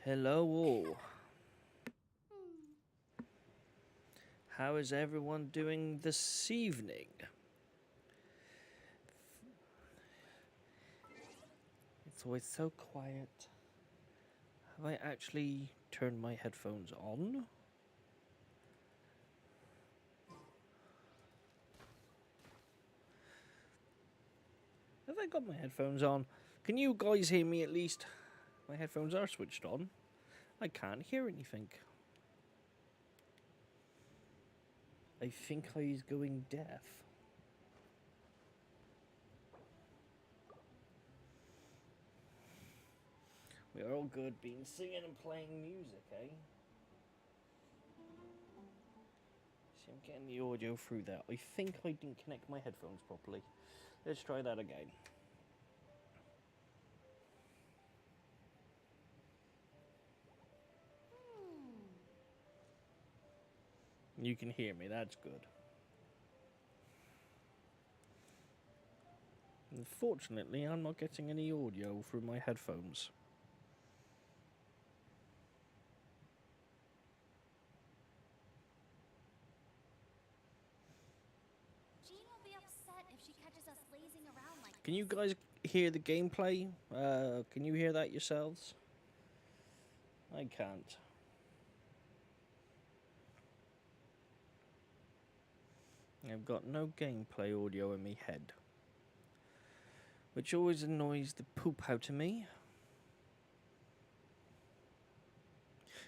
Hello all. How is everyone doing this evening? It's always so quiet. Have I actually turned my headphones on? Have I got my headphones on? Can you guys hear me at least? My headphones are switched on. I can't hear anything. I think he's going deaf. We are all good being singing and playing music, eh? See, I'm getting the audio through that. I think I didn't connect my headphones properly. Let's try that again. You can hear me, that's good. Unfortunately, I'm not getting any audio through my headphones. Jean will be upset if she catches us lazing around like Can you guys hear the gameplay? Can you hear that yourselves? I can't. I've got no gameplay audio in my head, which always annoys the poop out of me.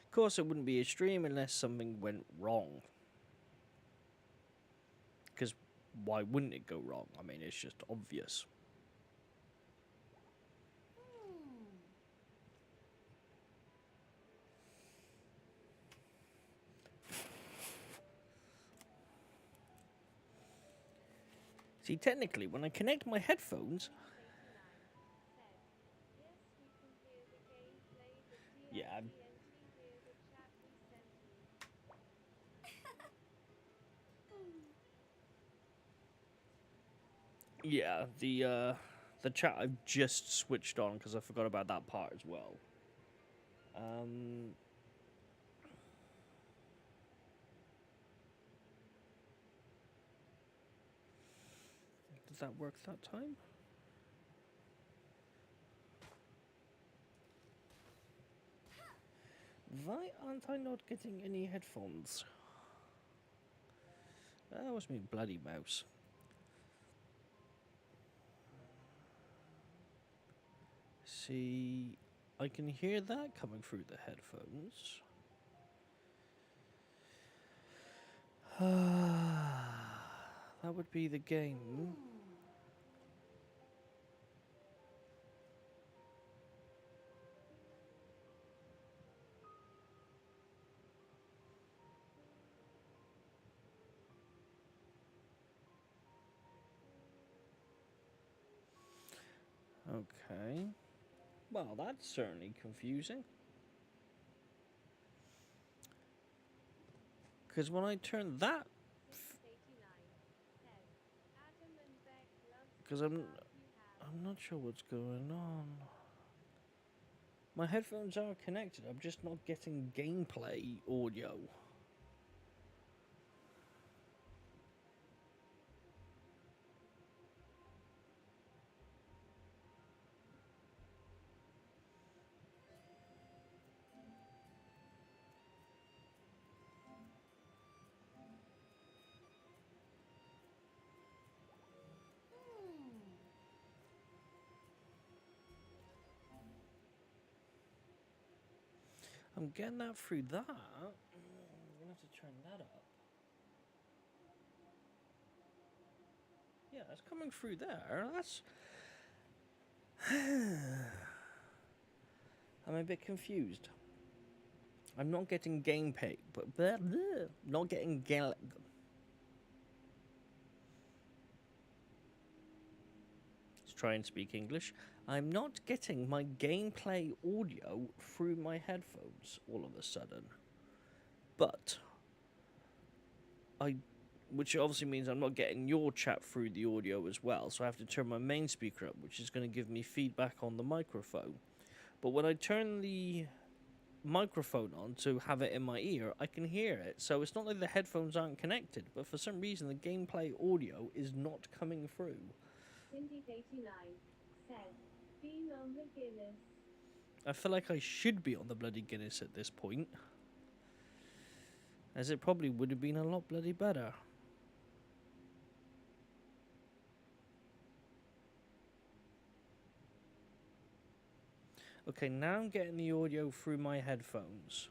Of course, it wouldn't be a stream unless something went wrong. Because why wouldn't it go wrong? I mean, it's just obvious. See, technically, when I connect my headphones... Yeah, yeah, the chat I've just switched on because I forgot about that part as well. Does that work that time? Why aren't I not getting any headphones? That was me bloody mouse. See, I can hear that coming through the headphones. That would be the game. Okay. Well, that's certainly confusing. Because when I turn that... Because I'm not sure what's going on. My headphones are connected, I'm just not getting gameplay audio. I'm getting that through that. I'm gonna have to turn that up. Yeah, it's coming through there. That's... I'm a bit confused. I'm not getting gameplay, but not getting Let's try and speak English. I'm not getting my gameplay audio through my headphones all of a sudden. But which obviously means I'm not getting your chat through the audio as well, so I have to turn my main speaker up, which is going to give me feedback on the microphone. But when I turn the microphone on to have it in my ear, I can hear it. So it's not like the headphones aren't connected, but for some reason the gameplay audio is not coming through. Cindy89 says, been on the Guinness. I feel like I should be on the bloody Guinness at this point, as it probably would have been a lot bloody better. Okay, now I'm getting the audio through my headphones.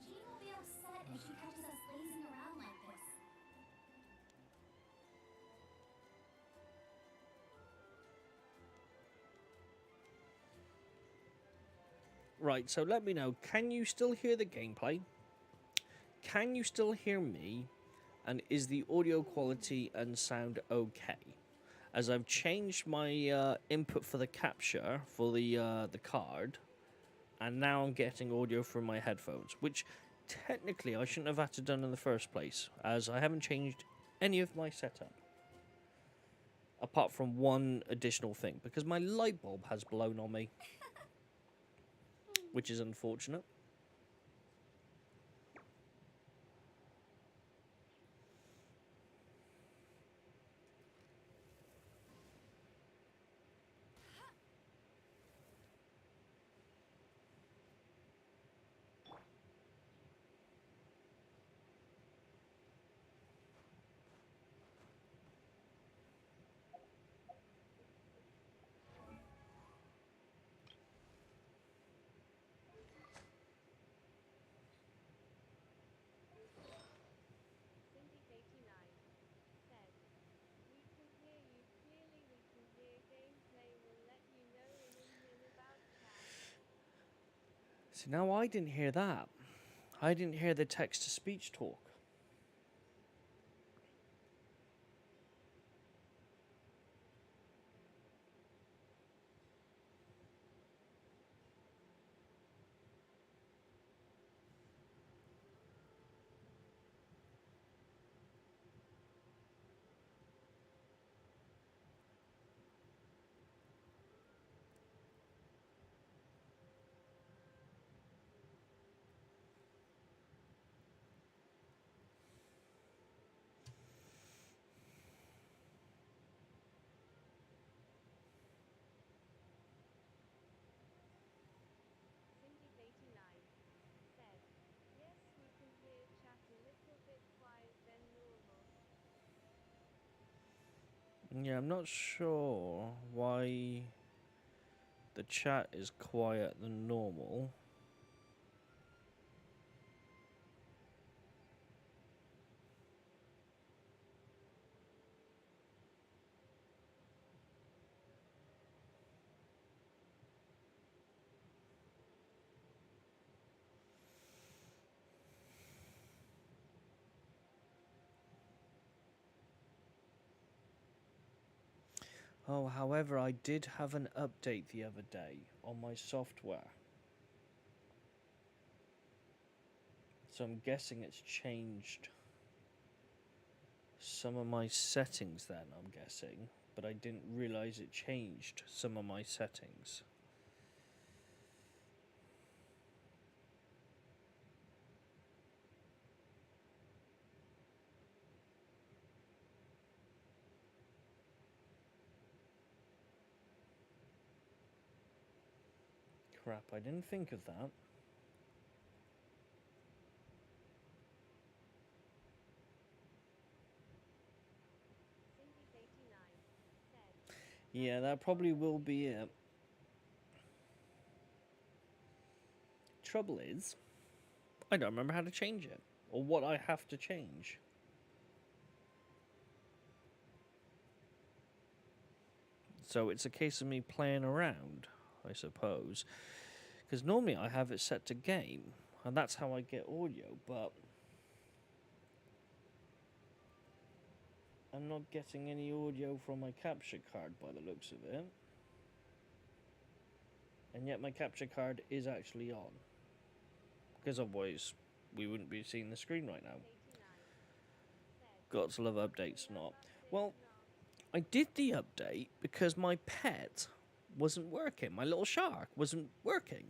Jean will be upset if she catches us lazing around like this. Right, so let me know, can you still hear the gameplay? Can you still hear me? And is the audio quality and sound okay? As I've changed my input for the capture for the card, and now I'm getting audio from my headphones, which technically I shouldn't have had to done in the first place, as I haven't changed any of my setup. Apart from one additional thing, because my light bulb has blown on me, which is unfortunate. Cindy89 says, we can hear you clearly, we can hear gameplay, we'll let you know in about chat. See, now I didn't hear that. I didn't hear the text-to-speech talk. Cindy89 says, yes, we can hear chat a little bit quiet than normal. Yeah, I'm not sure why the chat is quiet than normal. Oh, however, I did have an update the other day on my software. So I'm guessing it's changed some of my settings then, I'm guessing. But I didn't realize it changed some of my settings. Crap, I didn't think of that. Cindy89 said, Yeah, that probably will be it. Trouble is, I don't remember how to change it, or what I have to change. So it's a case of me playing around, I suppose. Because normally I have it set to game, and that's how I get audio, but I'm not getting any audio from my capture card by the looks of it. And yet my capture card is actually on. Because otherwise we wouldn't be seeing the screen right now. 89 said, Got to love updates, not. update Well, not. I did the update because my pet wasn't working. My little shark wasn't working.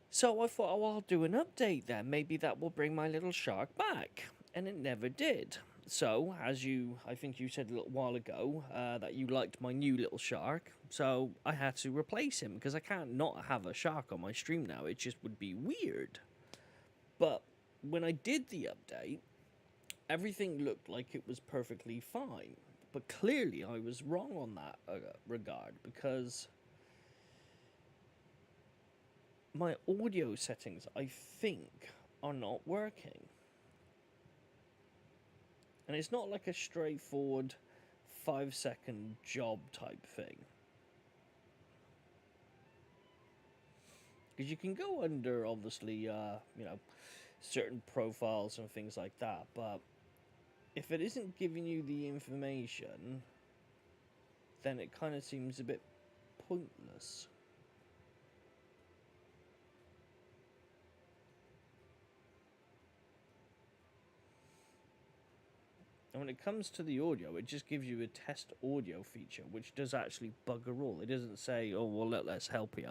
So I thought, oh, I'll do an update then. Maybe that will bring my little shark back. And it never did. So, I think you said a little while ago, that you liked my new little shark. So I had to replace him because I can't not have a shark on my stream now. It just would be weird. But when I did the update, everything looked like it was perfectly fine. But clearly I was wrong on that regard because my audio settings, I think, are not working. And it's not like a straightforward 5-second job type thing. Because you can go under, obviously, certain profiles and things like that. But if it isn't giving you the information, then it kind of seems a bit pointless. And when it comes to the audio, it just gives you a test audio feature, which does actually bugger all. It doesn't say, oh, well, let's help you.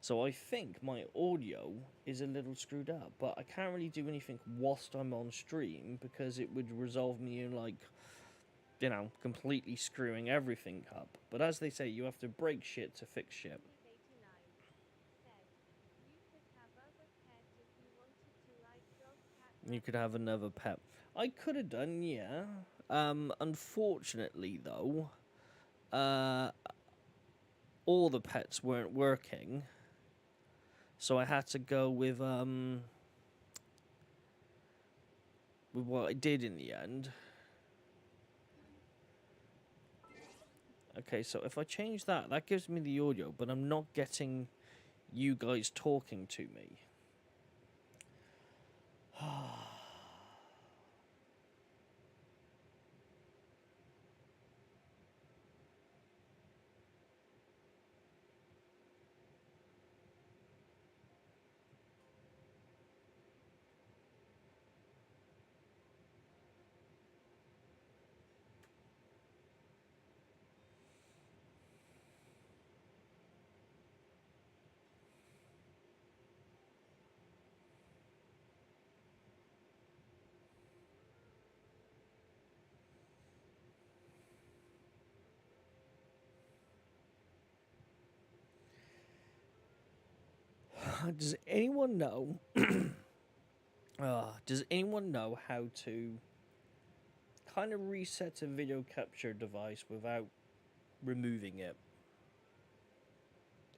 So I think my audio is a little screwed up, but I can't really do anything whilst I'm on stream because it would resolve me in, like, completely screwing everything up. But as they say, you have to break shit to fix shit. 89 said, you could have other pets if you wanted to, like dog, cat, You could have another pet. I could have done, yeah. Unfortunately, though, all the pets weren't working. So I had to go with what I did in the end. Okay, so if I change that, that gives me the audio, but I'm not getting you guys talking to me. Does anyone know? Does anyone know how to kind of reset a video capture device without removing it?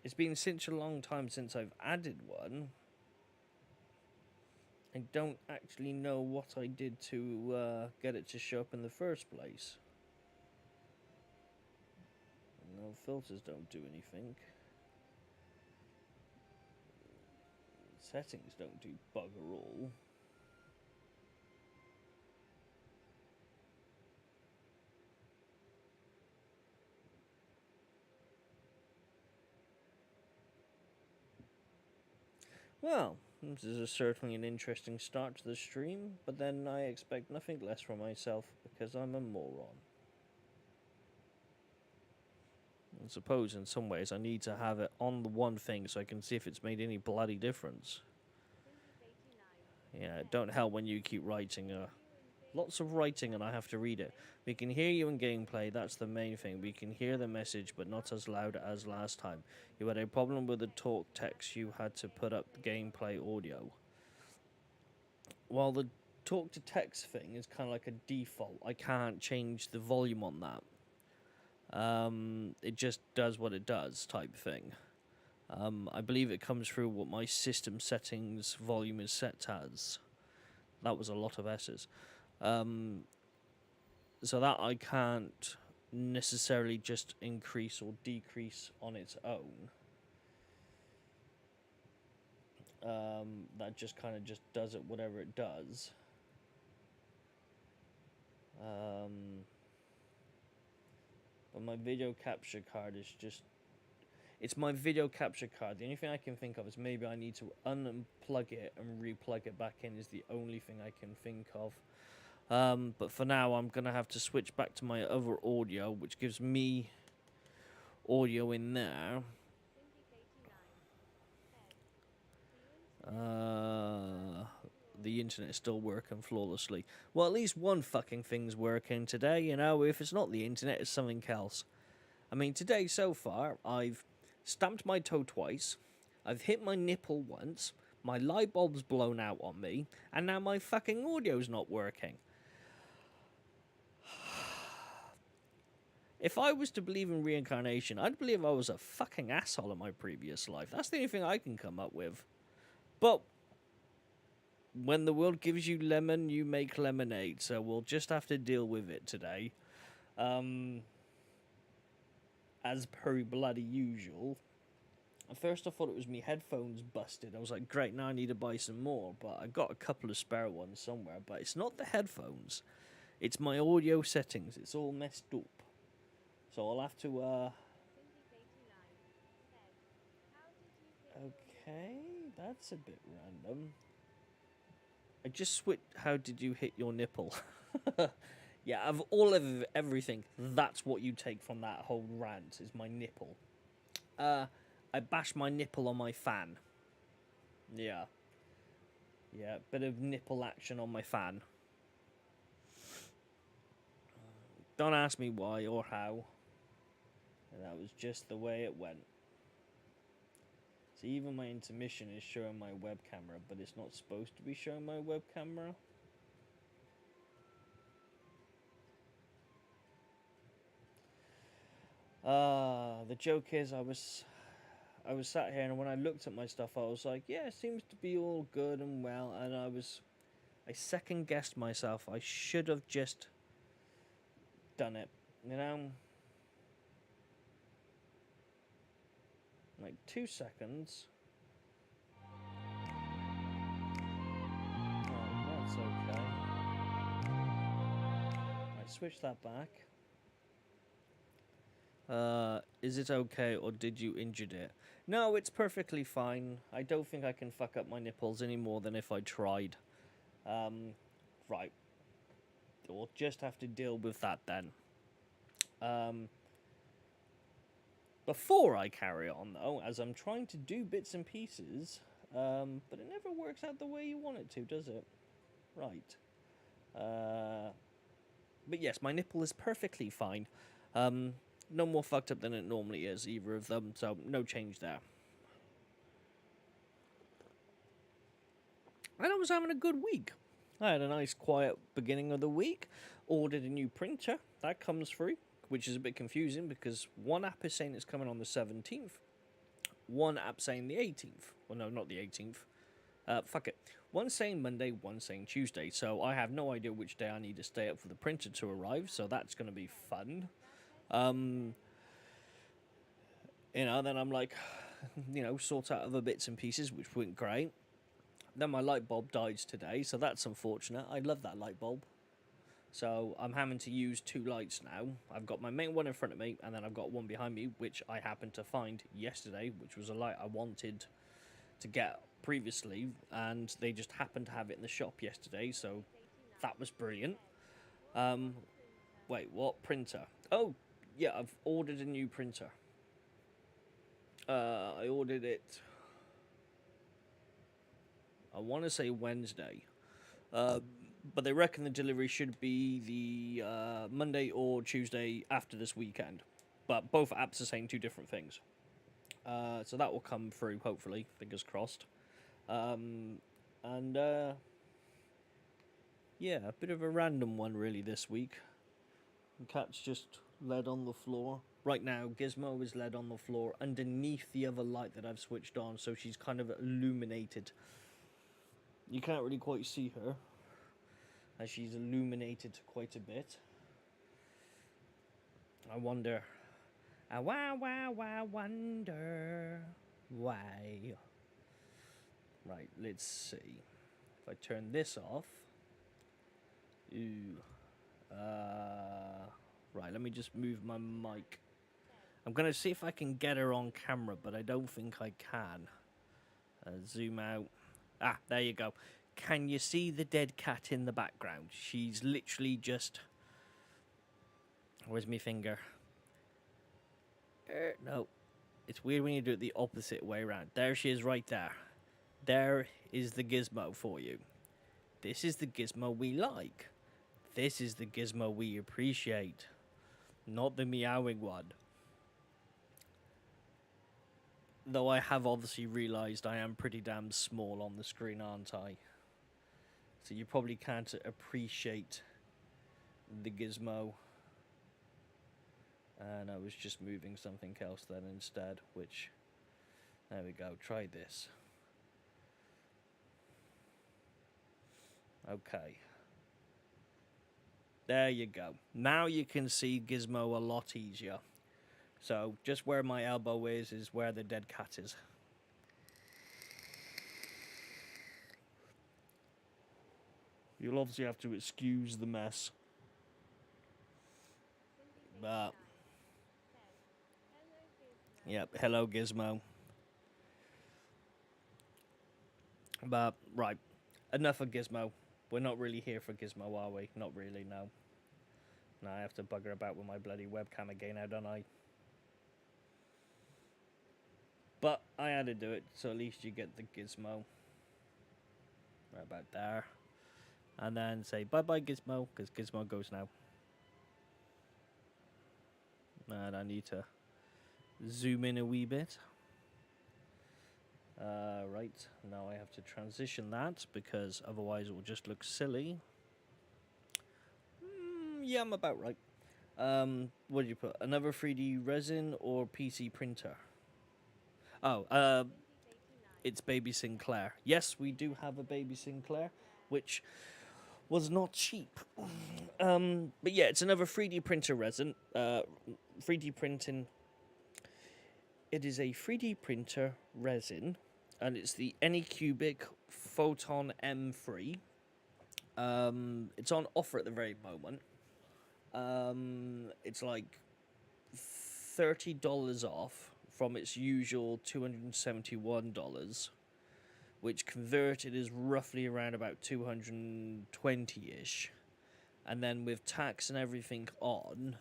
It's been such a long time since I've added one. I don't actually know what I did to get it to show up in the first place. No, filters don't do anything. Settings don't do bugger all. Well, this is certainly an interesting start to the stream, but then I expect nothing less from myself because I'm a moron. I suppose in some ways I need to have it on the one thing so I can see if it's made any bloody difference. Yeah, it don't help when you keep writing. Lots of writing and I have to read it. We can hear you in gameplay, that's the main thing. We can hear the message, but not as loud as last time. You had a problem with the talk text, you had to put up the gameplay audio. While the talk to text thing is kind of like a default, I can't change the volume on that. It just does what it does type thing. I believe it comes through what my system settings volume is set as. That was a lot of S's. So that I can't necessarily just increase or decrease on its own. That just kind of just does it whatever it does. But my video capture card is just... It's my video capture card. The only thing I can think of is maybe I need to unplug it and replug it back in is the only thing I can think of. But for now, I'm going to have to switch back to my other audio, which gives me audio in there. Syndic89 said, The internet is still working flawlessly. Well, at least one fucking thing's working today, you know. If it's not the internet, it's something else. I mean, today so far, I've stamped my toe twice, I've hit my nipple once, my light bulb's blown out on me, and now my fucking audio's not working. If I was to believe in reincarnation, I'd believe I was a fucking asshole in my previous life. That's the only thing I can come up with. But when the world gives you lemon, you make lemonade, so we'll just have to deal with it today. As per bloody usual. At first I thought it was me headphones busted. I was like, great, now I need to buy some more. But I got a couple of spare ones somewhere. But it's not the headphones. It's my audio settings. It's all messed up. So I'll have to, Syndic89 said, how did you hit okay, that's a bit random. I just switched, how did you hit your nipple? Yeah, of all of everything, that's what you take from that whole rant, is my nipple. I bashed my nipple on my fan. Yeah. Yeah, bit of nipple action on my fan. Don't ask me why or how. That was just the way it went. See, even my intermission is showing my web camera, but it's not supposed to be showing my web camera. The joke is I was sat here, and when I looked at my stuff, I was like, yeah, it seems to be all good and well, and I second guessed myself. I should have just done it, you know? Like 2 seconds. Oh, that's okay. Right, switch that back. Is it okay, or did you injure it? No, it's perfectly fine. I don't think I can fuck up my nipples any more than if I tried. Right. We'll just have to deal with that then. Before I carry on, though, as I'm trying to do bits and pieces, but it never works out the way you want it to, does it? Right. But yes, my nipple is perfectly fine. No more fucked up than it normally is, either of them, so no change there. And I was having a good week. I had a nice quiet beginning of the week. Ordered a new printer. That comes through, which is a bit confusing because one app is saying it's coming on the 17th. One app saying the 18th. Well, no, not the 18th. Fuck it. One saying Monday, one saying Tuesday. So I have no idea which day I need to stay up for the printer to arrive. So that's going to be fun. Then I'm like, sort out other bits and pieces, which went great. Then my light bulb dies today, so that's unfortunate. I love that light bulb. So I'm having to use 2 lights now. I've got my main one in front of me, and then I've got one behind me, which I happened to find yesterday, which was a light I wanted to get previously, and they just happened to have it in the shop yesterday, so that was brilliant. Wait, what? Printer? Oh, yeah, I've ordered a new printer. I ordered it, I want to say Wednesday. But they reckon the delivery should be the Monday or Tuesday after this weekend. But both apps are saying 2 different things. So that will come through, hopefully. Fingers crossed. Yeah, a bit of a random one, really, this week. The cat's just led on the floor. Right now, Gizmo is led on the floor underneath the other light that I've switched on, so she's kind of illuminated. You can't really quite see her, as she's illuminated quite a bit. I wonder wonder why. Right, let's see. If I turn this off. Right, let me just move my mic. I'm going to see if I can get her on camera, but I don't think I can. Zoom out. Ah, there you go. Can you see the dead cat in the background? She's literally just... Where's my finger? No, it's weird when you do it the opposite way around. There she is right there. There is the gizmo for you. This is the gizmo we like. This is the gizmo we appreciate. Not the meowing one. Though I have obviously realised I am pretty damn small on the screen, aren't I? So you probably can't appreciate the gizmo. And I was just moving something else then instead, which... There we go, try this. Okay. There you go. Now you can see Gizmo a lot easier. So, just where my elbow is where the dead cat is. You'll obviously have to excuse the mess. But, yep, hello Gizmo. But, right, enough of Gizmo. We're not really here for Gizmo, are we? Not really, no. Now I have to bugger about with my bloody webcam again now, don't I? But I had to do it, so at least you get the gizmo. Right about there. And then say bye-bye Gizmo, because Gizmo goes now. And I need to zoom in a wee bit. Right, now I have to transition that, because otherwise it will just look silly. Yeah, I'm about right. What did you put? Another 3D resin or PC printer? Oh, it's Baby Sinclair. Yes, we do have a Baby Sinclair, which was not cheap. But yeah, it's another 3D printer resin. 3D printing. It is a 3D printer resin, and it's the Anycubic Photon M3. It's on offer at the very moment. It's like $30 off from its usual $271, which converted is roughly around about 220-ish. And then with tax and everything on,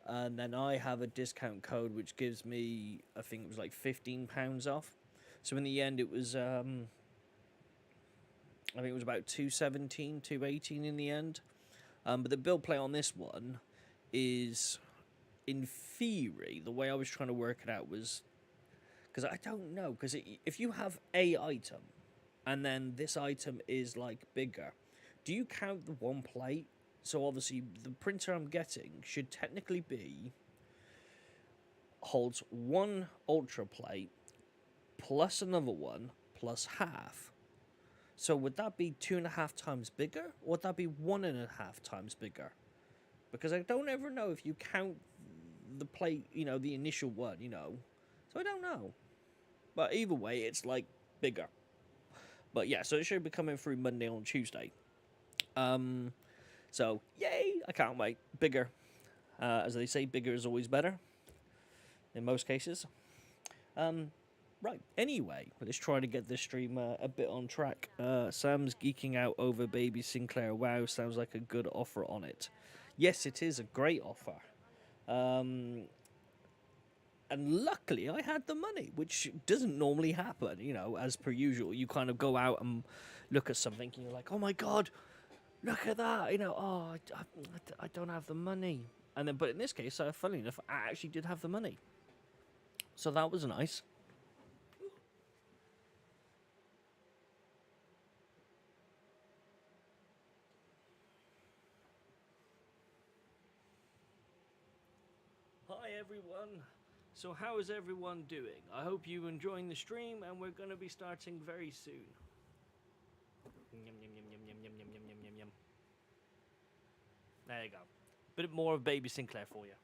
and then I have a discount code which gives me, I think it was like £15 off. So in the end it was, I think it was about 217, 218 in the end. But the build play on this one is, in theory, the way I was trying to work it out was, because I don't know, because if you have a item, and then this item is like bigger, do you count the one plate? So obviously the printer I'm getting should technically holds one ultra plate plus another one plus half. So would that be 2.5 times bigger, or would that be 1.5 times bigger? Because I don't ever know if you count the plate, the initial one, So I don't know. But either way, it's like bigger. But yeah, so it should be coming through Monday or Tuesday. So yay, I can't wait. Bigger. As they say, bigger is always better. In most cases. Right, anyway, let's try to get this stream a bit on track. Sam's geeking out over Baby Sinclair. Wow, sounds like a good offer on it. Yes, it is a great offer. And luckily I had the money, which doesn't normally happen, as per usual. You kind of go out and look at something and you're like, oh my God, look at that. I don't have the money. And then, but in this case, funnily enough, I actually did have the money. So that was nice. Hi everyone. So how is everyone doing? I hope you're enjoying the stream, and we're going to be starting very soon. Yum, yum, yum, yum, yum, yum, yum, yum, yum, yum, yum. There you go. Bit more of Baby Sinclair for you.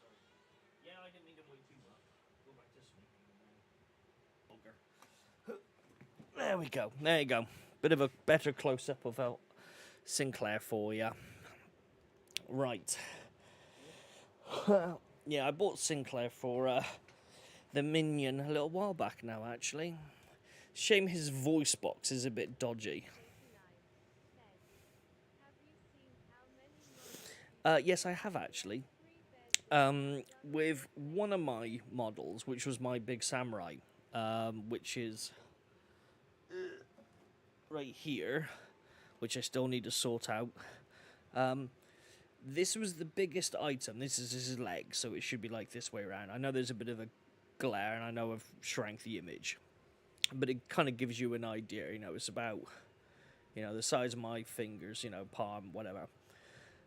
Sorry. Yeah, I didn't mean to wake you up. Go back to sleep. Bugger. There we go. There you go. Bit of a better close-up of Sinclair for you. Right. Yeah, I bought Sinclair for the Minion a little while back now, actually. Shame his voice box is a bit dodgy. Yes, I have actually. With one of my models, which was my big samurai, which is right here, which I still need to sort out. This was the biggest item. This is his leg, so it should be like this way around. I know there's a bit of a glare, and I know I've shrank the image, but it kind of gives you an idea. It's about the size of my fingers, palm, whatever.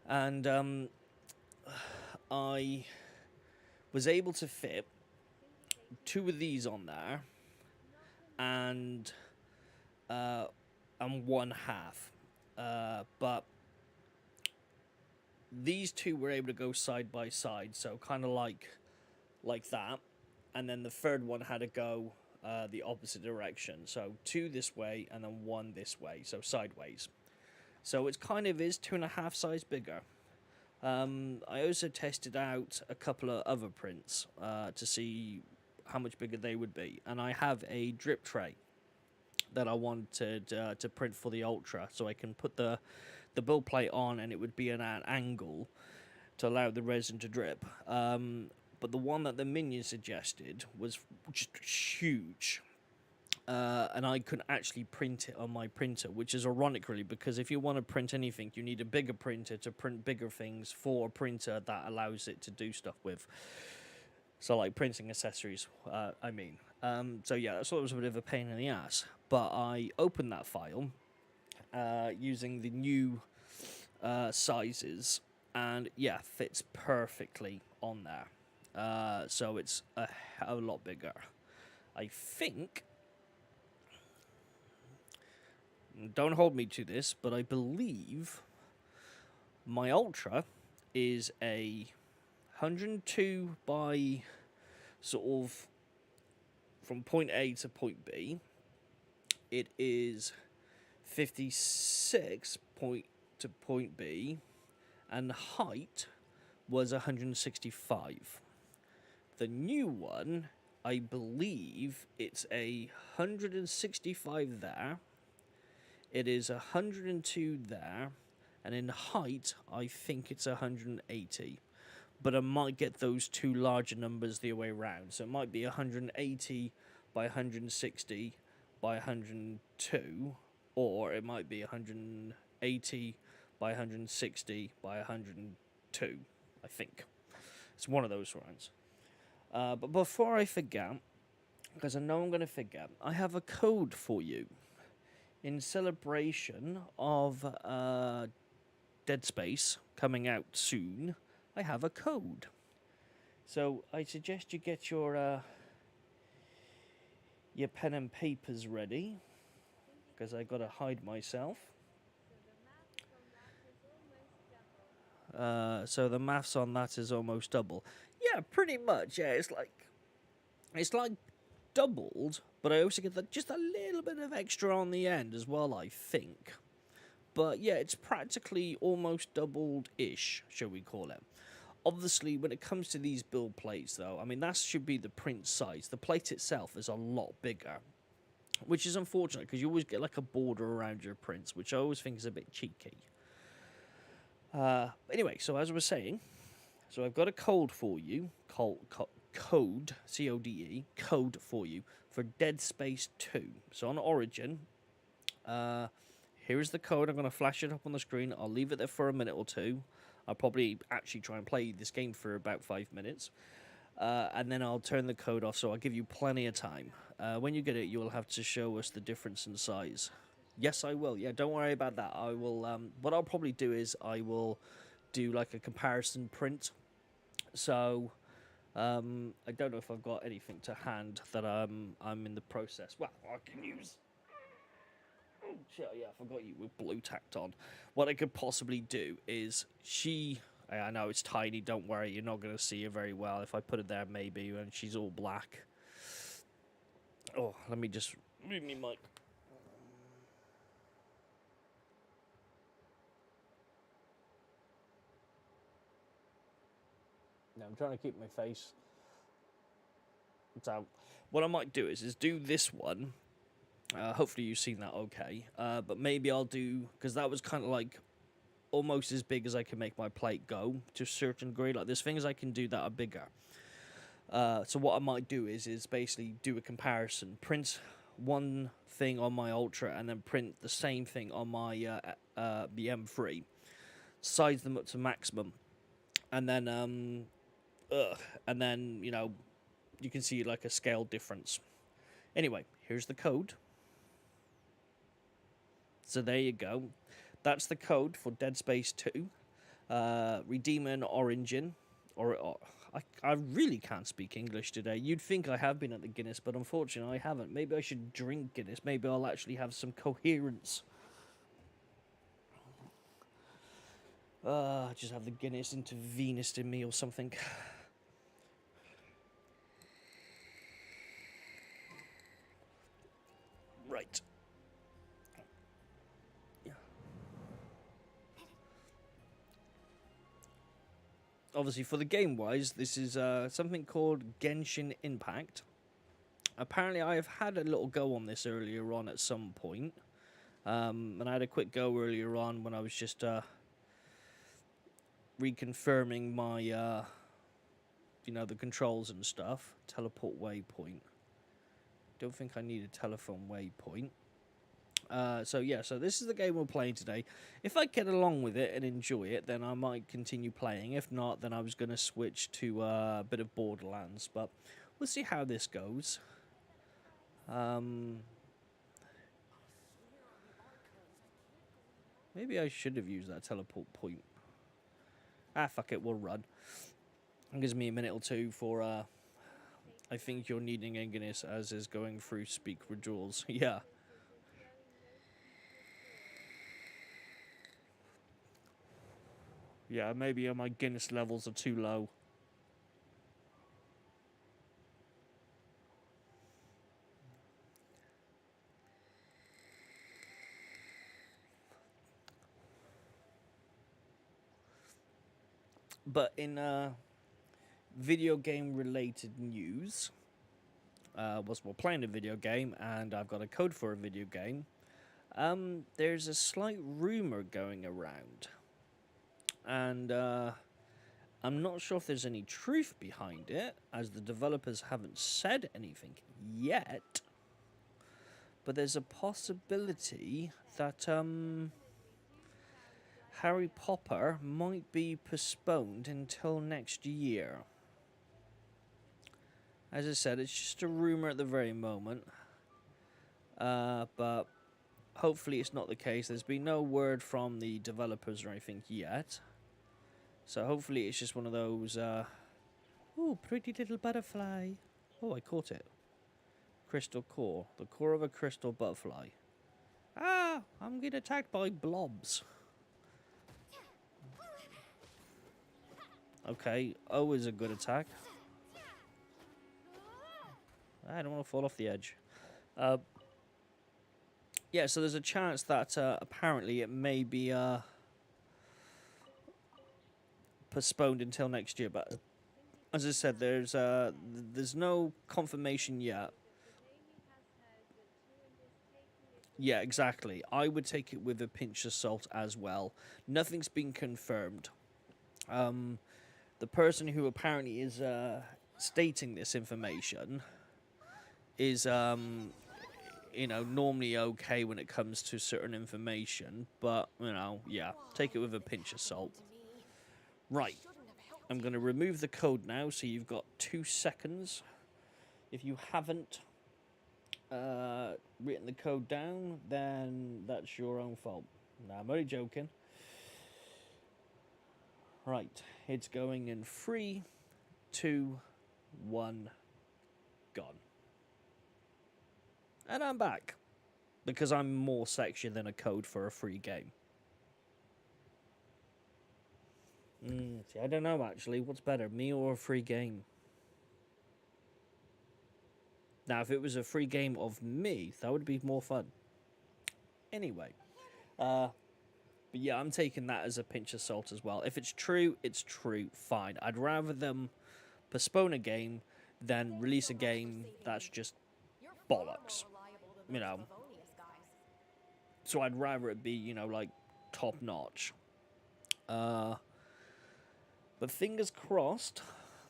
And I was able to fit two of these on there, and one half. But these two were able to go side by side, so kind of like that. And then the third one had to go the opposite direction. So two this way and then one this way, so sideways. So it kind of is 2.5 size bigger. I also tested out a couple of other prints to see how much bigger they would be. And I have a drip tray that I wanted to print for the Ultra, so I can put the build plate on and it would be at an angle to allow the resin to drip. But the one that the minion suggested was just huge. And I couldn't actually print it on my printer, which is ironic, really, because if you want to print anything, you need a bigger printer to print bigger things for a printer that allows it to do stuff with. So, like printing accessories, I mean. So, yeah, that's what was a bit of a pain in the ass. But I opened that file using the new sizes, and yeah, fits perfectly on there. So, it's a hell of a lot bigger. I think. Don't hold me to this, but I believe my Ultra is a 102 by sort of from point A to point B. It is 56 point to point B, and the height was 165. The new one, I believe it's 165 there. It is 102 there, and in height, I think it's 180. But I might get those two larger numbers the other way around. So it might be 180 by 160 by 102, or it might be 180 by 160 by 102, I think. It's one of those ones. But before I forget, because I know I'm going to forget, I have a code for you. In celebration of Dead Space coming out soon, I have a code. So I suggest you get your pen and papers ready, because I gotta hide myself. So the maths on that is almost double. Yeah, pretty much. Yeah, it's like doubled, but I also get just a little bit of extra on the end as well, I think. But yeah, it's practically almost doubled-ish, shall we call it. Obviously, when it comes to these build plates, though, I mean, that should be the print size. The plate itself is a lot bigger, which is unfortunate, because you always get like a border around your prints, which I always think is a bit cheeky. Anyway, so as I was saying, so I've got a code for you, code, C-O-D-E, code for you, for Dead Space 2. So on Origin, here's the code. I'm going to flash it up on the screen. I'll leave it there for a minute or two. I'll probably actually try and play this game for about 5 minutes. And then I'll turn the code off, so I'll give you plenty of time. When you get it, you'll have to show us the difference in size. Yes, I will. Yeah, don't worry about that. I will. What I'll probably do is I will do like a comparison print. So I don't know if I've got anything to hand that I'm in the process. Well, I can use. Oh shit! Yeah, I forgot you with blue tacked on. What I could possibly do is I know it's tiny. Don't worry, you're not going to see her very well. If I put it there, maybe, and she's all black. Oh, let me just move me mic. Now I'm trying to keep my face. So, what I might do is do this one. Hopefully you've seen that okay. But maybe I'll do, because that was kind of like almost as big as I can make my plate go to a certain degree. Like, there's things I can do that are bigger. So what I might do is basically do a comparison, print one thing on my Ultra, and then print the same thing on my the M3, size them up to maximum, and then you know, you can see like a scale difference. Anyway, here's the code. So there you go. That's the code for Dead Space 2. Redeem an origin. I really can't speak English today. You'd think I have been at the Guinness, but unfortunately I haven't. Maybe I should drink Guinness. Maybe I'll actually have some coherence. Just have the Guinness intravenous in me or something. Right. Obviously, for the game-wise, this is something called Genshin Impact. Apparently, I have had a little go on this earlier on at some point. And I had a quick go earlier on when I was just reconfirming my, you know, the controls and stuff. Teleport waypoint. Don't think I need a telephone waypoint. So yeah, so this is the game we're playing today. If I get along with it and enjoy it, then I might continue playing. If not, then I was going to switch to a bit of Borderlands. But we'll see how this goes. Maybe I should have used that teleport point. Fuck it, we'll run. It gives me a minute or two for, I think you're needing a Guinness as is going through speak withdrawals. Yeah. Yeah, maybe my Guinness levels are too low. But in video game related news, whilst we're playing a video game and I've got a code for a video game, there's a slight rumor going around. And I'm not sure if there's any truth behind it, as the developers haven't said anything yet. But there's a possibility that Harry Potter might be postponed until next year. As I said, it's just a rumor at the very moment. But hopefully it's not the case. There's been no word from the developers or anything yet. So hopefully it's just one of those, oh, pretty little butterfly. Oh, I caught it. Crystal core. The core of a crystal butterfly. Ah, I'm getting attacked by blobs. Okay, O is a good attack. I don't want to fall off the edge. Yeah, so there's a chance that apparently it may be postponed until next year, but as I said, there's no confirmation yet. Yeah, exactly. I would take it with a pinch of salt as well. Nothing's been confirmed. The person who apparently is stating this information is, you know, normally okay when it comes to certain information, but, you know, yeah, take it with a pinch of salt. Right, I'm going to remove the code now, so you've got 2 seconds. If you haven't written the code down, then that's your own fault. No, I'm only joking. Right, it's going in 3, 2, 1, gone. And I'm back, because I'm more sexy than a code for a free game. See, I don't know, actually. What's better, me or a free game? Now, if it was a free game of me, that would be more fun. Anyway. But yeah, I'm taking that as a pinch of salt as well. If it's true, it's true. Fine. I'd rather them postpone a game than release a game that's just bollocks. You know. So I'd rather it be, you know, like, top-notch. Uh, but fingers crossed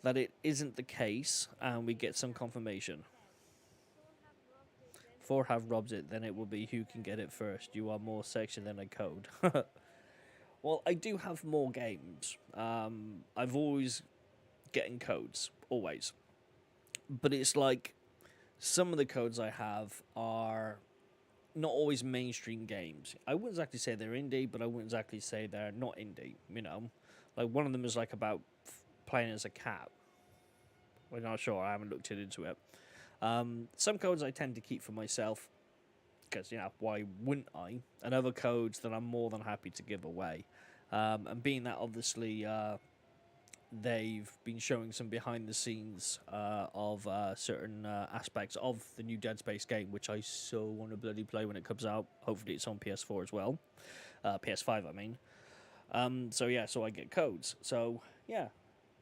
that it isn't the case and we get some confirmation. For have robbed it, then it will be who can get it first. You are more section than a code. Well, I do have more games. I've always getting codes, always. But it's like some of the codes I have are not always mainstream games. I wouldn't exactly say they're indie, but I wouldn't exactly say they're not indie. You know, like one of them is like about playing as a cat. We're not sure. I haven't looked into it. Some codes I tend to keep for myself because, you know, why wouldn't I? And other codes that I'm more than happy to give away. And being that obviously they've been showing some behind the scenes of certain aspects of the new Dead Space game, which I so want to bloody play when it comes out. Hopefully it's on PS4 as well. PS5, I mean. So yeah, so I get codes. So yeah.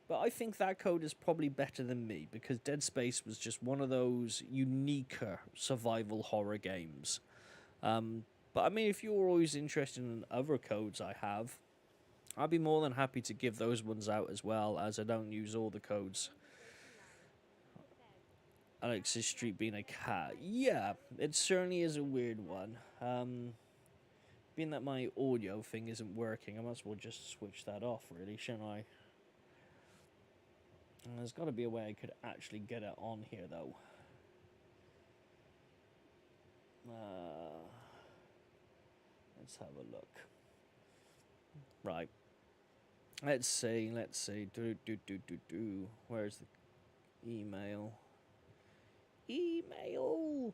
But I think that code is probably better than me because Dead Space was just one of those uniquer survival horror games. But I mean, if you're always interested in other codes I have, I'd be more than happy to give those ones out as well, as I don't use all the codes. Alex's Street being a cat. Yeah, it certainly is a weird one. Being that my audio thing isn't working, I might as well just switch that off, really, shouldn't I? There's got to be a way I could actually get it on here, though. Let's have a look. Right. Let's see. Where's the email? Email!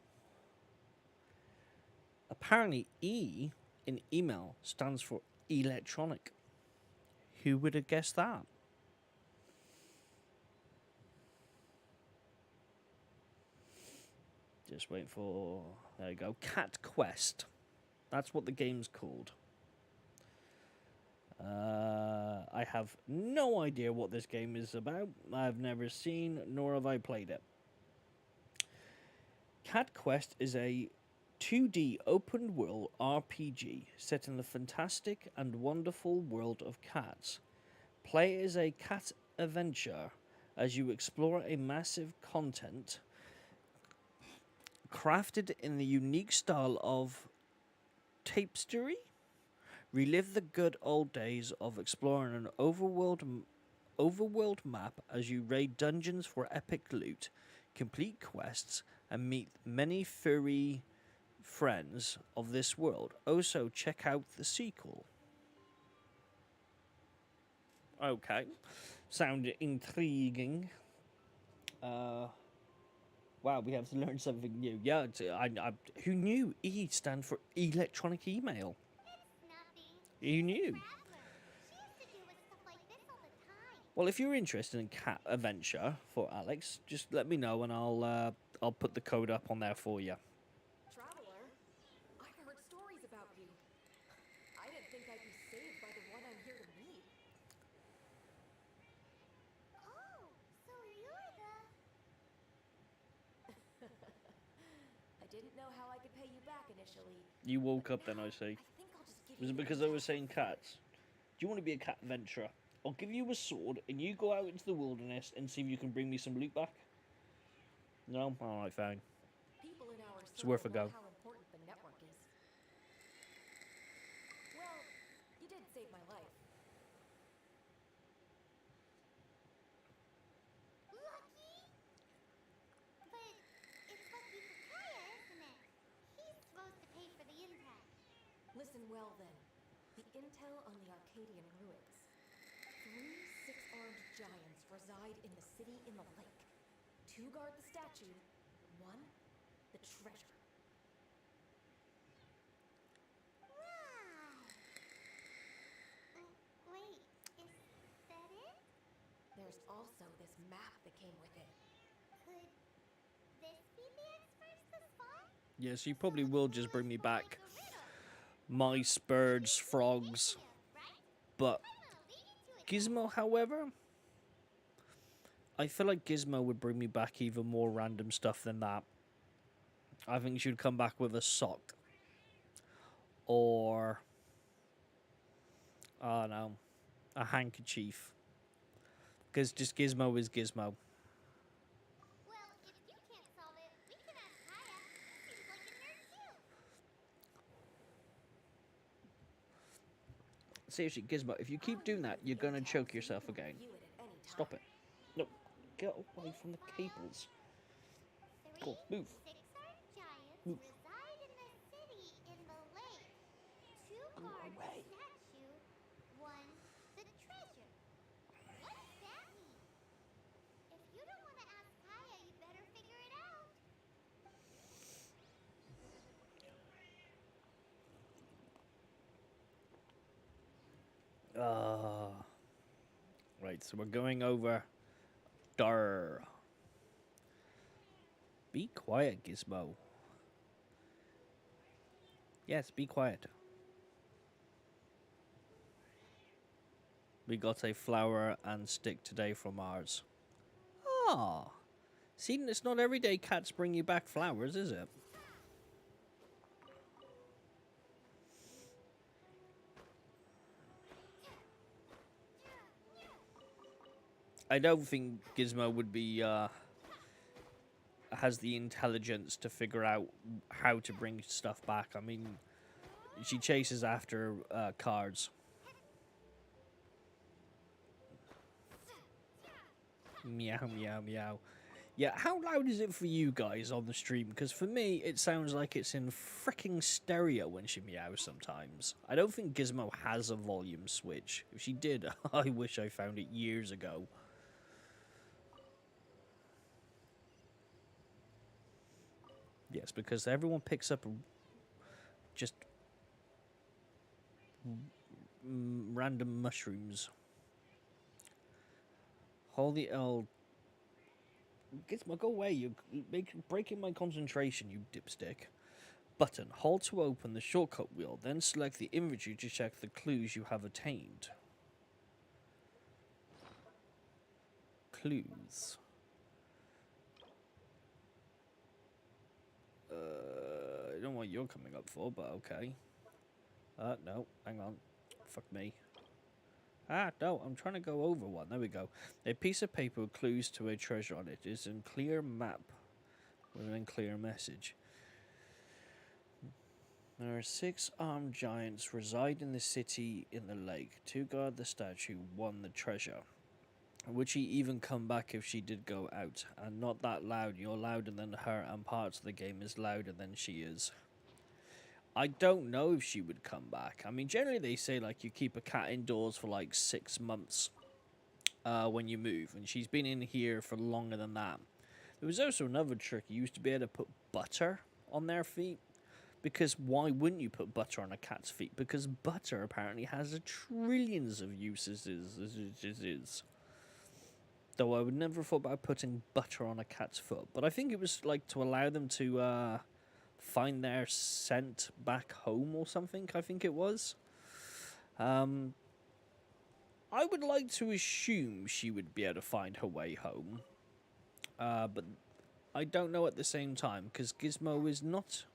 Apparently, E in email stands for electronic. Who would have guessed that? Just wait for... There you go. Cat Quest. That's what the game's called. I have no idea what this game is about. I've never seen, nor have I played it. Cat Quest is a 2D open world RPG set in the fantastic and wonderful world of cats. Play as a cat adventure as you explore a massive content crafted in the unique style of tapestry. Relive the good old days of exploring an overworld map as you raid dungeons for epic loot, complete quests, and meet many furry friends of this world. Also, check out the sequel. Okay, sound intriguing. Wow, we have to learn something new. Yeah, who knew E stand for electronic email? You knew. Well, if you're interested in cat adventure for Alex, just let me know and I'll put the code up on there for you. Traveler, I've heard stories about you. I didn't think I'd be saved by the one I'm here to meet. Oh, so you're the... I didn't know how I could pay you back initially. You woke up then, I see. I think I'll just give Was you it because I was saying cats? Do you want to be a cat adventurer? I'll give you a sword and you go out into the wilderness and see if you can bring me some loot back. No? Alright, fine. People in our It's worth a circle know go. how important the network is. Well, you did save my life. Lucky? But it's Lucky for Kaya, isn't it? He's supposed to pay for the intel. Listen well then. The intel on the Arcadian ruins. 3 six-armed giants reside in the city in the lake. 2 guard the statue, 1 the treasure. Wow. Wait, is that it? There's also this map that came with it. Could this be the experts this far? Yeah, so you probably will just bring me back mice, birds, frogs. But Gizmo, however, I feel like Gizmo would bring me back even more random stuff than that. I think she'd come back with a sock. Or, I don't know, a handkerchief. Because just Gizmo is Gizmo. Well, if you can't solve it, we can ask Kaya. He seems like a nerd too. Seriously, Gizmo, if you keep doing that, you're gonna choke yourself again. Stop it. No, get away from the cables. Go, move. 6 armed giants Move. reside in the city in the lake. 2 Go guard the away. statue, 1 the treasure. What does that mean? If you don't want to ask Kaya, you better figure it out. Right, so we're going over. Dar. Be quiet, Gizmo. Yes, be quiet. We got a flower and stick today from ours. Ah. See, it's not every day cats bring you back flowers, is it? I don't think Gizmo would be, has the intelligence to figure out how to bring stuff back. I mean, she chases after cards. Meow, meow, meow. Yeah, how loud is it for you guys on the stream? Because for me, it sounds like it's in freaking stereo when she meows sometimes. I don't think Gizmo has a volume switch. If she did, I wish I found it years ago. Yes, because everyone picks up just random mushrooms. Holy L. Gizmo, go away. You're breaking my concentration, you dipstick. Button. Hold to open the shortcut wheel, then select the inventory to check the clues you have attained. Clues. I don't know what you're coming up for, but okay. No, hang on. Fuck me. No, I'm trying to go over one. There we go. A piece of paper with clues to a treasure on it is in clear map with an unclear message. There are 6 armed giants reside in the city in the lake. 2 guard the statue, 1 the treasure. Would she even come back if she did go out? And not that loud. You're louder than her, and parts of the game is louder than she is. I don't know if she would come back. I mean, generally they say, like, you keep a cat indoors for, like, 6 months when you move. And she's been in here for longer than that. There was also another trick. You used to be able to put butter on their feet. Because why wouldn't you put butter on a cat's feet? Because butter apparently has a trillions of uses. Though I would never have thought about putting butter on a cat's foot. But I think it was like to allow them to find their scent back home or something, I think it was. I would like to assume she would be able to find her way home. But I don't know at the same time, because Gizmo is not...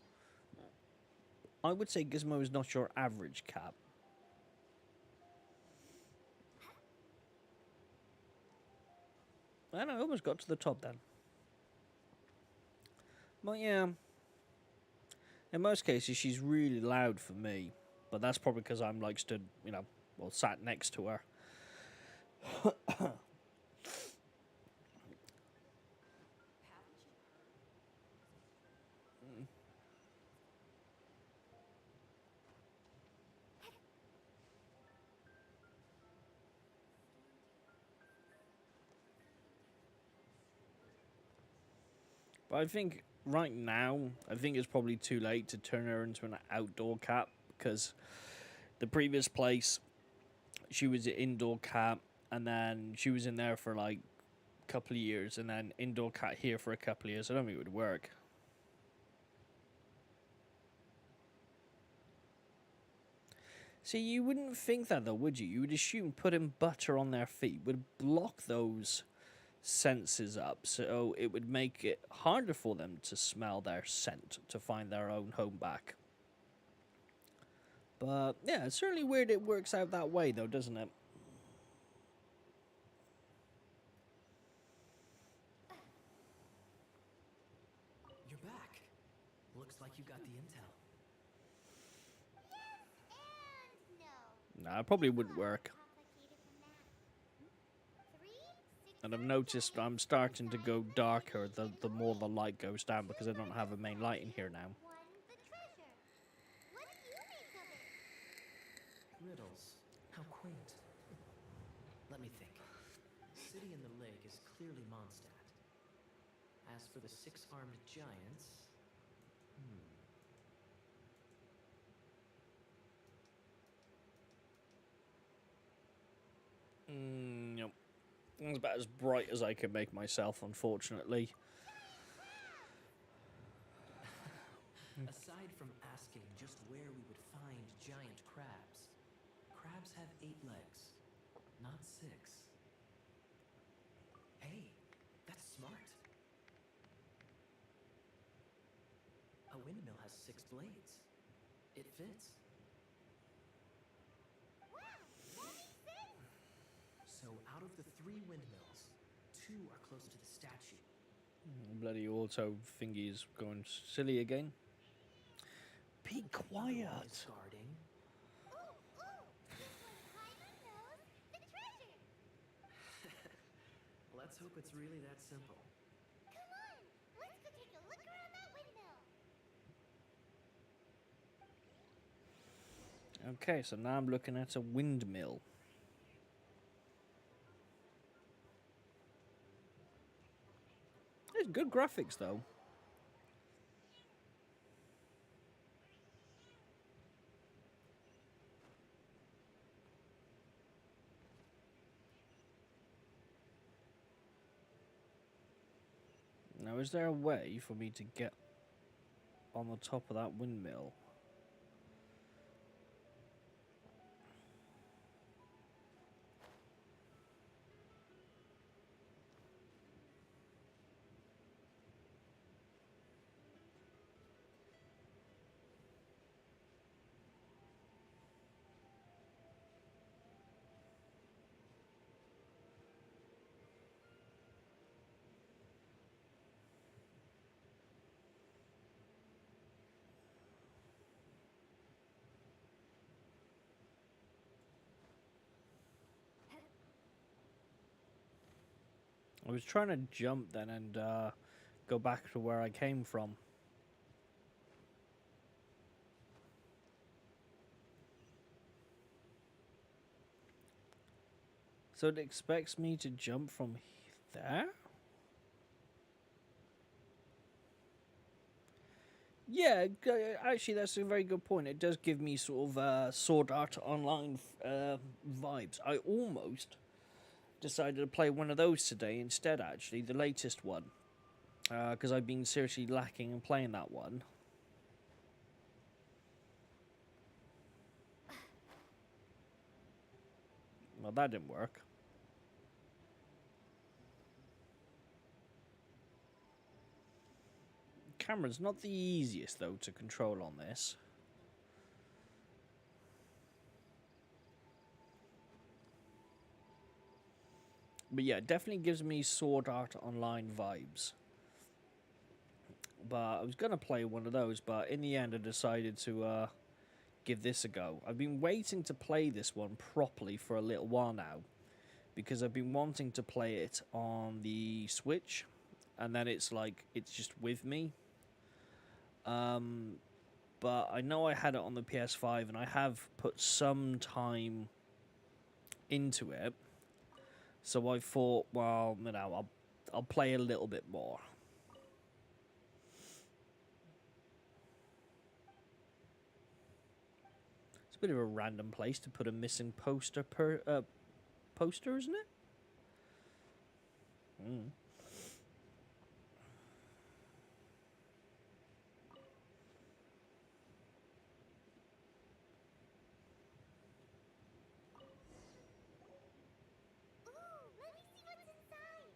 I would say Gizmo is not your average cat. I almost got to the top then. But yeah, in most cases she's really loud for me. But that's probably because I'm like stood, well, sat next to her. But I think right now, I think it's probably too late to turn her into an outdoor cat, because the previous place, she was an indoor cat, and then she was in there for like a couple of years, and then indoor cat here for a couple of years. I don't think it would work. See, you wouldn't think that though, would you? You would assume putting butter on their feet would block those senses up, so it would make it harder for them to smell their scent, to find their own home back. But yeah, it's certainly weird it works out that way though, doesn't it? Looks like you got the intel. Yes and no. Nah, it probably It's a wouldn't lot more work. complicated than that. 3 And I've 6-armed noticed I'm giants starting to reside go in the darker city in the the more the lake. light goes down because I Two don't guard have the a main light in here statue, now. one the treasure. What do you make of it? Riddles. How quaint. Let me think. City in the lake is clearly Mondstadt. As for the six-armed giants... Nope. It's about as bright as I can make myself, unfortunately. Aside from asking just where we would find giant crabs, crabs have 8 legs, not 6. Hey, that's smart. A windmill has 6 blades. It fits. Wow, that makes sense. So out of the 3 windmills, 2 are close to the statue. Bloody auto thingy is going silly again. Be The other one quiet. is guarding. Ooh, this one kinda knows the treasure. Let's hope it's really that simple. Come on, let's go take a look around that windmill. Okay, so now I'm looking at a windmill. It's good graphics though. Now, is there a way for me to get on the top of that windmill? I was trying to jump then and go back to where I came from. So it expects me to jump from there? Yeah, actually, that's a very good point. It does give me sort of Sword Art Online vibes. I almost decided to play one of those today instead, actually, the latest one. Because I've been seriously lacking in playing that one. Well, that didn't work. Camera's not the easiest, though, to control on this. But yeah, it definitely gives me Sword Art Online vibes. But I was going to play one of those, but in the end I decided to give this a go. I've been waiting to play this one properly for a little while now, because I've been wanting to play it on the Switch, and then it's like, it's just with me. But I know I had it on the PS5, and I have put some time into it. So I thought, well, you know, I'll play a little bit more. It's a bit of a random place to put a missing poster poster, isn't it? Ooh, let me see what's inside.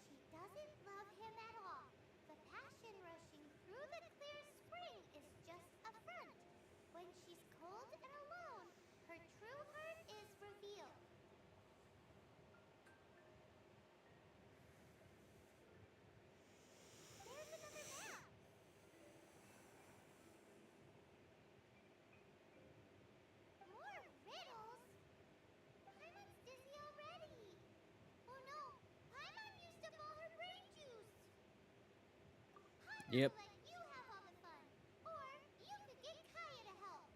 She doesn't love him at all. The passion rushing through the clear spring is just a front. When she's cold and alone, her true heart is revealed. Yep. Let you have all the fun. Or you could get Kaya to help.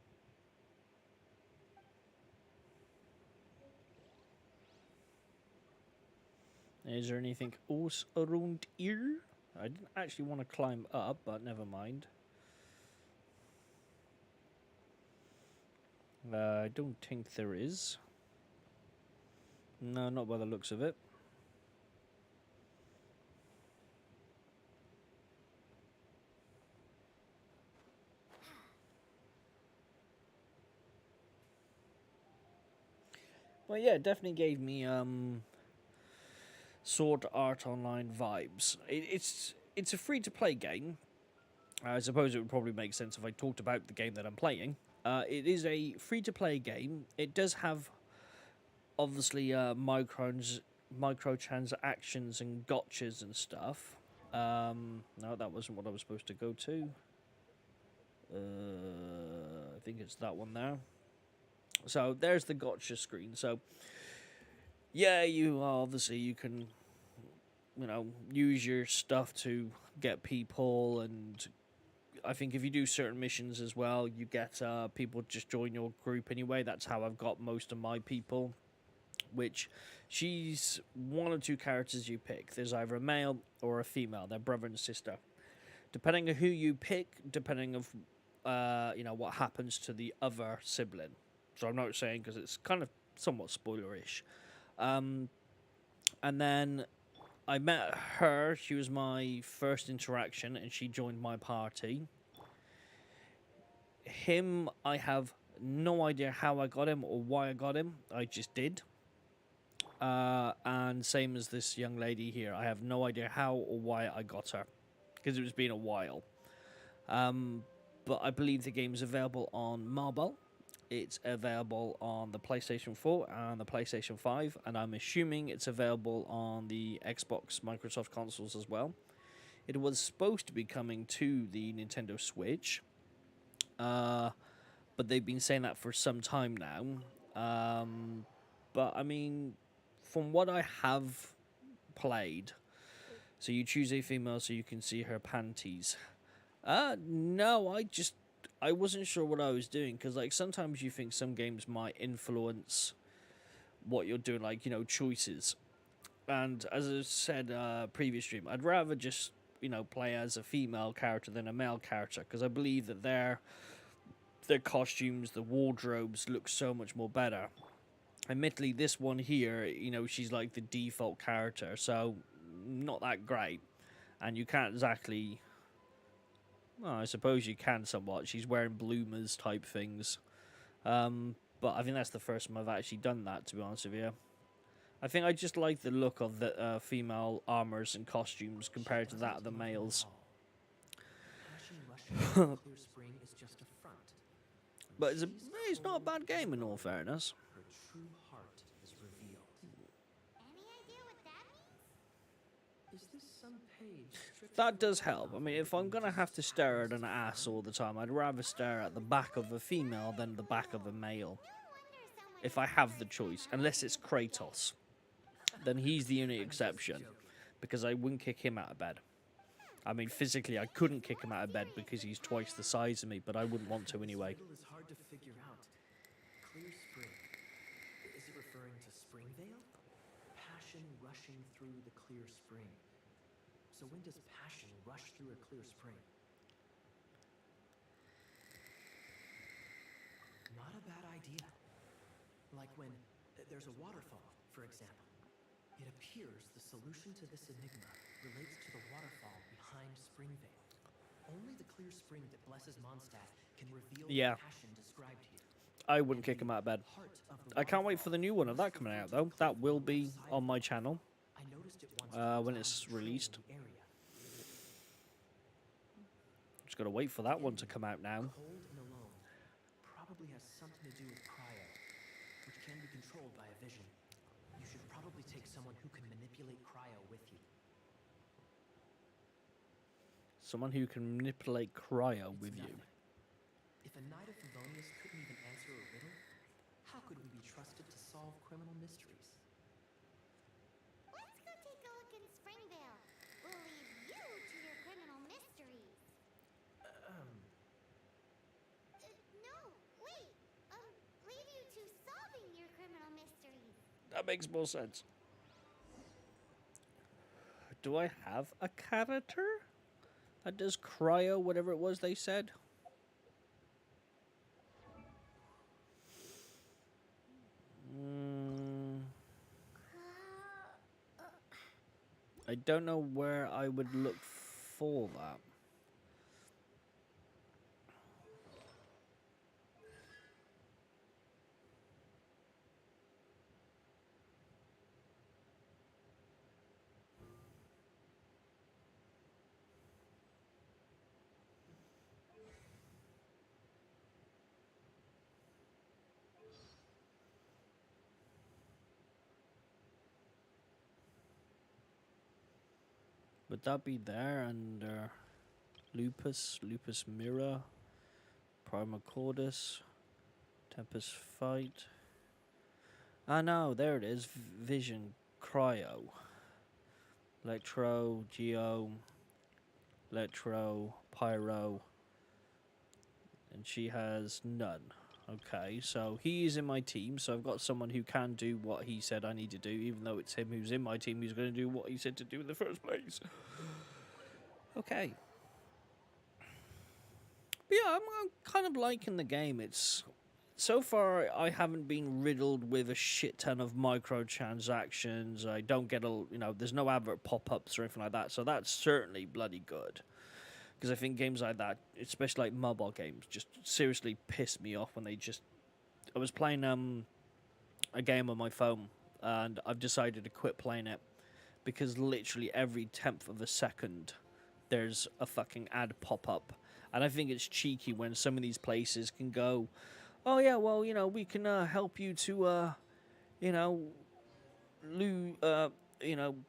Is there anything else around here? I didn't actually want to climb up, but never mind. I don't think there is. No, not by the looks of it. Well, yeah, it definitely gave me Sword Art Online vibes. It's a free to play game. I suppose it would probably make sense if I talked about the game that I'm playing. It is a free to play game. It does have obviously microtransactions and gotchas and stuff. No, that wasn't what I was supposed to go to. I think it's that one there. So there's the gotcha screen. So yeah, you can use your stuff to get people, and I think if you do certain missions as well, you get people just join your group anyway. That's how I've got most of my people. Which she's one or two characters you pick. There's either a male or a female. They're brother and sister. Depending on who you pick, depending of what happens to the other sibling. So I'm not saying because it's kind of somewhat spoilerish. And then I met her. She was my first interaction, and she joined my party. Him, I have no idea how I got him or why I got him. I just did. And same as this young lady here. I have no idea how or why I got her, because it was been a while. But I believe the game is available on mobile. It's available on the PlayStation 4 and the PlayStation 5, and I'm assuming it's available on the Xbox, Microsoft consoles as well. It was supposed to be coming to the Nintendo Switch, but they've been saying that for some time now. But I mean, from what I have played, so you choose a female so you can see her panties. No, I wasn't sure what I was doing, because like sometimes you think some games might influence what you're doing, like choices. And as I said previous stream, I'd rather just play as a female character than a male character, because I believe that their costumes, the wardrobes look so much more better. Admittedly, this one here, she's like the default character, so not that great. And you can't exactly... Well, I suppose you can somewhat. She's wearing bloomers type things. But I think that's the first time I've actually done that, to be honest with you. I think I just like the look of the female armors and costumes compared to that of the males. Clear Spring is just a front. But it's not a bad game in all fairness. Her true heart is revealed. Any idea what that means? Is this some page strictly That does help. I mean, if I'm going to have to stare at an ass all the time, I'd rather stare at the back of a female than the back of a male. If I have the choice, unless it's Kratos. Then he's the only exception, because I wouldn't kick him out of bed. I mean, physically, I couldn't kick him out of bed because he's twice the size of me, but I wouldn't want to anyway. This riddle is hard to figure out. Clear Spring. Is it referring to Springvale? Passion rushing through the clear spring. So when does passion rush through a clear spring? Not a bad idea. Like when there's a waterfall, for example. It appears the solution to this enigma relates to the waterfall behind Springvale. Only the clear spring that blesses Mondstadt can reveal the passion described here. I wouldn't kick him out of bed. I can't wait for the new one of that coming out, though. That will be on my channel I noticed it once when it's released. in the area. Just got to wait for that one to come out now. Cold and alone probably has something to do with cryo, which can be controlled by a vision. You should probably take someone who can manipulate cryo with you. Someone who can manipulate cryo with you. If a knight of Favonius couldn't even answer a riddle, how could we be trusted to solve criminal mysteries? Let's go take a look in Springvale. We'll leave you to your criminal mysteries. That makes more sense. Do I have a character that does cryo, whatever it was they said? Mm, I don't know where I would look for that. Would that be there under Lupus Mirror, Primacordus, Tempest Fight? Ah, no, there it is. Vision, Cryo, Electro, Geo, Electro, Pyro, and she has none. Okay, so he is in my team, so I've got someone who can do what he said I need to do, even though it's him who's in my team who's going to do what he said to do in the first place. Okay. But yeah, I'm kind of liking the game. It's so far I haven't been riddled with a shit ton of microtransactions. I don't get there's no advert pop-ups or anything like that. So that's certainly bloody good. Because I think games like that, especially like mobile games, just seriously piss me off when they just. I was playing a game on my phone, and I've decided to quit playing it because literally every 10th of a second there's a fucking ad pop up. And I think it's cheeky when some of these places can go, oh yeah, well, we can help you to, you know,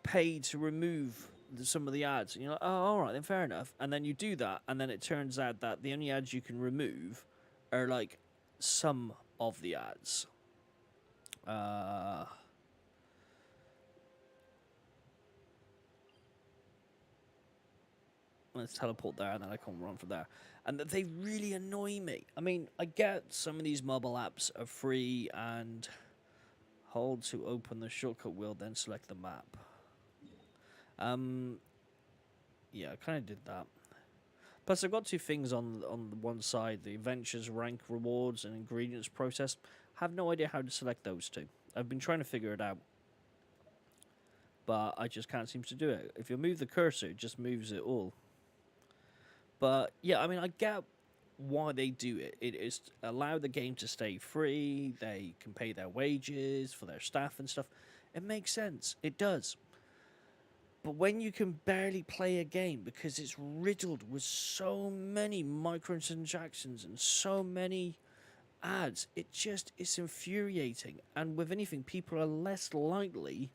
pay to remove some of the ads. And you're like, oh, all right, then fair enough. And then you do that, and then it turns out that the only ads you can remove are like some of the ads. Let's teleport there, and then I can run from there. And they really annoy me. I mean, I get some of these mobile apps are free, and hold to open the shortcut wheel, then select the map. Yeah, I kind of did that. Plus, I've got two things on the one side: the adventures, rank, rewards, and ingredients process. Have no idea how to select those two. I've been trying to figure it out, but I just can't seem to do it. If you move the cursor, it just moves it all. But yeah, I mean, I get why they do it. It is to allow the game to stay free. They can pay their wages for their staff and stuff. It makes sense. It does. But when you can barely play a game because it's riddled with so many microtransactions and so many ads, it's infuriating. And with anything, people are less likely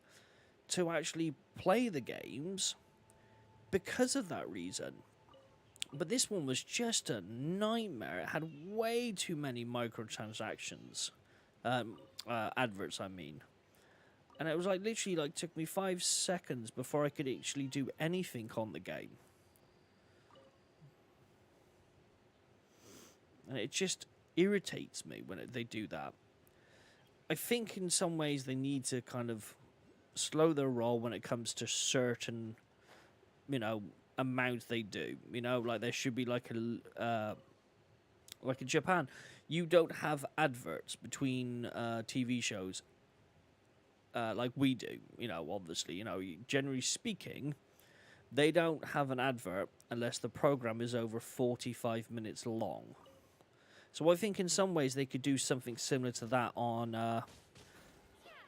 to actually play the games because of that reason. But this one was just a nightmare. It had way too many microtransactions. Adverts, I mean. And it was like literally like took me 5 seconds before I could actually do anything on the game. And it just irritates me when they do that. I think in some ways they need to kind of slow their roll when it comes to certain, amounts they do. Like there should be like in Japan, you don't have adverts between TV shows. Like we do, obviously, generally speaking, they don't have an advert unless the program is over 45 minutes long. So I think in some ways they could do something similar to that on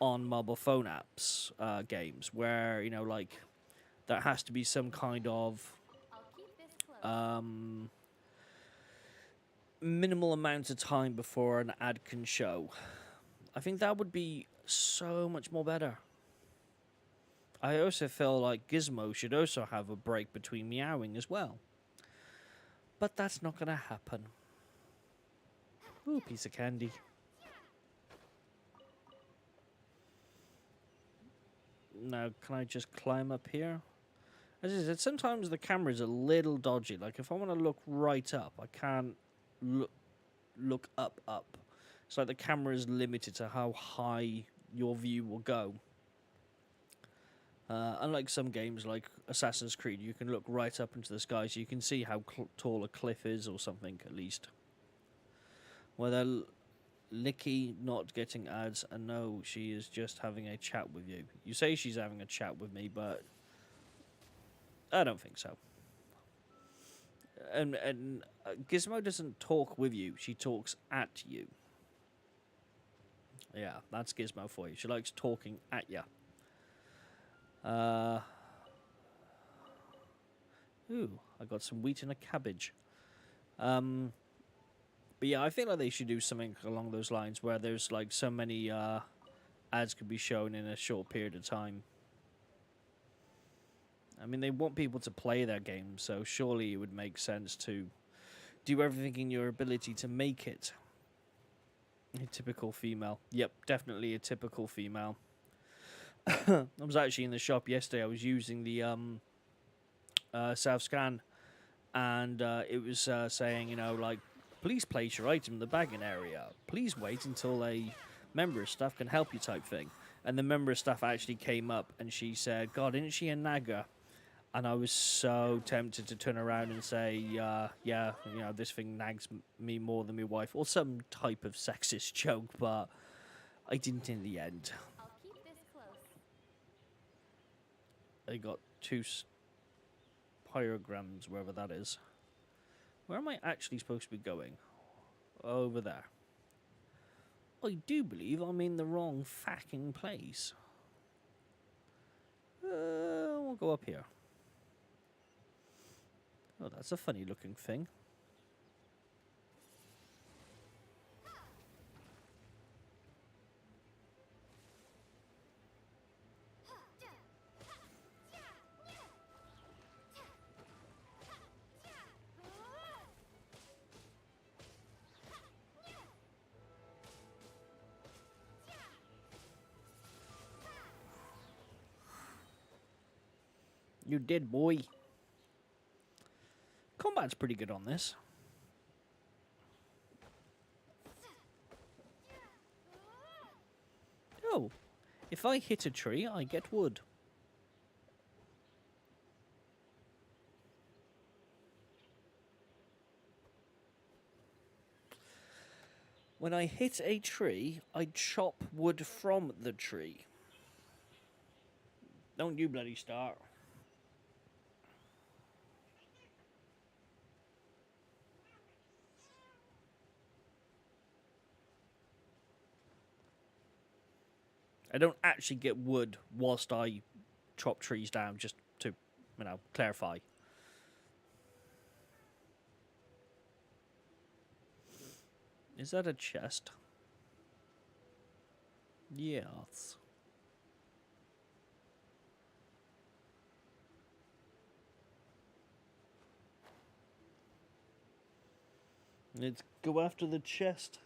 mobile phone apps, games, where, like, there has to be some kind of minimal amount of time before an ad can show. I think that would be so much more better. I also feel like Gizmo should also have a break between meowing as well. But that's not going to happen. Ooh, piece of candy. Now, can I just climb up here? As I said, sometimes the camera's a little dodgy. Like, if I want to look right up, I can't look up. It's like the camera is limited to how high your view will go. Unlike some games like Assassin's Creed, you can look right up into the sky, so you can see how tall a cliff is, or something at least. Whether Licky not getting ads, and no, she is just having a chat with you. You say she's having a chat with me, but I don't think so. And Gizmo doesn't talk with you; she talks at you. Yeah, that's Gizmo for you. She likes talking at you. Ooh, I got some wheat and a cabbage. But yeah, I feel like they should do something along those lines where there's like so many ads could be shown in a short period of time. I mean, they want people to play their game, so surely it would make sense to do everything in your ability to make it a typical female. Yep, definitely a typical female. I was actually in the shop yesterday. I was using the South Scan, and it was saying, you know, like, please place your item in the bagging area. Please wait until a member of staff can help you, type thing. And the member of staff actually came up, and she said, God, isn't she a nagger? And I was so tempted to turn around and say, yeah, you know, this thing nags me more than my wife, or some type of sexist joke, but I didn't in the end. I'll keep this close. I got 2 pyrograms, wherever that is. Where am I actually supposed to be going? Over there. I do believe I'm in the wrong fucking place. We'll go up here. Oh, that's a funny looking thing. You did, boy. Combat's pretty good on this. Oh, if I hit a tree, I get wood. When I hit a tree, I chop wood from the tree. Don't you bloody start. I don't actually get wood whilst I chop trees down, just to, you know, clarify. Is that a chest? Yes. Let's go after the chest.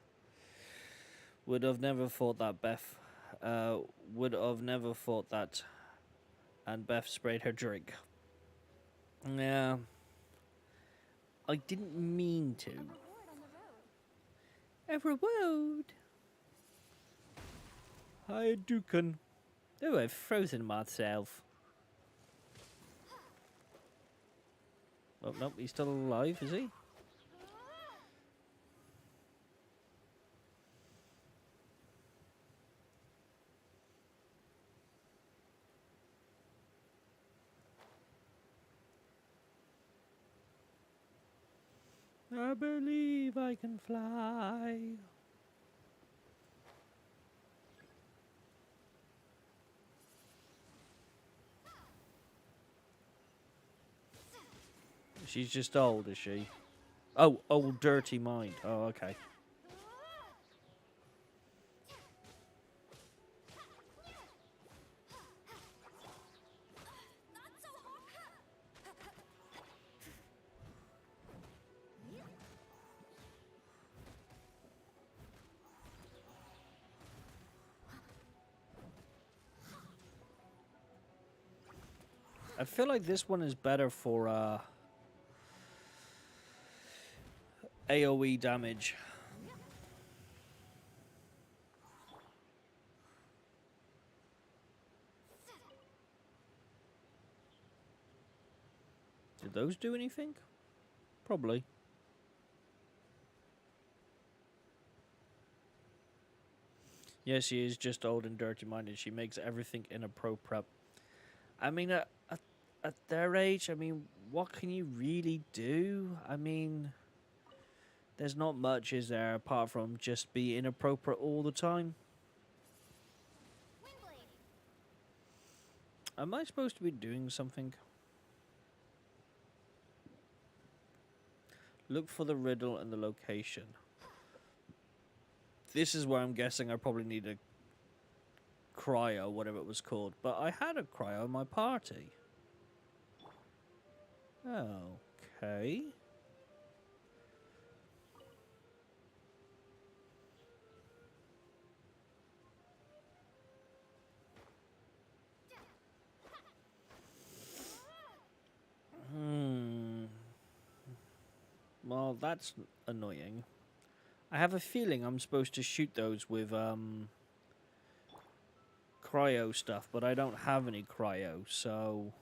Would have never thought that, Beth. Would have never thought that. And Beth sprayed her drink. Yeah. I didn't mean to. A reward on the road. A reward. Hi, Dukin. Oh, I've frozen myself. Oh, nope, he's still alive, is he? I believe I can fly. She's just old, is she? Oh, old dirty mind. Oh, okay. I feel like this one is better for AoE damage. Did those do anything? Probably. Yes, she is just old and dirty-minded. She makes everything in a pro prep. I mean, at their age, I mean, what can you really do? I mean, there's not much, is there, apart from just be inappropriate all the time? Windblade. Am I supposed to be doing something? Look for the riddle and the location. This is where I'm guessing I probably need a cryo, whatever it was called. But I had a cryo in my party. Okay. Well, that's annoying. I have a feeling I'm supposed to shoot those with cryo stuff, but I don't have any cryo, so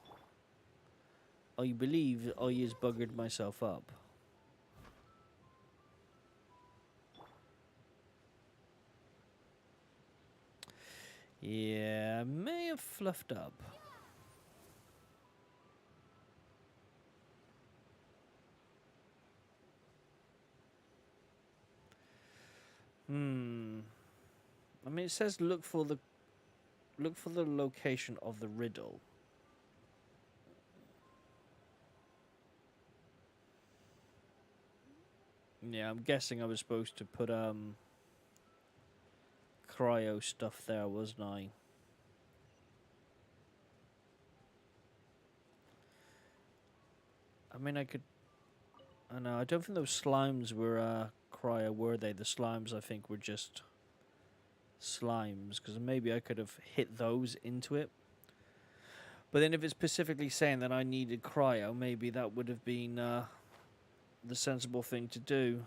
I believe I just buggered myself up. Yeah, I may have fluffed up. I mean, it says look for the location of the riddle. Yeah, I'm guessing I was supposed to put cryo stuff there, wasn't I? I mean, I could. I know. I don't think those slimes were cryo, were they? The slimes, I think, were just slimes, because maybe I could have hit those into it. But then if it's specifically saying that I needed cryo, maybe that would have been the sensible thing to do.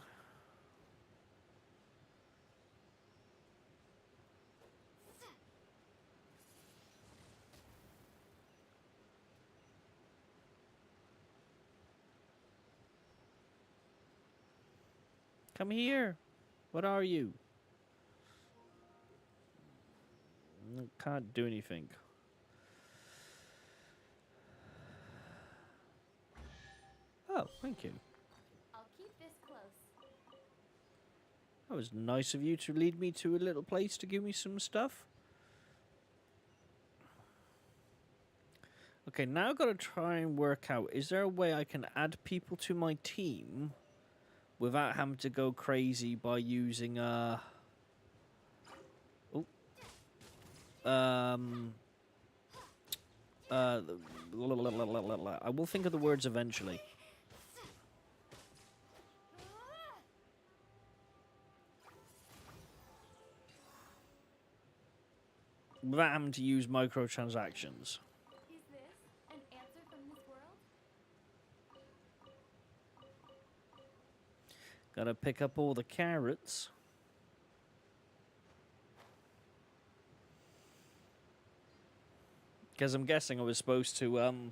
Come here. What are you? Can't do anything. Oh, thank you. I'll keep this close. That was nice of you to lead me to a little place to give me some stuff. Okay, now I've got to try and work out, is there a way I can add people to my team without having to go crazy by using I will think of the words eventually. Without having to use microtransactions. Is this an answer from this world? Gotta pick up all the carrots. Because I'm guessing I was supposed to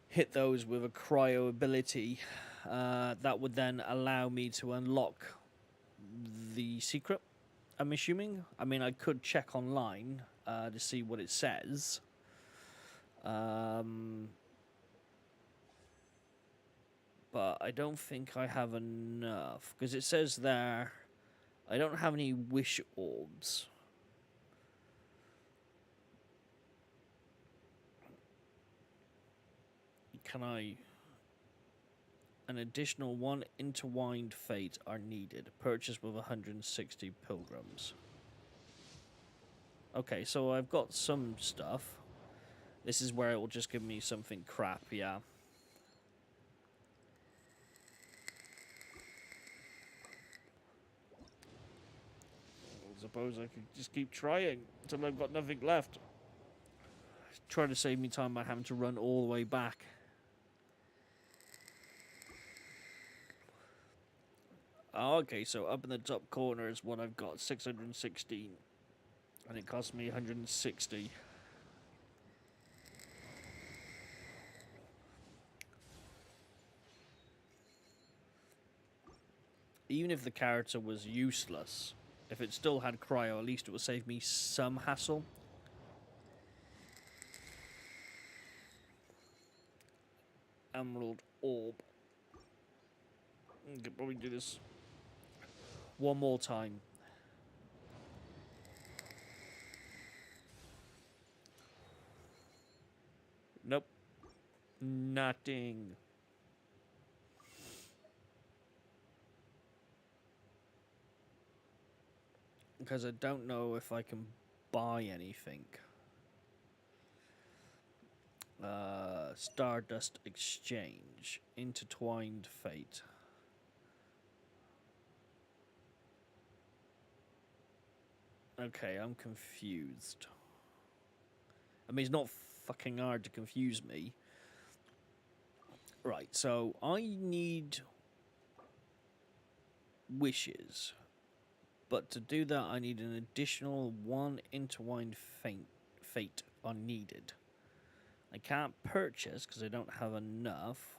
hit those with a cryo ability. That would then allow me to unlock the secret, I'm assuming. I mean, I could check online to see what it says. But I don't think I have enough. Because it says there, I don't have any wish orbs. Can I... An additional 1 intertwined fate are needed. Purchased with 160 pilgrims. Okay, so I've got some stuff. This is where it will just give me something crap, yeah. I suppose I could just keep trying until I've got nothing left. Try to save me time by having to run all the way back. Oh, okay, so up in the top corner is what I've got, 616. And it cost me 160. even if the character was useless, if it still had cryo, at least it would save me some hassle. Emerald orb. I could probably do this one more time. Nope. Nothing. Because I don't know if I can buy anything. Stardust Exchange. Intertwined Fate. Okay, I'm confused. I mean, it's not fucking hard to confuse me. Right, so I need wishes. But to do that, I need an additional 1 intertwined fate unneeded. I can't purchase because I don't have enough.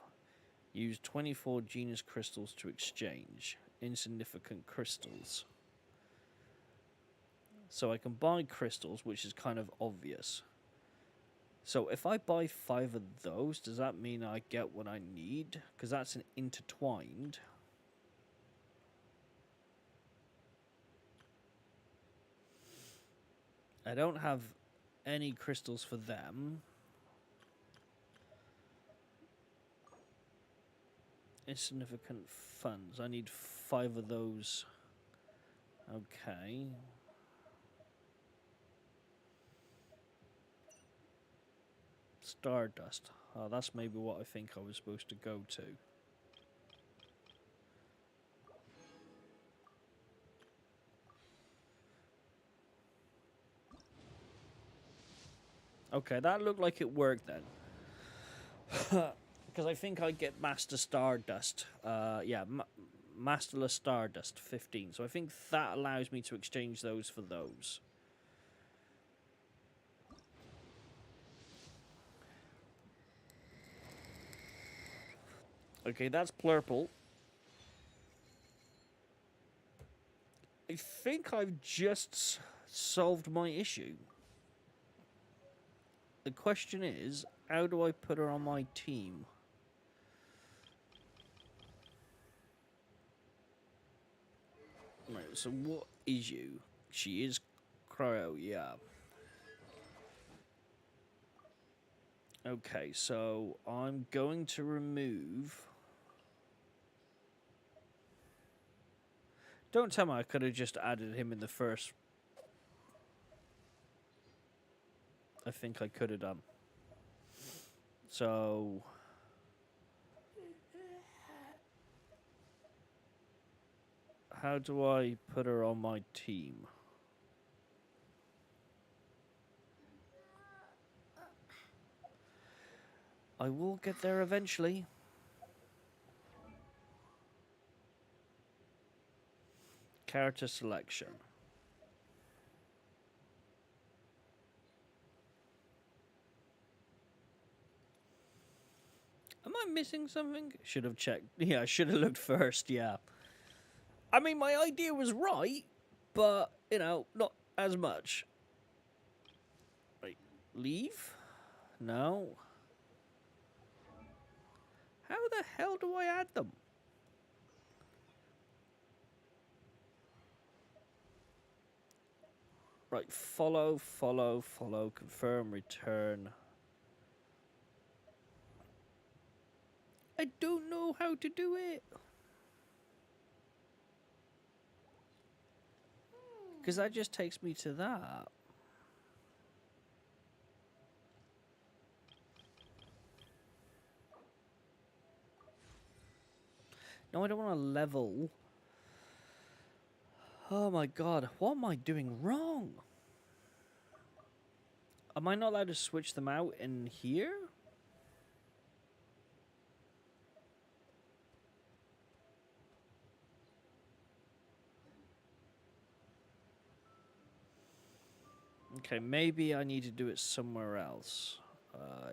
Use 24 genus crystals to exchange. Insignificant crystals. So I can buy crystals, which is kind of obvious. So if I buy 5 of those, does that mean I get what I need? Because that's an intertwined. I don't have any crystals for them. Insignificant funds. I need 5 of those. Okay. Stardust. Oh, that's maybe what I think I was supposed to go to. Okay, that looked like it worked then. Because I think I get Master Stardust. Yeah, Masterless Stardust 15. So I think that allows me to exchange those for those. Okay, that's purple. I think I've just solved my issue. The question is, how do I put her on my team? Right, so what is you? She is cryo, yeah. Okay, so I'm going to remove... Don't tell me I could have just added him in the first... I think I could have done. So... How do I put her on my team? I will get there eventually. Character selection. Am I missing something? Should have checked. Yeah, I should have looked first, yeah. I mean, my idea was right, but, you know, not as much. Right, leave? No. How the hell do I add them? Right, follow, follow, follow, confirm, return. I don't know how to do it. Because that just takes me to that. No, I don't want to level. Oh my god, what am I doing wrong? Am I not allowed to switch them out in here? Okay, maybe I need to do it somewhere else.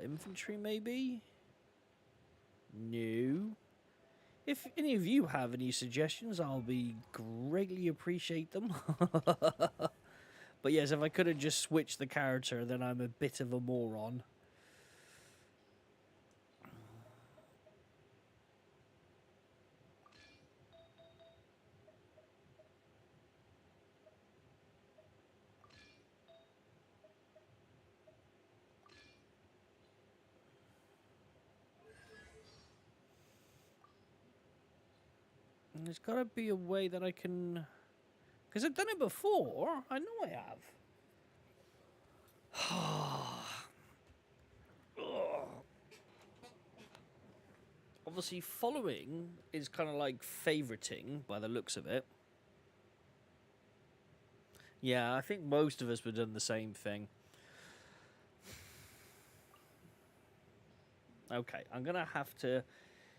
Inventory, maybe? No. If any of you have any suggestions, I'll be greatly appreciate them. But yes, if I could have just switched the character, then I'm a bit of a moron. And there's got to be a way that I can... Because I've done it before. I know I have. Obviously, following is kind of like favoriting by the looks of it. Yeah, I think most of us would have done the same thing. Okay, I'm going to have to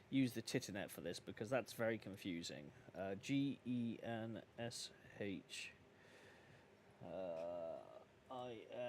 use the Titanet for this because that's very confusing. Gensh IN.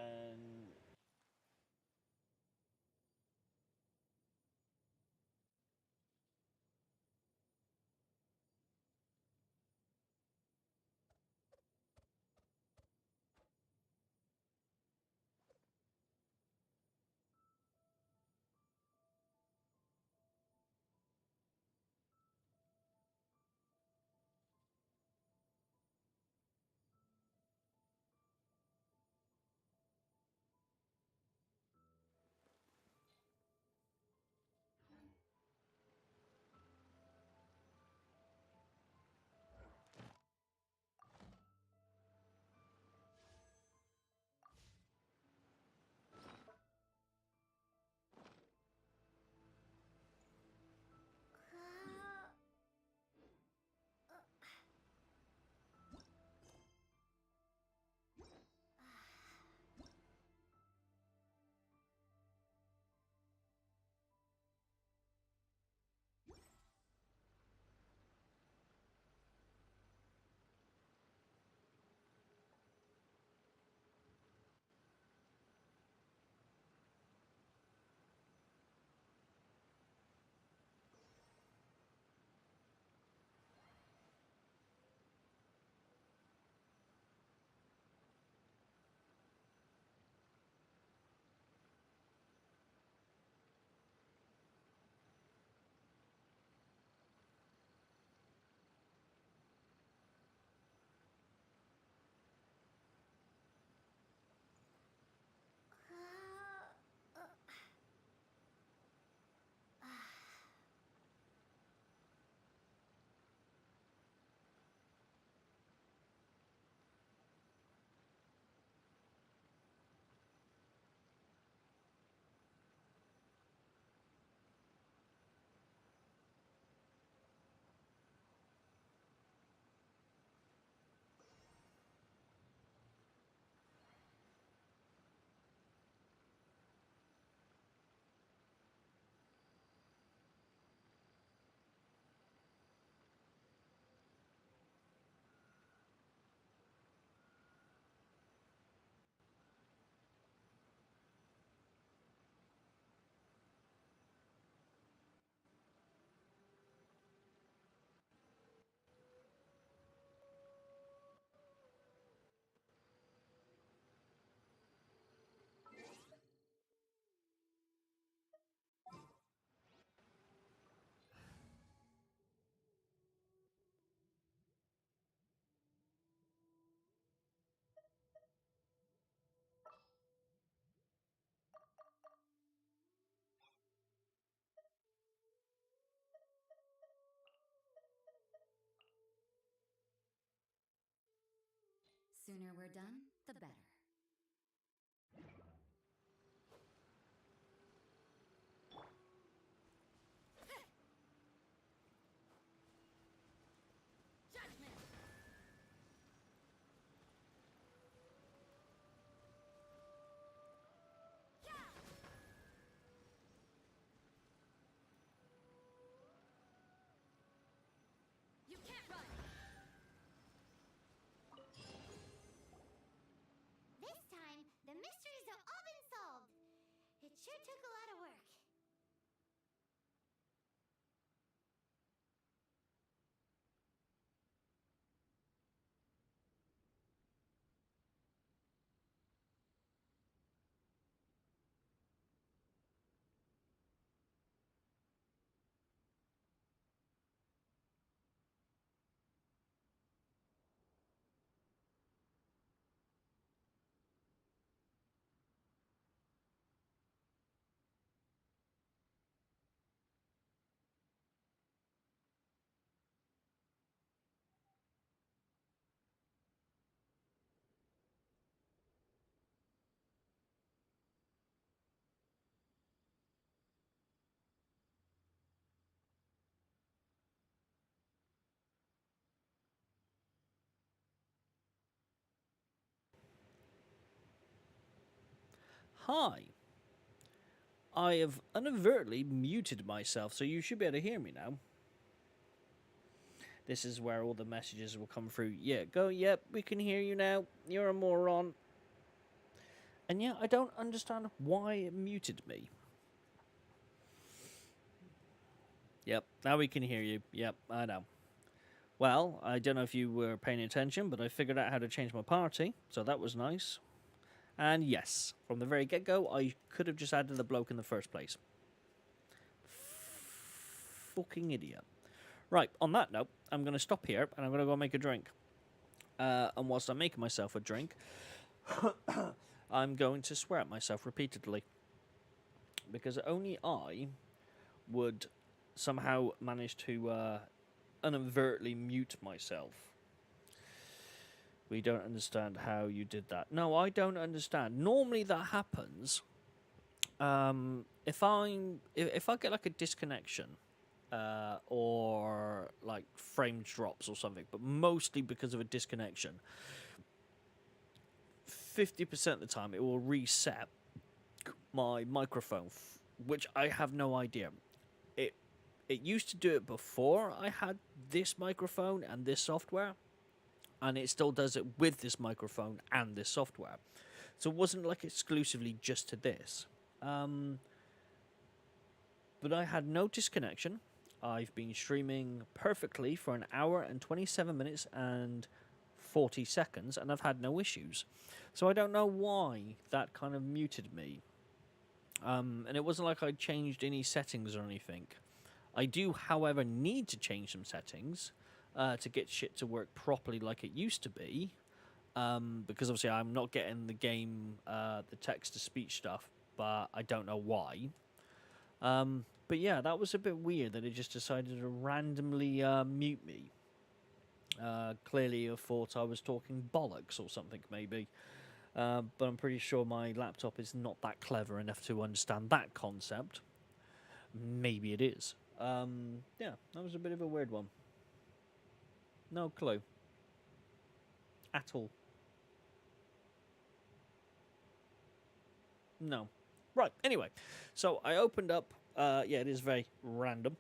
Sooner we're done, the better. You can't run! This time, the mysteries have all been solved. It sure took a lot of work. hi. I have inadvertently muted myself, so you should be able to hear me now. This is where all the messages will come through. Yeah, go, yep, we can hear you now. You're a moron. And yeah, I don't understand why it muted me. Yep, now we can hear you. Yep, I know. Well, I don't know if you were paying attention, but I figured out how to change my party, so that was nice. And yes, from the very get-go, I could have just added the bloke in the first place. Fucking idiot. Right, on that note, I'm going to stop here, and I'm going to go make a drink. And whilst I'm making myself a drink, I'm going to swear at myself repeatedly. Because only I would somehow manage to inadvertently mute myself. We don't understand how you did that. No, I don't understand. Normally that happens if I get like a disconnection or like frame drops or something, but mostly because of a disconnection. 50% of the time it will reset my microphone, which I have no idea. It used to do it before I had this microphone and this software, and it still does it with this microphone and this software. So it wasn't like exclusively just to this. But I had no disconnection. I've been streaming perfectly for an hour and 27 minutes and 40 seconds, and I've had no issues. So I don't know why that kind of muted me. And it wasn't like I changed any settings or anything. I do, however, need to change some settings to get shit to work properly like it used to be. Because obviously I'm not getting the game, the text-to-speech stuff, but I don't know why. But yeah, that was a bit weird that it just decided to randomly mute me. Clearly I thought I was talking bollocks or something, maybe. But I'm pretty sure my laptop is not that clever enough to understand that concept. Maybe it is. Yeah, that was a bit of a weird one. No clue. At all. No. Right, anyway. So I opened up. Yeah, it is very random.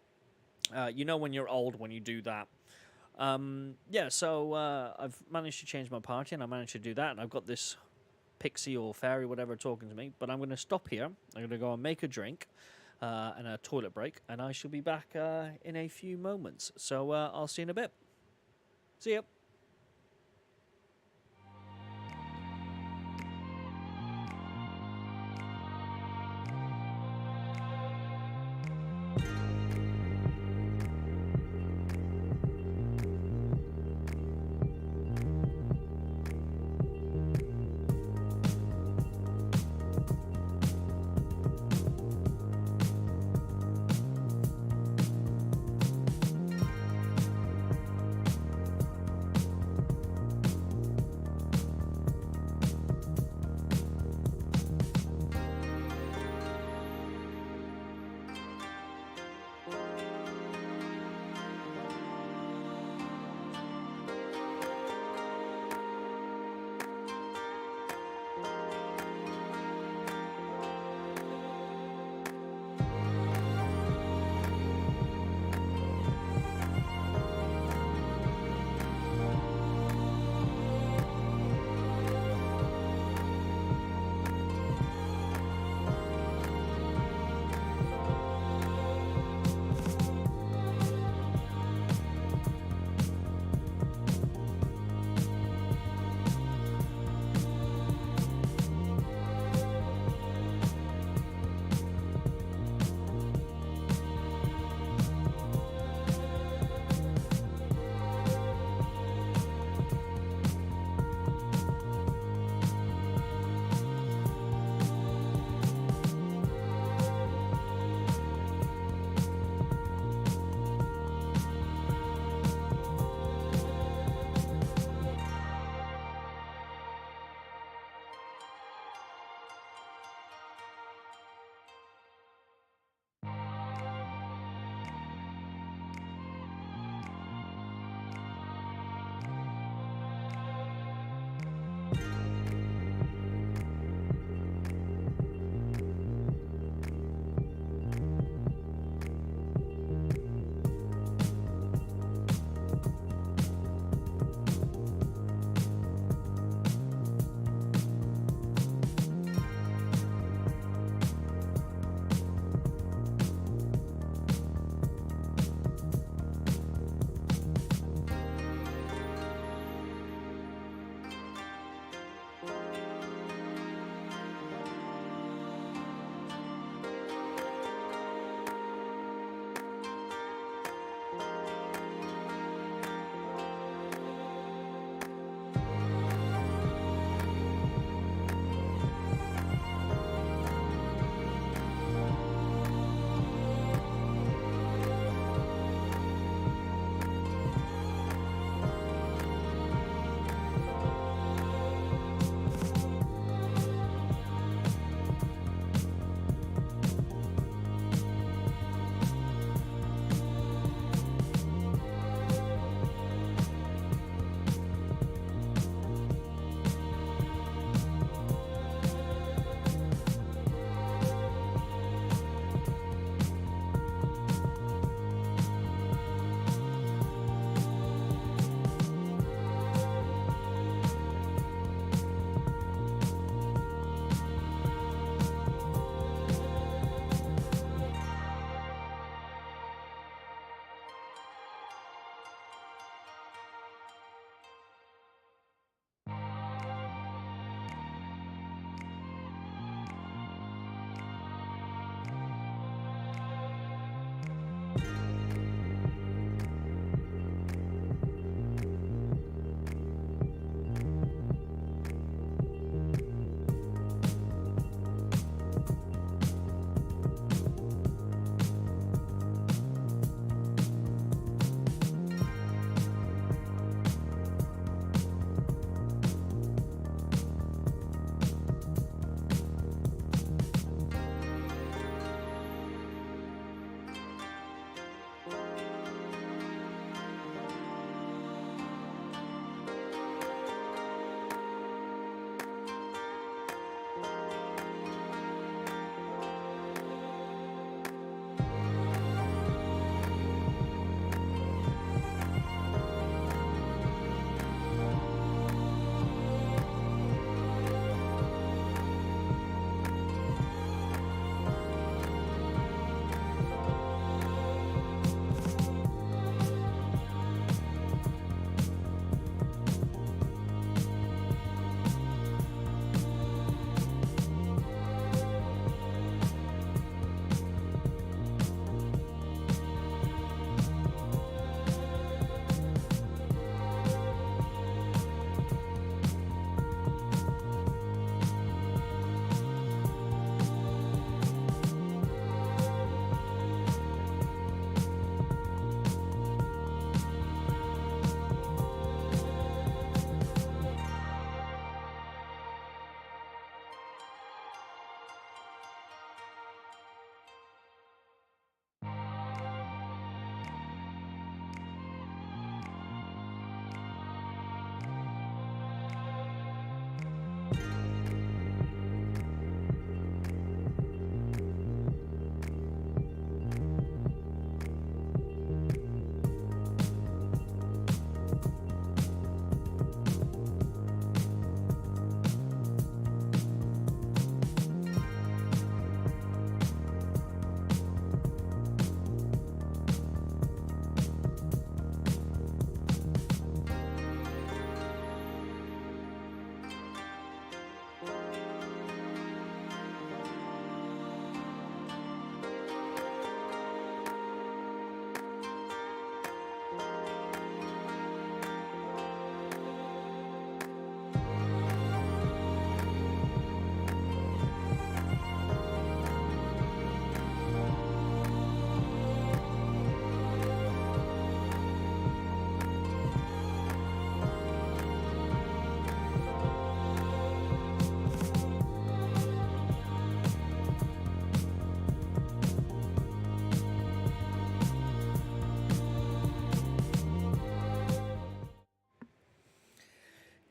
You know when you're old when you do that. Yeah, so I've managed to change my party, and I managed to do that, and I've got this pixie or fairy, whatever, talking to me. But I'm going to stop here. I'm going to go and make a drink and a toilet break, and I shall be back in a few moments. So I'll see you in a bit. See ya.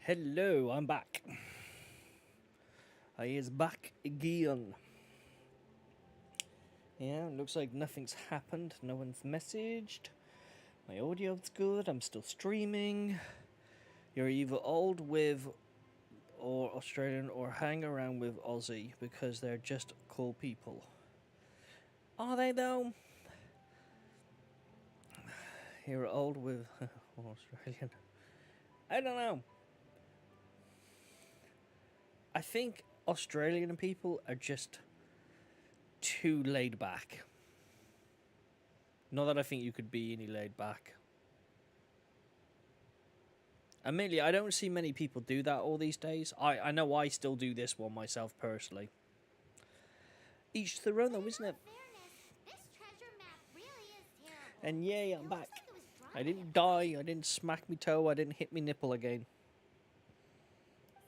Hello, I'm back. I is back again. Yeah, looks like nothing's happened. No one's messaged. My audio's good. I'm still streaming. You're either old with or Australian or hang around with Aussie because they're just cool people. Are they though? You're old with Australian. I don't know. I think Australian people are just too laid back. Not that I think you could be any laid back. Admittedly, I don't see many people do that all these days. I know I still do this one myself personally. Each to their own though, isn't it? Fairness, this treasure map really is terrible. And yay, I'm It back. looks like it was drawn I by a didn't die, I didn't smack me toe, I didn't hit me nipple again.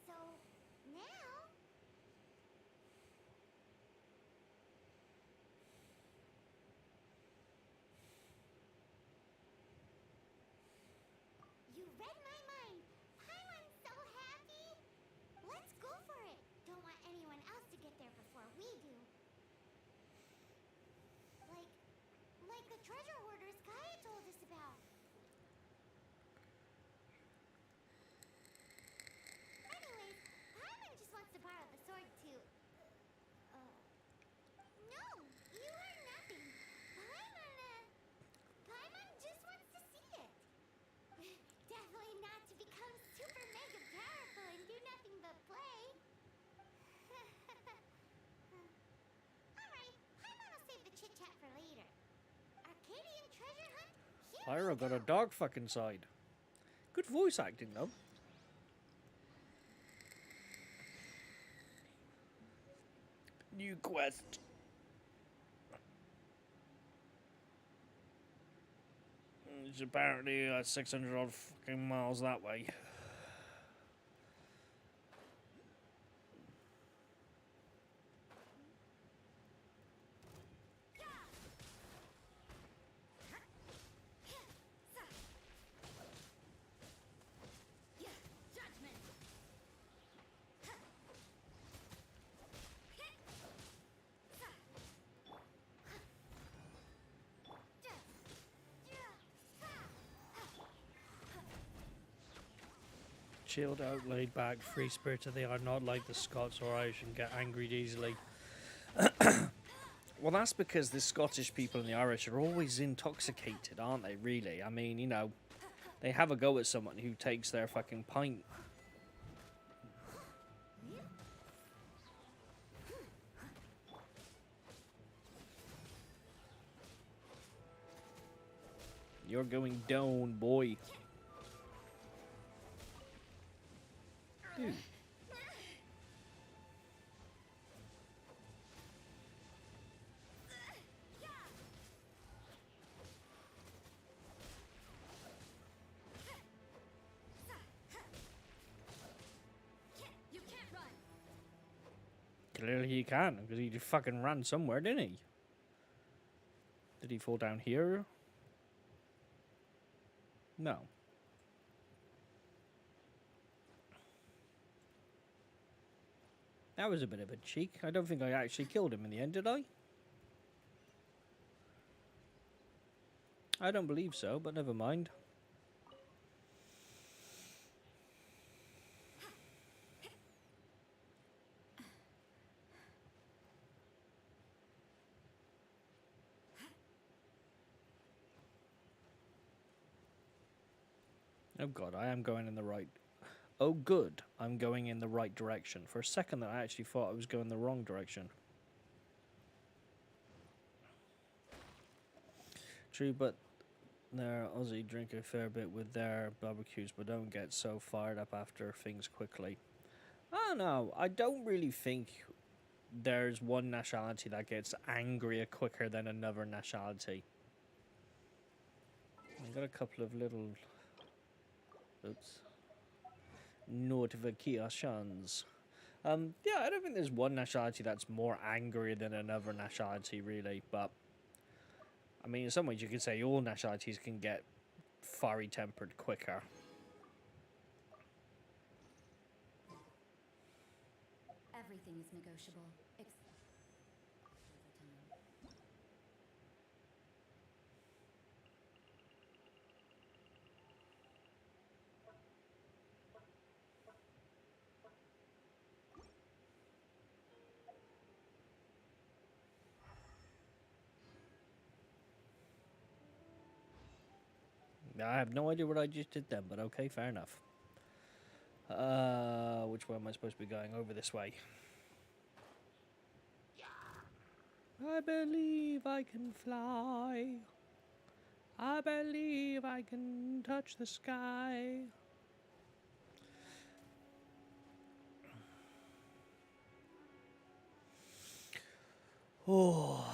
So now you read my mind. Paimon's so happy. Let's go for it. Don't want anyone else to get there before we do. Like the treasure hoarders Kaya told us about. Anyways, Paimon just wants to borrow the sword to. No, you heard nothing. Paimon just wants to see it. Definitely not to become super mega powerful and do nothing but play. Alright, Paimon will save the chit chat for later. Arcadian treasure hunt? Here Pyro we got go. a dog fucking side. Good voice acting though. New quest. It's apparently 600 odd fucking miles that way. Chilled out, laid back, free spirited. They are not like the Scots or Irish and get angry easily. Well, that's because the Scottish people and the Irish are always intoxicated, aren't they, really? I mean, you know, they have a go at someone who takes their fucking pint. You're going down, boy. Dude. You can't run. Clearly he can, because he fucking ran somewhere, didn't he? Did he fall down here? No. That was a bit of a cheek. I don't think I actually killed him in the end, did I? I don't believe so, but never mind. Oh god, I am going in the right... Oh good, I'm going in the right direction. For a second I actually thought I was going the wrong direction. True, but their Aussie drink a fair bit with their barbecues, but don't get so fired up after things quickly. I don't know, I don't really think there's one nationality that gets angrier quicker than another nationality. I've got a couple of little... Oops. Notifications. Yeah, I don't think there's one nationality that's more angry than another nationality, really. But, I mean, in some ways you could say all nationalities can get fiery tempered quicker. Everything is negotiable, except over time. I have no idea what I just did then, but okay, fair enough. Which way am I supposed to be going? Over this way. I believe I can fly. I believe I can touch the sky. Oh.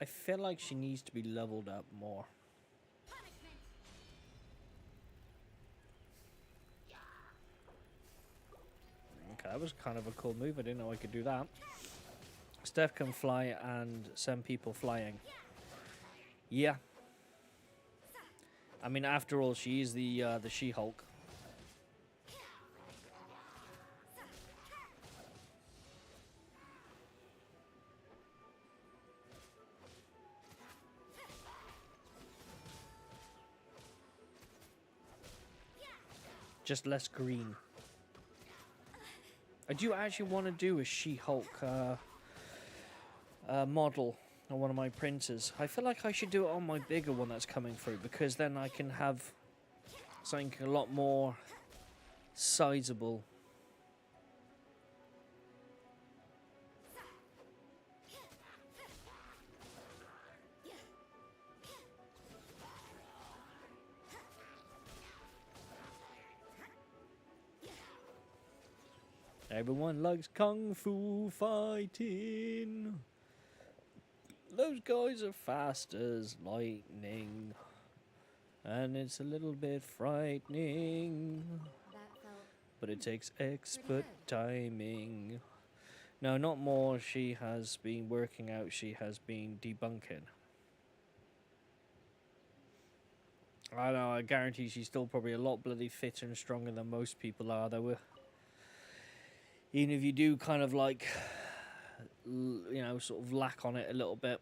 I feel like she needs to be leveled up more. Okay, that was kind of a cool move. I didn't know I could do that. Steph can fly and send people flying. Yeah. I mean, after all, she is the She-Hulk. Just less green. I do actually want to do a She-Hulk model on one of my printers. I feel like I should do it on my bigger one that's coming through, because then I can have something a lot more sizable. Everyone likes kung fu fighting. Those guys are fast as lightning. And it's a little bit frightening. That felt But it takes expert good. timing. No, not more. She has been working out. She has been debunking. I know, I guarantee she's still probably a lot bloody fitter and stronger than most people are, though. Even if you do kind of like, you know, sort of lack on it a little bit.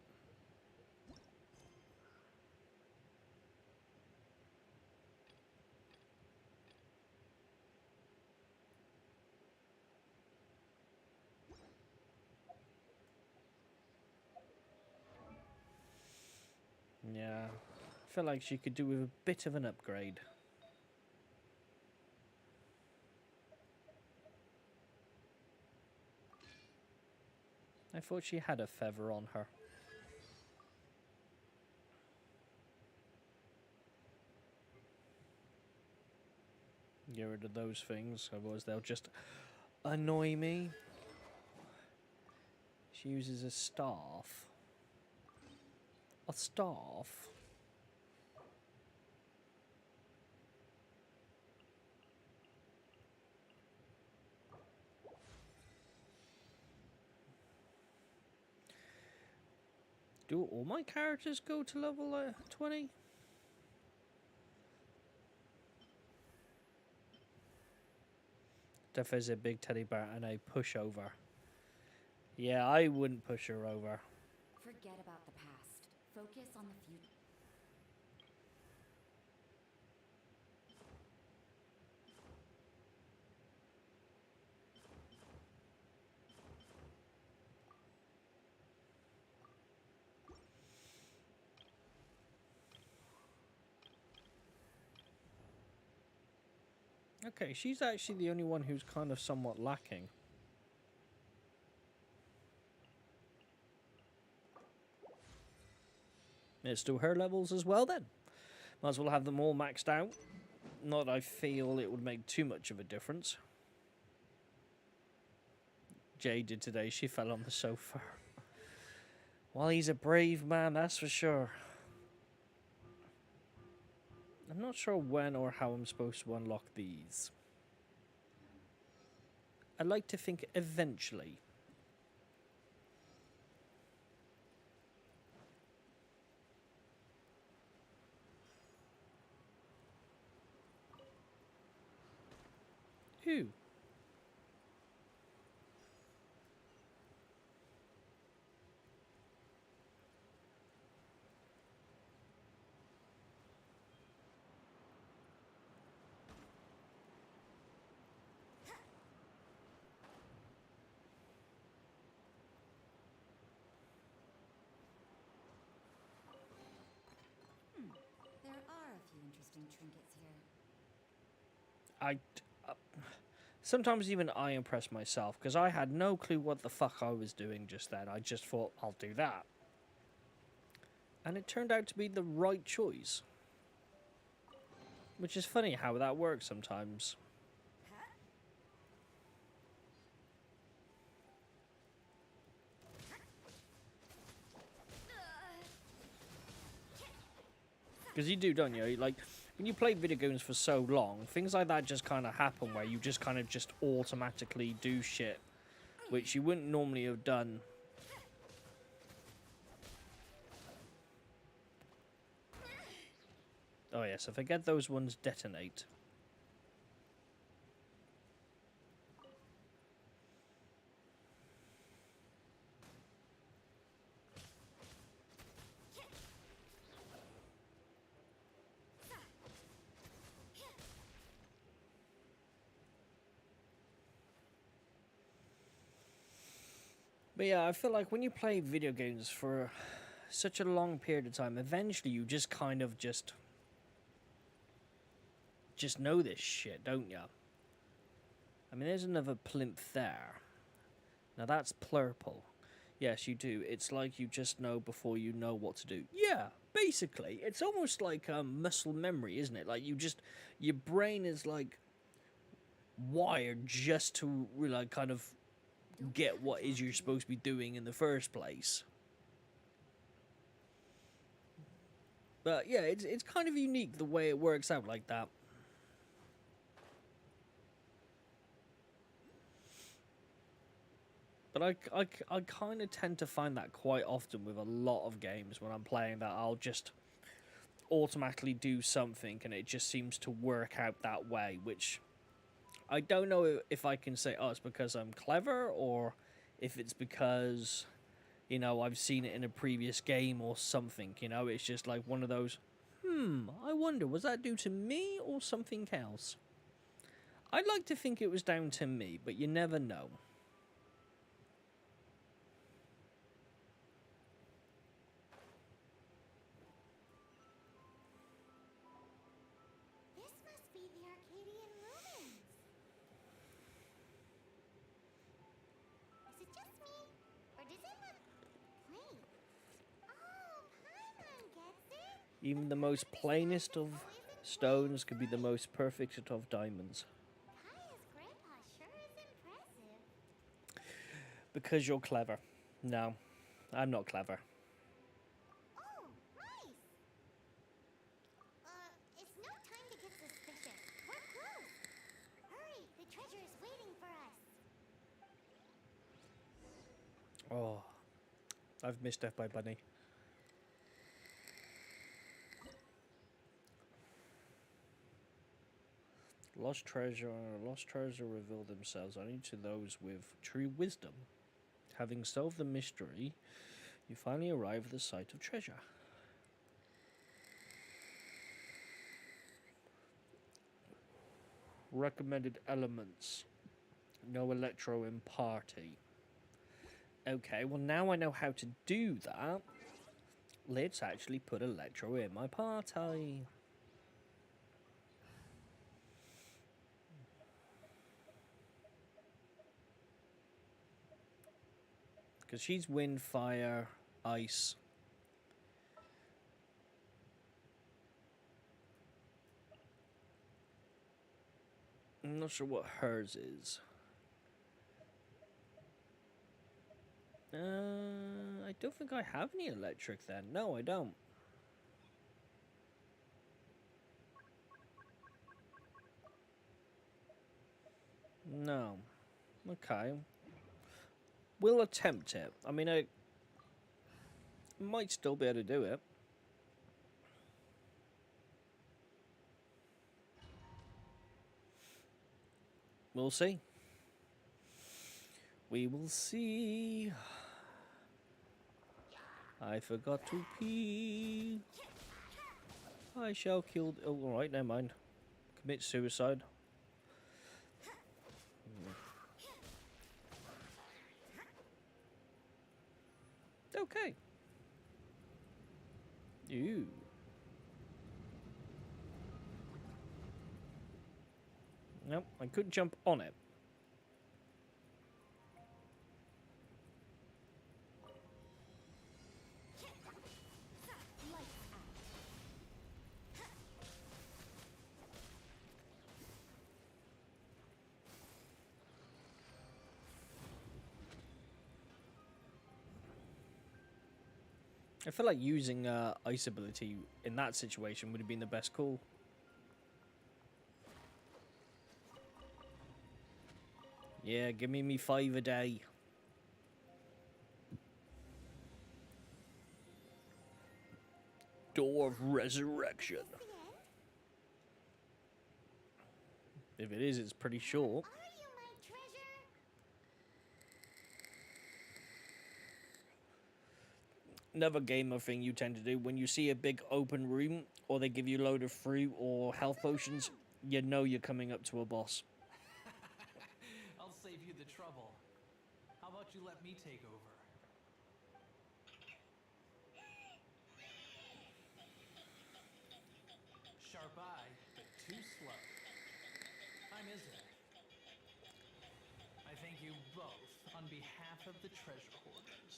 Yeah, I feel like she could do with a bit of an upgrade. I thought she had a feather on her. Get rid of those things, otherwise they'll just annoy me. She uses a staff. A staff? Do all my characters go to level 20? Steph is a big teddy bear and a pushover. Yeah, I wouldn't push her over. Forget about the past. Focus on the future. Okay, she's actually the only one who's kind of somewhat lacking. It's still her levels as well then. Might as well have them all maxed out. Not that I feel it would make too much of a difference. Jay did today, she fell on the sofa. Well, he's a brave man, that's for sure. I'm not sure when or how I'm supposed to unlock these. I'd like to think eventually. Ooh. There are a few interesting trinkets here. I. Uh, Sometimes even I impress myself because I had no clue what the fuck I was doing just then. I just thought, I'll do that. And it turned out to be the right choice. Which is funny how that works sometimes. Because you do, don't you? Like, when you play video games for so long, things like that just kind of happen where you just kind of just automatically do shit which you wouldn't normally have done. Oh yes, I forget those ones detonate. But yeah, I feel like when you play video games for such a long period of time, eventually you just kind of just know this shit, don't you? I mean, there's another plinth there. Now that's purple. Yes, you do. It's like you just know before you know what to do. Yeah, basically. It's almost like muscle memory, isn't it? Like your brain is like wired just to like kind of get what is you're supposed to be doing in the first place. But yeah, it's kind of unique the way it works out like that. But I kind of tend to find that quite often with a lot of games when I'm playing that I'll just automatically do something and it just seems to work out that way, which I don't know if I can say, oh, it's because I'm clever or if it's because, you know, I've seen it in a previous game or something, you know, it's just like one of those, I wonder, was that due to me or something else? I'd like to think it was down to me, but you never know. This must be the Arcadian ruins. Is it just me? Or does it look plain? Oh, Paimon gets it. Even the most plainest of stones could be the most perfect of diamonds. Kaya's grandpa sure is impressive. Because you're clever. No, I'm not clever. Oh, nice. It's no time to get suspicious. We're close. Hurry, the treasure is waiting for us. Oh, I've missed Death by Bunny. Lost treasure reveal themselves only to those with true wisdom. Having solved the mystery, you finally arrive at the site of treasure. Recommended elements. No electro in party. Okay, well now I know how to do that. Let's actually put electro in my party. Because she's wind, fire, ice. I'm not sure what hers is. I don't think I have any electric then. No, I don't. No. Okay. We'll attempt it. I mean, I might still be able to do it. We'll see. We will see. I forgot to pee. I shall kill... Oh, alright, never mind. Commit suicide. Okay. Ooh. Nope, I couldn't jump on it. I feel like using ice ability in that situation would have been the best call. Yeah, give me 5 a day. Door of Resurrection. The end? If it is, it's pretty short. Are you my treasure? Another gamer thing you tend to do when you see a big open room or they give you a load of fruit or health potions, you know you're coming up to a boss. I'll save you the trouble. How about you let me take over? Sharp eye, but too slow. I'm Isaac. I thank you both on behalf of the treasure hoarders.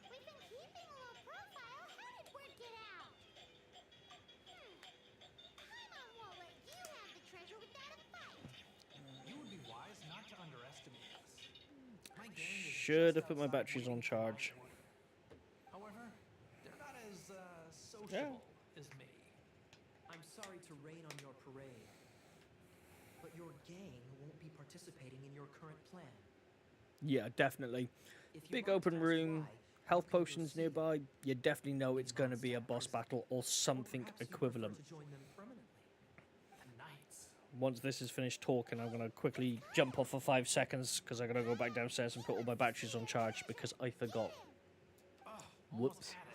We've been keeping a low profile. How did word get out? Paimon won't let you have the treasure without a fight. You would be wise not to underestimate us. My gang is Should just have put my outside batteries on waiting for my charge. order. However, they're not as sociable as me. I'm sorry to rain on your parade, but your gang won't be participating in your current plan. Yeah, definitely. If you Big want to open ask room, why, health you can potions proceed. nearby. You definitely know it's going to be a Mondstadt boss prison. battle or Or something perhaps you prefer equivalent. to join them permanently. The Knights. Once this is finished talking, I'm going to quickly jump off for 5 seconds because I'm going to go back downstairs and put all my batteries on charge because I forgot. Oh, Whoops. almost had it.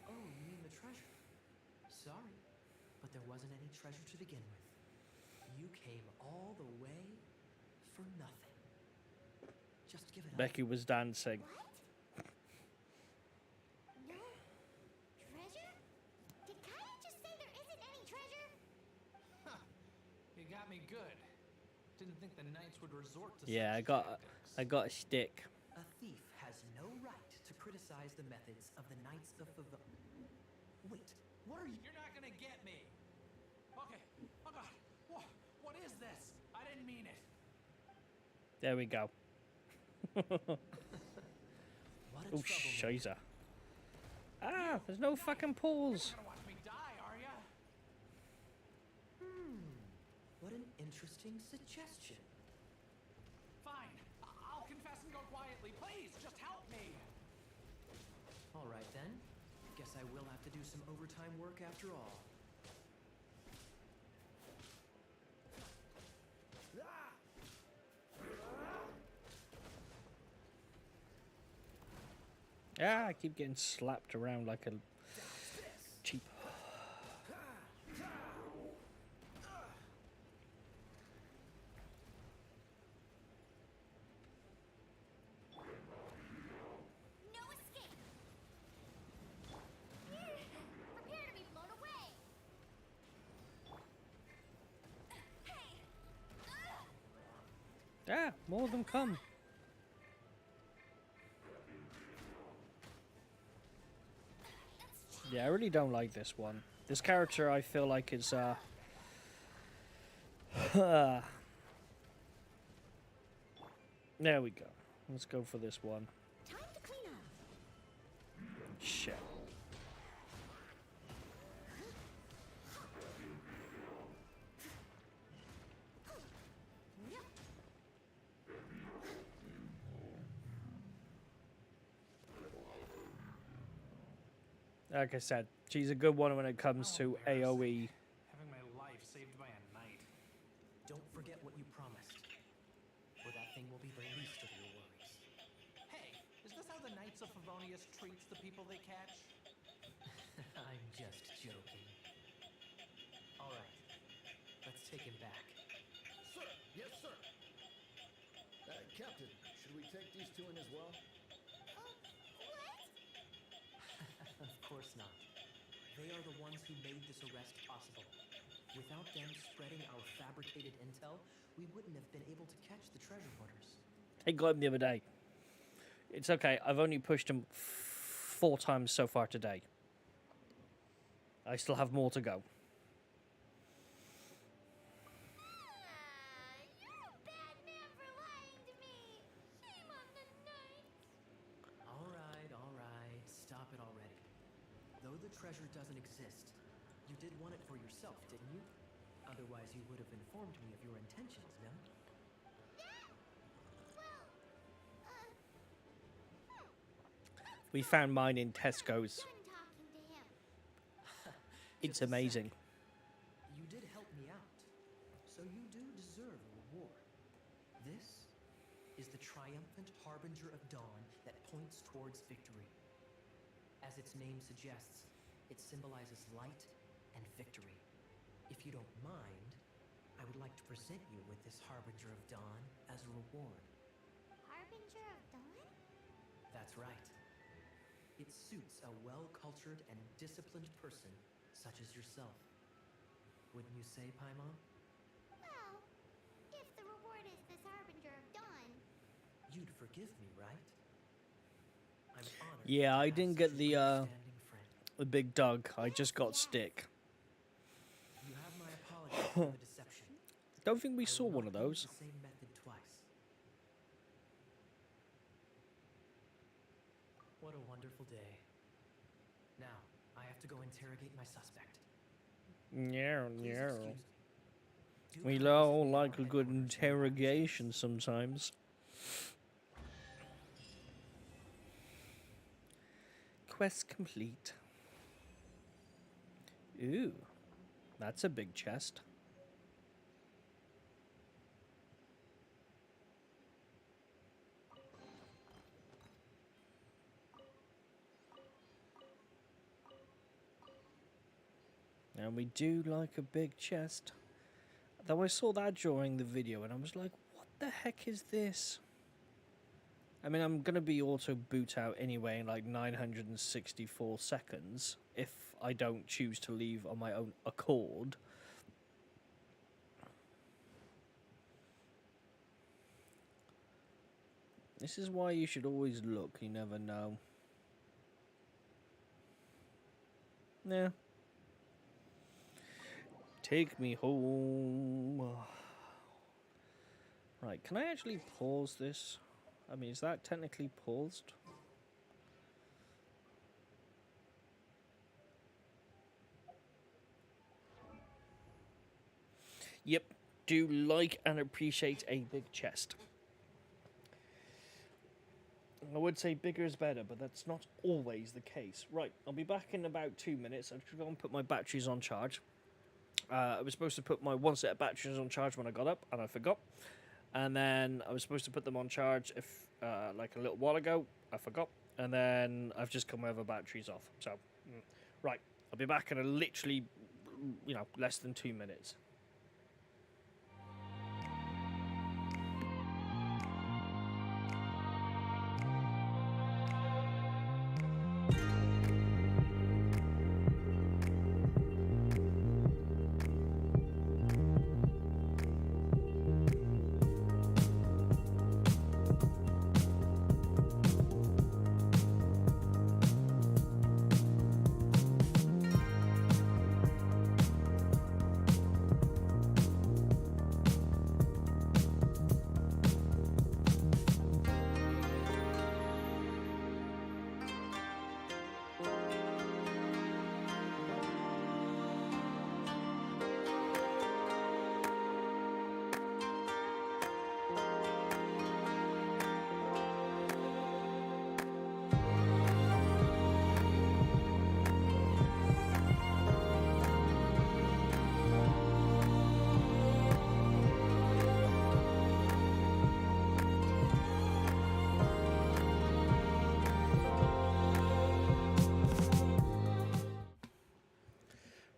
Oh, you mean the treasure? Sorry, but there wasn't any treasure to begin with. You came all the way for nothing. Just give it up. Becky was dancing. What? No treasure? Did Kaya just say there isn't any treasure? You got me good. Didn't think the Knights would resort to Yeah, such tactics. I got a stick. A thief has no right to criticize the methods of the Knights of the... Wait, what are you... You're not gonna get me! Okay, oh god, what is this? I didn't mean it. There we go. What a Oh, troublemaker. shiza. Ah, there's no fucking pause. You're not gonna watch me die, are ya? What an interesting suggestion. Fine, I'll confess and go quietly. Please, just help me. All right then. Guess I will have to do some overtime work after all. Ah, I keep getting slapped around like a cheap. No escape. Prepare to be blown away. Hey. Ah, more of them come. Yeah, I really don't like this one. This character, I feel like is there we go. Let's go for this one. Time to clean up. Shit. Like I said, she's a good one when it comes to How embarrassing. AoE. Having my life saved by a knight. Don't forget what you promised, or that thing will be the least of your worries. Hey, is this how the Knights of Favonius treats the people they catch? I'm just joking. All right, let's take him back. Sir, yes, sir. Captain, should we take these two in as well? What? Of course not. They are the ones who made this arrest possible. Without them spreading our fabricated intel, we wouldn't have been able to catch the treasure hoarders. I got him the other day. It's okay. I've only pushed him 4 times so far today. I still have more to go. You're a bad man for lying to me. Shame on the knight. All right. Stop it already. Though the treasure doesn't exist, you did want it for yourself, didn't you? Otherwise, you would have informed me of your intentions, no? Well, We found mine in Tesco's. done talking to him. It's Just a amazing. sec. You did help me out, so you do deserve a reward. This is the triumphant harbinger of dawn that points towards victory. As its name suggests, it symbolizes light and victory. If you don't mind, I would like to present you with this harbinger of dawn as a reward. Harbinger of Dawn? That's right. It suits a well-cultured and disciplined person such as yourself. Wouldn't you say, Paimon? Well, if the reward is this Harbinger of Dawn, You'd forgive me, right? I'm honored. Yeah, to I have didn't such get an the understanding friend. big dog. I just got stick. You have my apologies for the deception. Don't think we I will saw one not of use those. the same method twice. What a wonderful day. Now, I have to go interrogate my suspect. Yeah, Please yeah. excuse me. Do We come all visit me at like our a good headquarters in the United interrogation States. sometimes. Quest complete. Ooh, that's a big chest. And we do like a big chest. Though I saw that during the video and I was like, what the heck is this? I mean, I'm going to be auto boot out anyway in like 964 seconds if I don't choose to leave on my own accord. This is why you should always look, you never know. Yeah. Take me home. Right, can I actually pause this? I mean, is that technically paused? Yep, do like and appreciate a big chest. I would say bigger is better, but that's not always the case. Right, I'll be back in about 2 minutes. I'm just going to put my batteries on charge. I was supposed to put my one set of batteries on charge when I got up, and I forgot. And then I was supposed to put them on charge like a little while ago. I forgot. And then I've just come over batteries off. So, right, I'll be back in a literally, less than 2 minutes.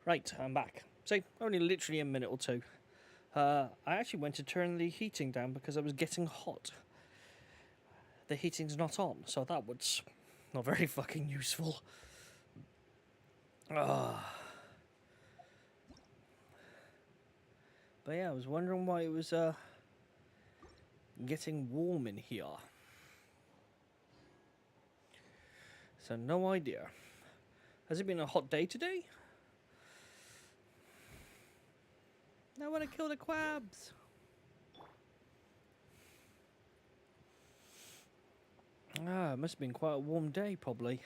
Right, I'm back. See, only literally a minute or two. I actually went to turn the heating down because I was getting hot. The heating's not on, so that was not very fucking useful. Ah. But yeah, I was wondering why it was getting warm in here. So no idea. Has it been a hot day today? I want to kill the crabs. Ah, it must have been quite a warm day, probably.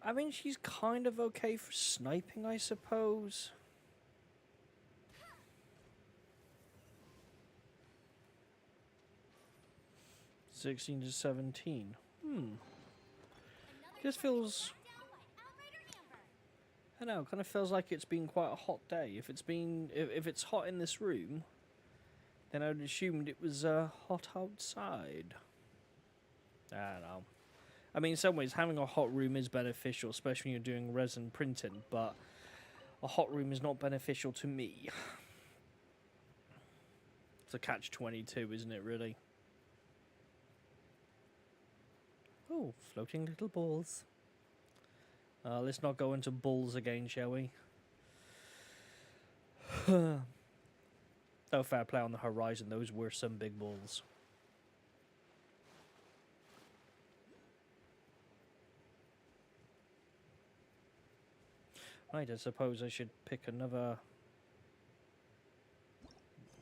I mean, she's kind of okay for sniping, I suppose. "16 to 17. Just feels, I don't know, kind of feels like it's been quite a hot day. If it's hot in this room, then I would assumed it was hot outside. I don't know. I mean, in some ways, having a hot room is beneficial, especially when you're doing resin printing, but a hot room is not beneficial to me. It's a catch-22, isn't it, really? Oh, floating little balls. Let's not go into balls again, shall we? Oh, fair play on the horizon. Those were some big balls. Right, I suppose I should pick another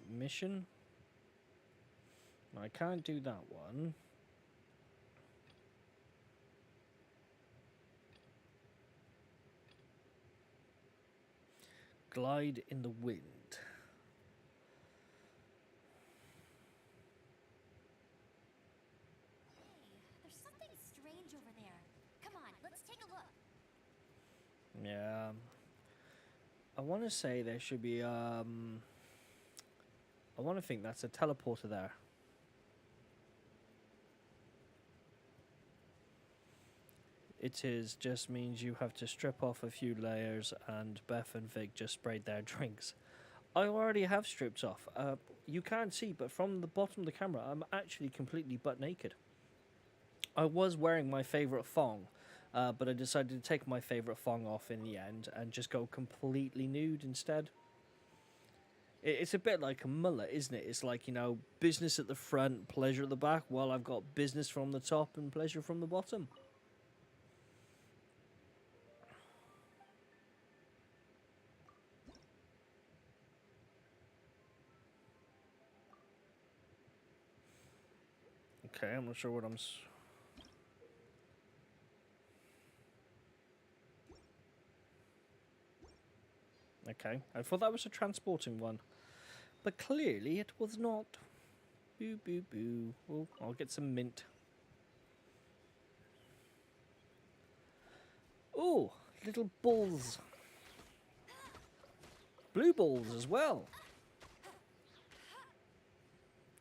mission. I can't do that one. Glide in the wind. Hey, there's something strange over there. Come on, let's take a look. Yeah. I want to say there should be, I want to think that's a teleporter there. It is, just means you have to strip off a few layers, and Beth and Vic just sprayed their drinks. I already have stripped off. You can't see, but from the bottom of the camera, I'm actually completely butt naked. I was wearing my favourite thong, but I decided to take my favourite thong off in the end and just go completely nude instead. It's a bit like a mullet, isn't it? It's like, you know, business at the front, pleasure at the back, while I've got business from the top and pleasure from the bottom. Okay, I'm not sure what I'm... Okay, I thought that was a transporting one. But clearly it was not. Boo, boo, boo. Oh, I'll get some mint. Oh, little balls. Blue balls as well.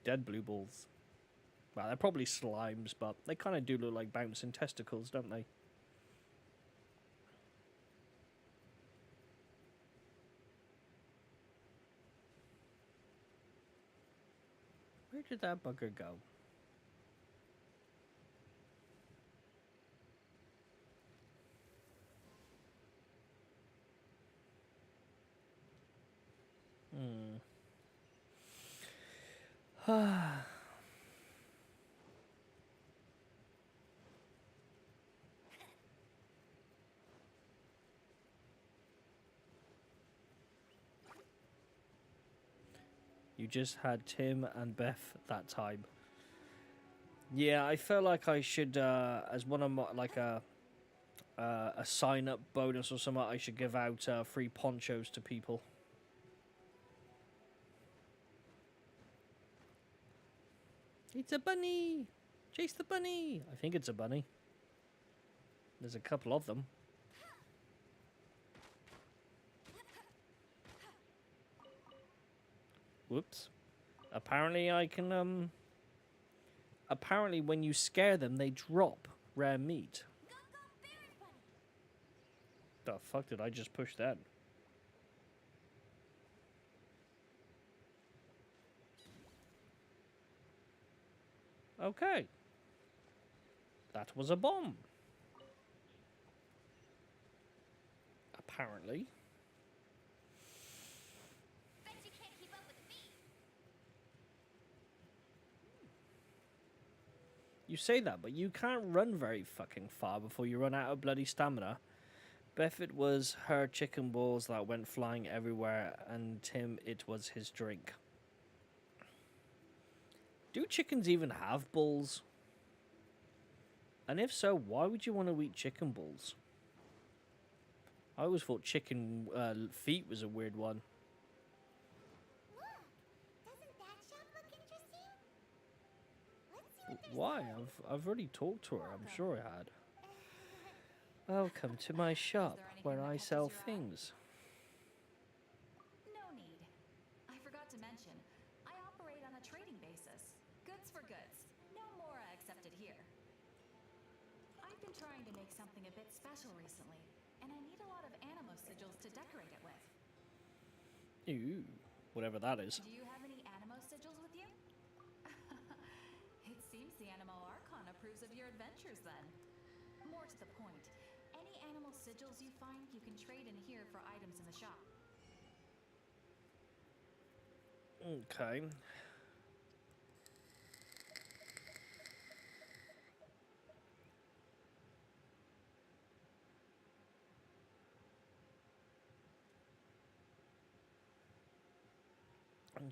Dead blue balls. Well, they're probably slimes, but they kind of do look like bouncing testicles, don't they? Where did that bugger go? You just had Tim and Beth that time. Yeah, I feel like I should, as one of my, like a a sign-up bonus or something. I should give out free ponchos to people. It's a bunny! Chase the bunny! I think it's a bunny. There's a couple of them. Whoops. Apparently I can, apparently when you scare them, they drop rare meat. The fuck did I just push that? Okay. That was a bomb. Apparently. Bet you can't keep up with me. You say that, but you can't run very fucking far before you run out of bloody stamina. Beth, it was her chicken balls that went flying everywhere, and Tim, it was his drink. Do chickens even have balls? And if so, why would you want to eat chicken balls? I always thought chicken feet was a weird one. Look, doesn't that shop look interesting? Let's see what there's Why? I've already talked to her. I'm sure I had. Welcome to my shop where I sell things. No need. I forgot to mention, I operate on a trading basis. Goods for goods. No Mora accepted here. I've been trying to make something a bit special recently, and I need a lot of animo sigils to decorate it with. Ooh, whatever that is. Do you have any animo sigils with you? It seems the Animo Archon approves of your adventures then. More to the point, any animal sigils you find you can trade in here for items in the shop. Okay.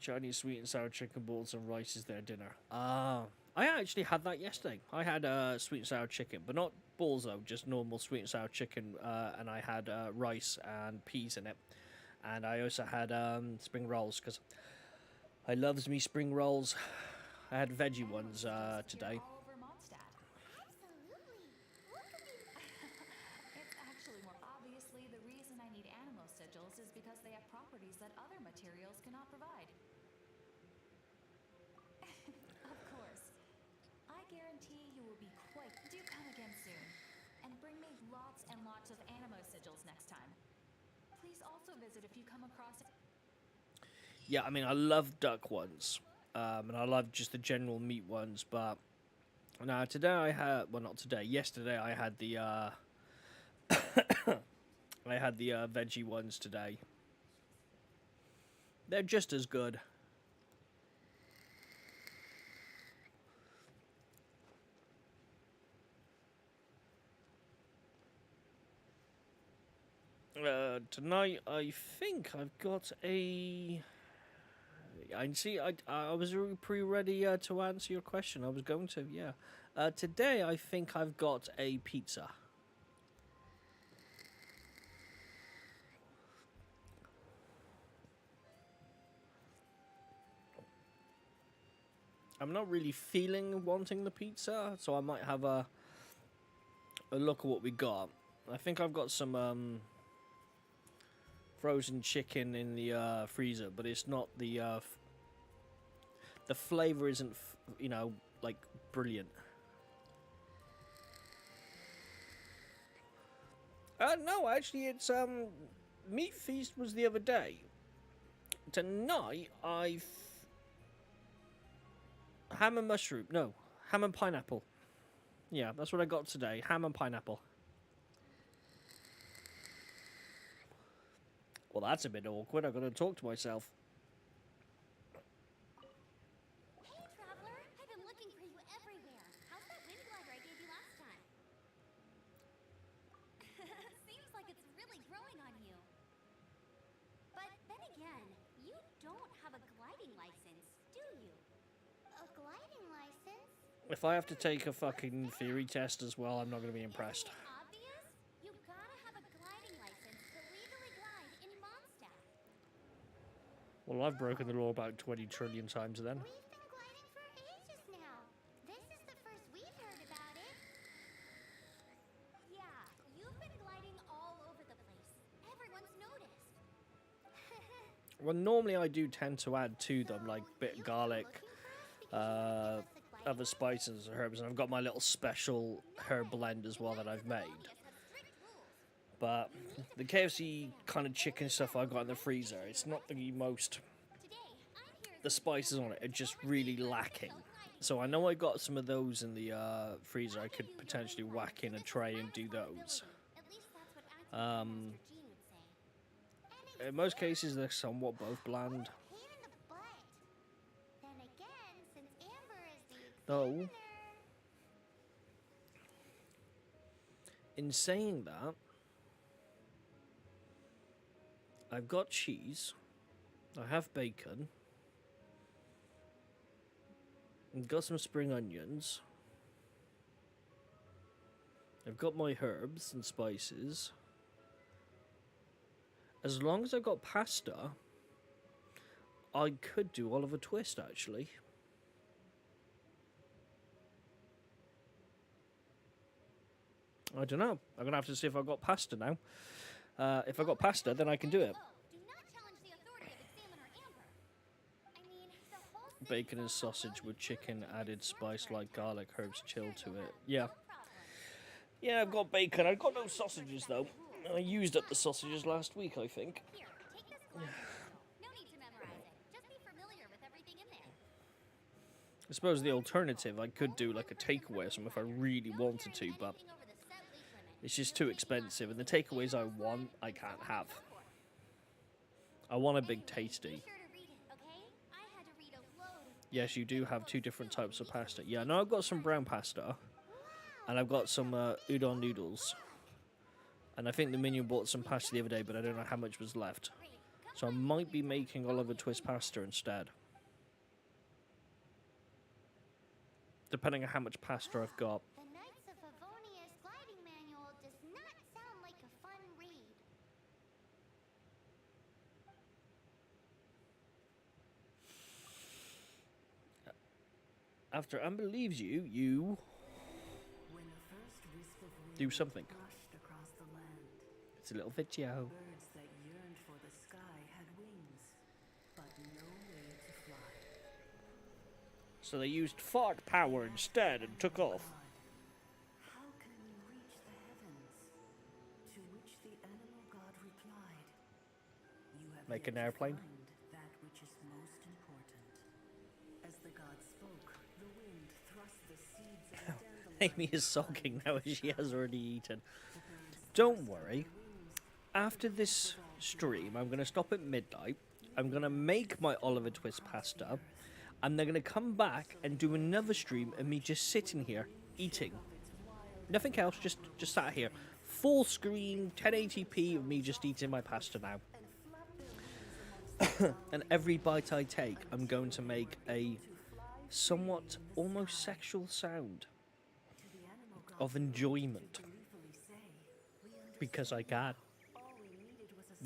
Chinese sweet and sour chicken balls and rice is their dinner. Ah, I actually had that yesterday. I had sweet and sour chicken, but not balls though, just normal sweet and sour chicken, and I had rice and peas in it. And I also had spring rolls, because I loves me spring rolls. I had veggie ones today. All over Mondstadt. Absolutely. Look at these. It's actually more obviously the reason I need animo sigils is because they have properties that other materials cannot provide. Of course. I guarantee you will be quite. Do come again soon, and bring me lots and lots of animo sigils next time. Please also visit if you come across. Yeah, I mean, I love duck ones, and I love just the general meat ones, but now today I had, well, not today, yesterday I had the, I had the veggie ones today. They're just as good. Tonight I think I've got a... I see. I was pre-ready to answer your question. I was going to, yeah. Today I think I've got a pizza. I'm not really feeling wanting the pizza, so I might have a look at what we got. I think I've got some frozen chicken in the freezer, but it's not the flavor isn't, you know, like brilliant. No, actually, it's Meat Feast was the other day. Tonight I've ham and mushroom. No, ham and pineapple. Yeah, that's what I got today. Ham and pineapple. Well, that's a bit awkward. I've got to talk to myself. Hey, traveler. I've been looking for you everywhere. How's that wind glider I gave you last time? Seems like it's really growing on you. But then again, you don't have a gliding license, do you? A gliding license? If I have to take a fucking theory test as well, I'm not going to be impressed. Obvious? Well, I've broken the law about 20 trillion times then. We've been gliding for ages now. This is the first we've heard about it. Yeah, you've been gliding all over the place. Everyone's noticed. Well, normally I do tend to add to them, like bit of garlic, other spices and herbs, and I've got my little special herb blend as well that I've made. But the KFC kind of chicken stuff I got in the freezer, it's not the most... The spices on it are just really lacking. So I know I got some of those in the freezer. I could potentially whack in a tray and do those. In most cases, they're somewhat both bland. Though, in saying that, I've got cheese, I have bacon, I've got some spring onions, I've got my herbs and spices. As long as I've got pasta, I could do Oliver Twist, actually. I don't know. I'm going to have to see if I've got pasta now. If I've got pasta, then I can do it. Bacon and sausage with chicken, added spice like garlic, herbs, chill to it. Yeah. Yeah, I've got bacon. I've got no sausages, though. I used up the sausages last week, I think. I suppose the alternative, I could do like a takeaway or something if I really wanted to, but it's just too expensive, and the takeaways I want, I can't have. I want a big tasty. Yes, you do have two different types of pasta. Yeah, no, I've got some brown pasta, and I've got some udon noodles. And I think the minion bought some pasta the other day, but I don't know how much was left. So I might be making Oliver Twist pasta instead. Depending on how much pasta I've got. The Knights of Favonius gliding manual does not sound like a fun read. After Amber leaves you, you do something. It's a little video. Birds that yearned for the sky had wings, but no way to fly. So they used fart power instead and took off. How can we reach the heavens? To which the animal god replied, "You have Make yet an to airplane. find that which is most important." As the god spoke, the wind thrust the seeds of the dandelion. Amy is sulking now as she has already eaten. Don't worry. After this stream, I'm going to stop at midnight. I'm going to make my Oliver Twist pasta. And they're going to come back and do another stream of me just sitting here, eating. Nothing else, just sat here. Full screen, 1080p of me just eating my pasta now. And every bite I take, I'm going to make a somewhat almost sexual sound of enjoyment. Because I can.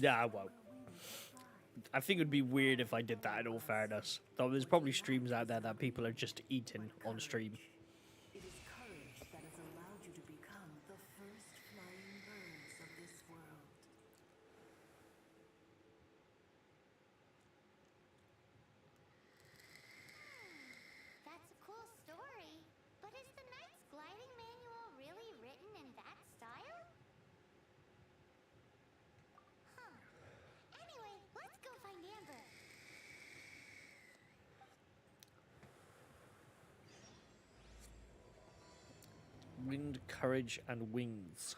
Yeah, I won't. I think it would be weird if I did that, in all fairness. Though there's probably streams out there that people are just eating on stream. It is courage that has allowed you to become the first flying birds of this world. That's a cool story. But is the Knight's gliding manual really written in that style? Huh. Anyway, let's go find Amber. Wind, courage, and wings.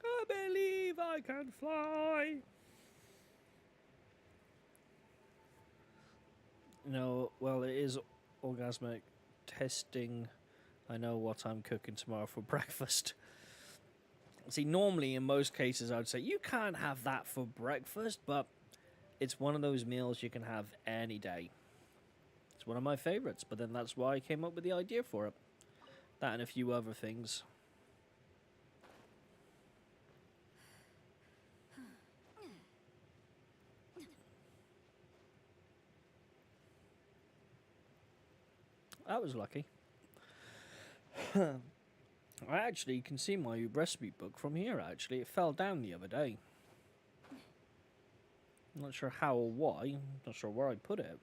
I believe I can fly. No, well, it is orgasmic testing. I know what I'm cooking tomorrow for breakfast. See, normally in most cases, I'd say you can't have that for breakfast, but it's one of those meals you can have any day. It's one of my favorites, but then that's why I came up with the idea for it. That and a few other things. That was lucky. I actually can see my recipe book from here, actually. It fell down the other day. I'm not sure how or why. Not sure where I put it.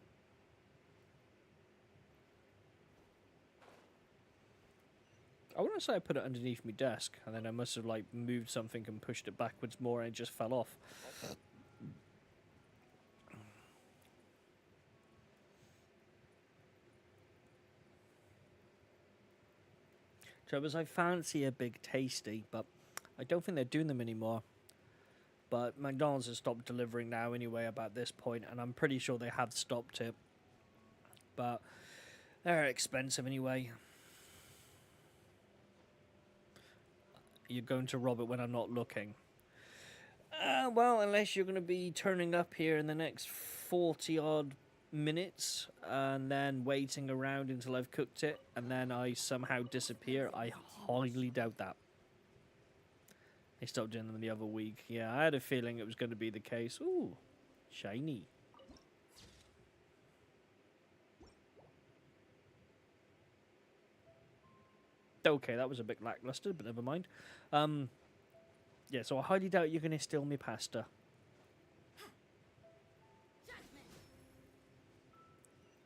I want to say I put it underneath my desk, and then I must have like moved something and pushed it backwards more, and it just fell off. Trouble is, I fancy a big tasty, but I don't think they're doing them anymore. But McDonald's has stopped delivering now anyway about this point, and I'm pretty sure they have stopped it. But they're expensive anyway. You're going to rob it when I'm not looking. Well, unless you're going to be turning up here in the next 40 odd minutes and then waiting around until I've cooked it and then I somehow disappear, I highly doubt that. They stopped doing them the other week. Yeah, I had a feeling it was going to be the case. Ooh, shiny. Okay, that was a bit lackluster, but never mind. Yeah, so I highly doubt you're going to steal me pasta.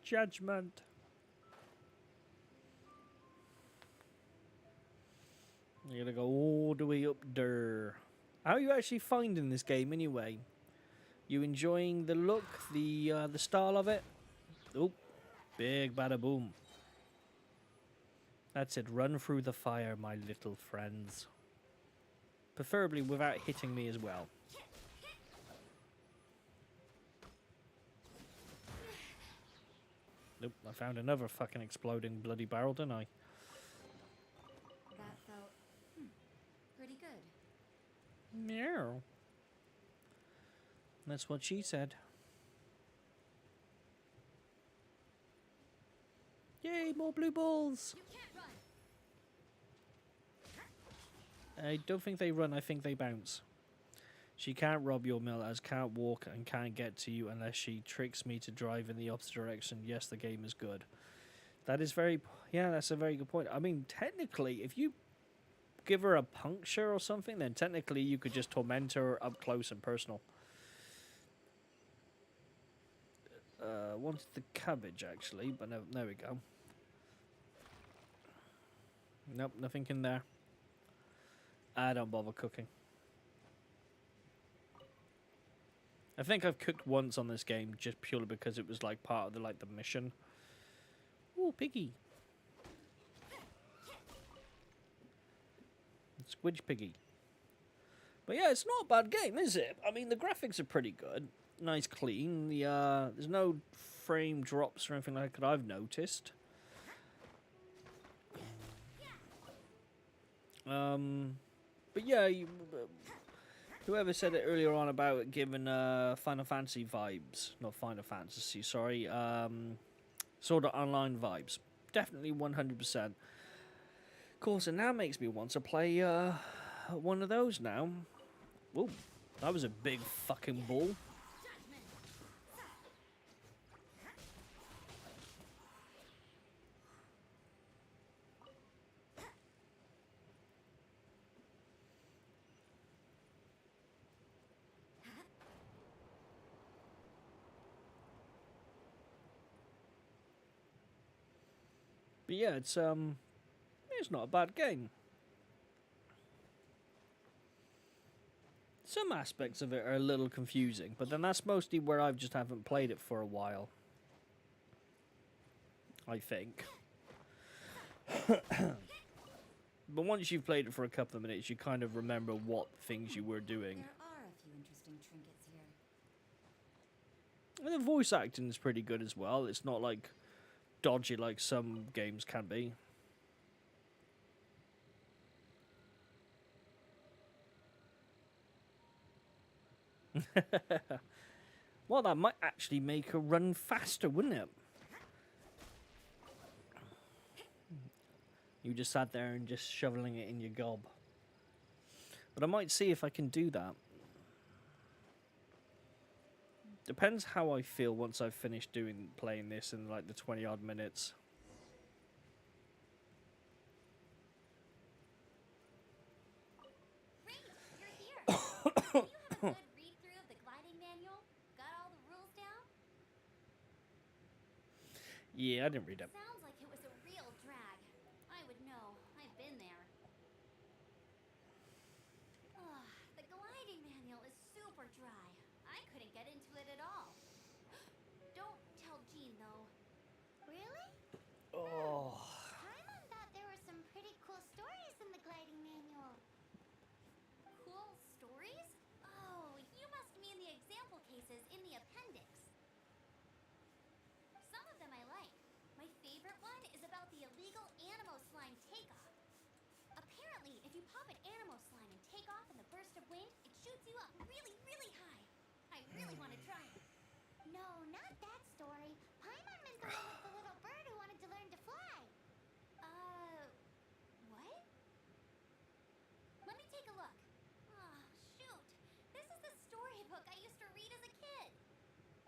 Judgment. You're going to go all the way up there. How are you actually finding this game anyway? You enjoying the look, the style of it? Oh, big bada boom. That's it, run through the fire, my little friends. Preferably without hitting me as well. Nope, I found another fucking exploding bloody barrel, didn't I? That felt pretty good. Meow. That's what she said. Yay, more blue balls! I don't think they run, I think they bounce. She can't rob your mill as can't walk and can't get to you unless she tricks me to drive in the opposite direction. Yes, the game is good. That is very... Yeah, that's a very good point. I mean, technically, if you give her a puncture or something, then technically you could just torment her up close and personal. Wanted the cabbage, actually, but no, there we go. Nope, nothing in there. I don't bother cooking. I think I've cooked once on this game just purely because it was like part of the mission. Ooh, piggy. Squidge piggy. But yeah, it's not a bad game, is it? I mean, the graphics are pretty good. Nice clean. There's no frame drops or anything like that I've noticed. But yeah, whoever said it earlier on about it giving Final Fantasy vibes, not Final Fantasy, sorry, sort of online vibes. Definitely 100%. Of course, it now makes me want to play one of those now. Whoa, that was a big fucking ball. But yeah, it's not a bad game. Some aspects of it are a little confusing, but then that's mostly where I just haven't played it for a while. I think. But once you've played it for a couple of minutes, you kind of remember what things you were doing. There are a few interesting trinkets here. And the voice acting is pretty good as well. It's not like dodgy like some games can be. Well, that might actually make her run faster, wouldn't it? You just sat there and just shoveling it in your gob. But I might see if I can do that. Depends how I feel once I've finished playing this in like the 20 odd minutes. Great, you're here. Did you have a good read through of the gliding manual? Got all the rules down? Yeah, I didn't read it. Sounds like it was a real drag. I would know. I've been there. Ugh, the gliding manual is super dry. I couldn't get into it at all. Don't tell Jean, though. Really? Oh. Paimon thought there were some pretty cool stories in the gliding manual. Cool stories? Oh, you must mean the example cases in the appendix. Some of them I like. My favorite one is about the illegal Animo slime takeoff. Apparently, if you pop an Animo slime and take off in the burst of wind, it shoots you up really, really high. I really want to try it. No, not that story. Paimon meant the one with the little bird who wanted to learn to fly. What? Let me take a look. Oh, shoot. This is the storybook I used to read as a kid.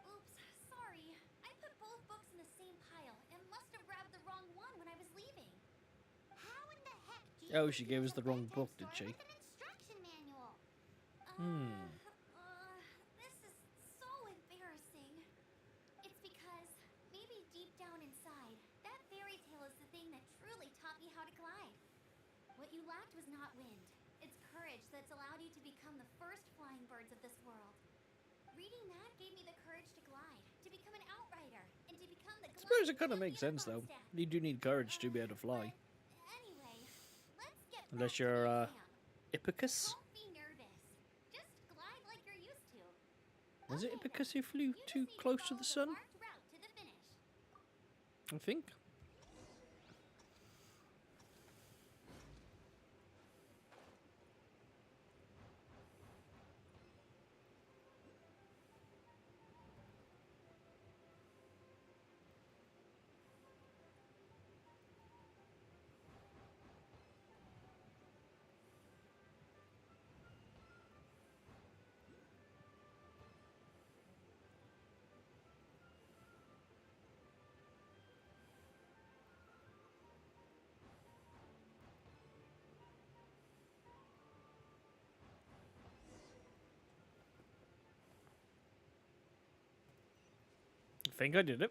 Oops, sorry. I put both books in the same pile and must have grabbed the wrong one when I was leaving. How in the heck do you Oh, she gave us the wrong book, did she? with an instruction manual? This is so embarrassing. It's because maybe deep down inside, that fairy tale is the thing that truly taught me how to glide. What you lacked was not wind. It's courage that's allowed you to become the first flying birds of this world. Reading that gave me the courage to glide, to become an outrider, and to become the I suppose it kind of gliding makes sense, though. unicorn staff. You do need courage to be able to fly. Anyway, let's get Unless back to you're, the exam. Ippicus? Don't be nervous. Just glide like you're used to. Was it Okay, Ippicus then. who flew You just too need to close to follow the sun? marked route to the finish. I think. I think I did it.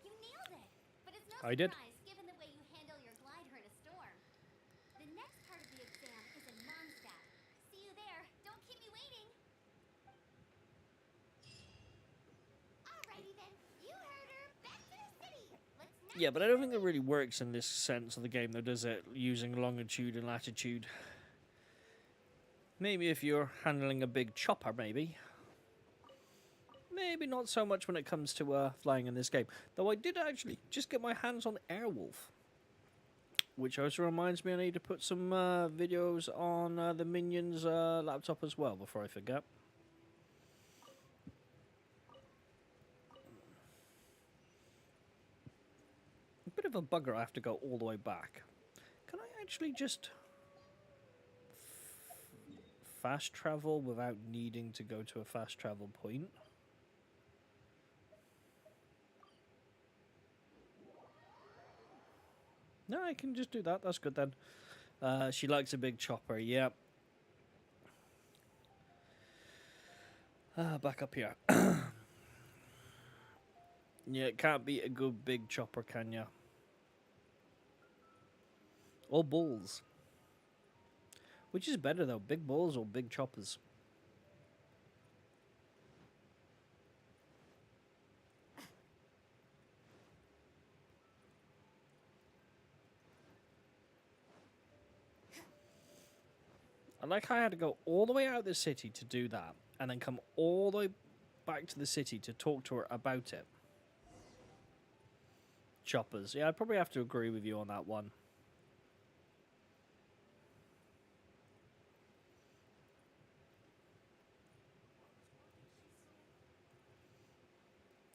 You nailed it. But it's no I did. surprise given the way you handle your glider in a storm. The next part of the exam is in Mondstadt. See you there. Don't keep me waiting. Alrighty then. You heard her. Back to the city. Let's not Yeah, but I don't think it really works in this sense of the game, though, does it? Using longitude and latitude. Maybe if you're handling a big chopper, maybe. Maybe not so much when it comes to flying in this game. Though I did actually just get my hands on Airwolf. Which also reminds me I need to put some videos on the Minions laptop as well before I forget. A bit of a bugger, I have to go all the way back. Can I actually just fast travel without needing to go to a fast travel point? No, I can just do that. That's good then. She likes a big chopper, yeah. Back up here. Yeah, it can't beat a good big chopper, can ya? Or balls. Which is better though, big balls or big choppers? I like how I had to go all the way out of the city to do that, and then come all the way back to the city to talk to her about it. Choppers. Yeah, I'd probably have to agree with you on that one.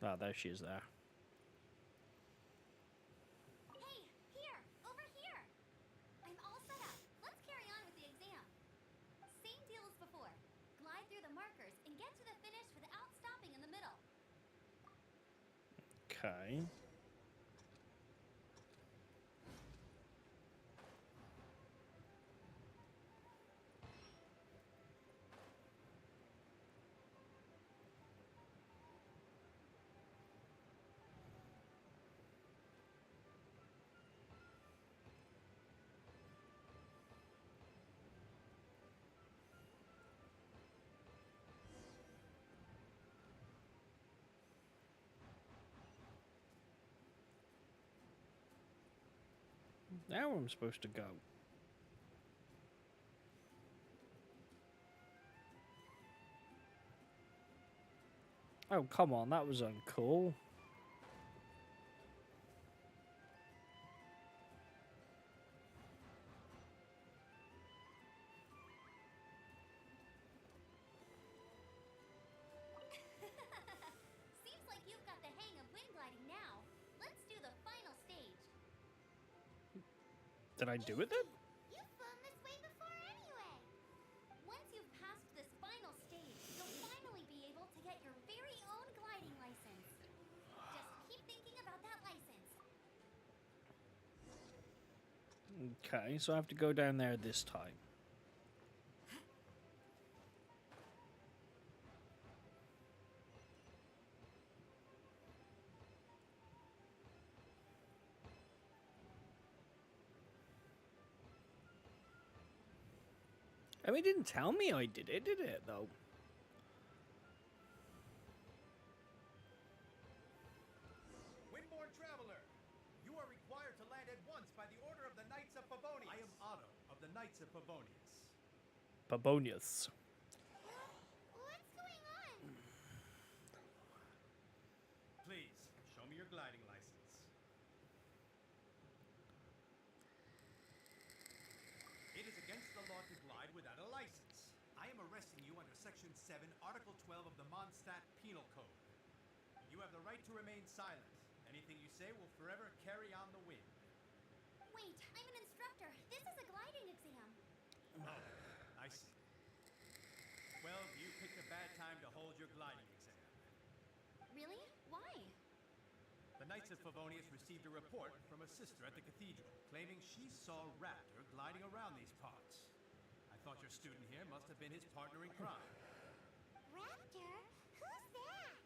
Ah, there she is there. Hey, here! Over here! I'm all set up. Let's carry on with the exam. Same deal as before. Glide through the markers and get to the finish without stopping in the middle. Okay. Now I'm supposed to go. Oh, come on, that was uncool. Seems like you've got the hang of wind gliding now. Let's do the final stage. Did I do it then? You've flown this way before anyway. Once you've passed this final stage, you'll finally be able to get your very own gliding license. Just keep thinking about that license. Okay, so I have to go down there this time. I mean, it didn't tell me I did it, though? Windborne traveler, you are required to land at once by the order of the Knights of Favonius. I am Otto of the Knights of Favonius. Babonius. What's going on? Please, show me your gliding license. It is against the law to glide without a license. I am arresting you under Section 7, Article 12 of the Mondstadt Penal Code. You have the right to remain silent. Anything you say will forever carry on the wind. Wait, I'm an instructor. This is a gliding exam. Oh, I see. Well, you picked a bad time to hold your gliding exam. Really? Why? The Knights of Favonius received a report from a sister at the cathedral, claiming she saw Raptor gliding around these parts. I thought your student here must have been his partner in crime. Raptor? Who's that?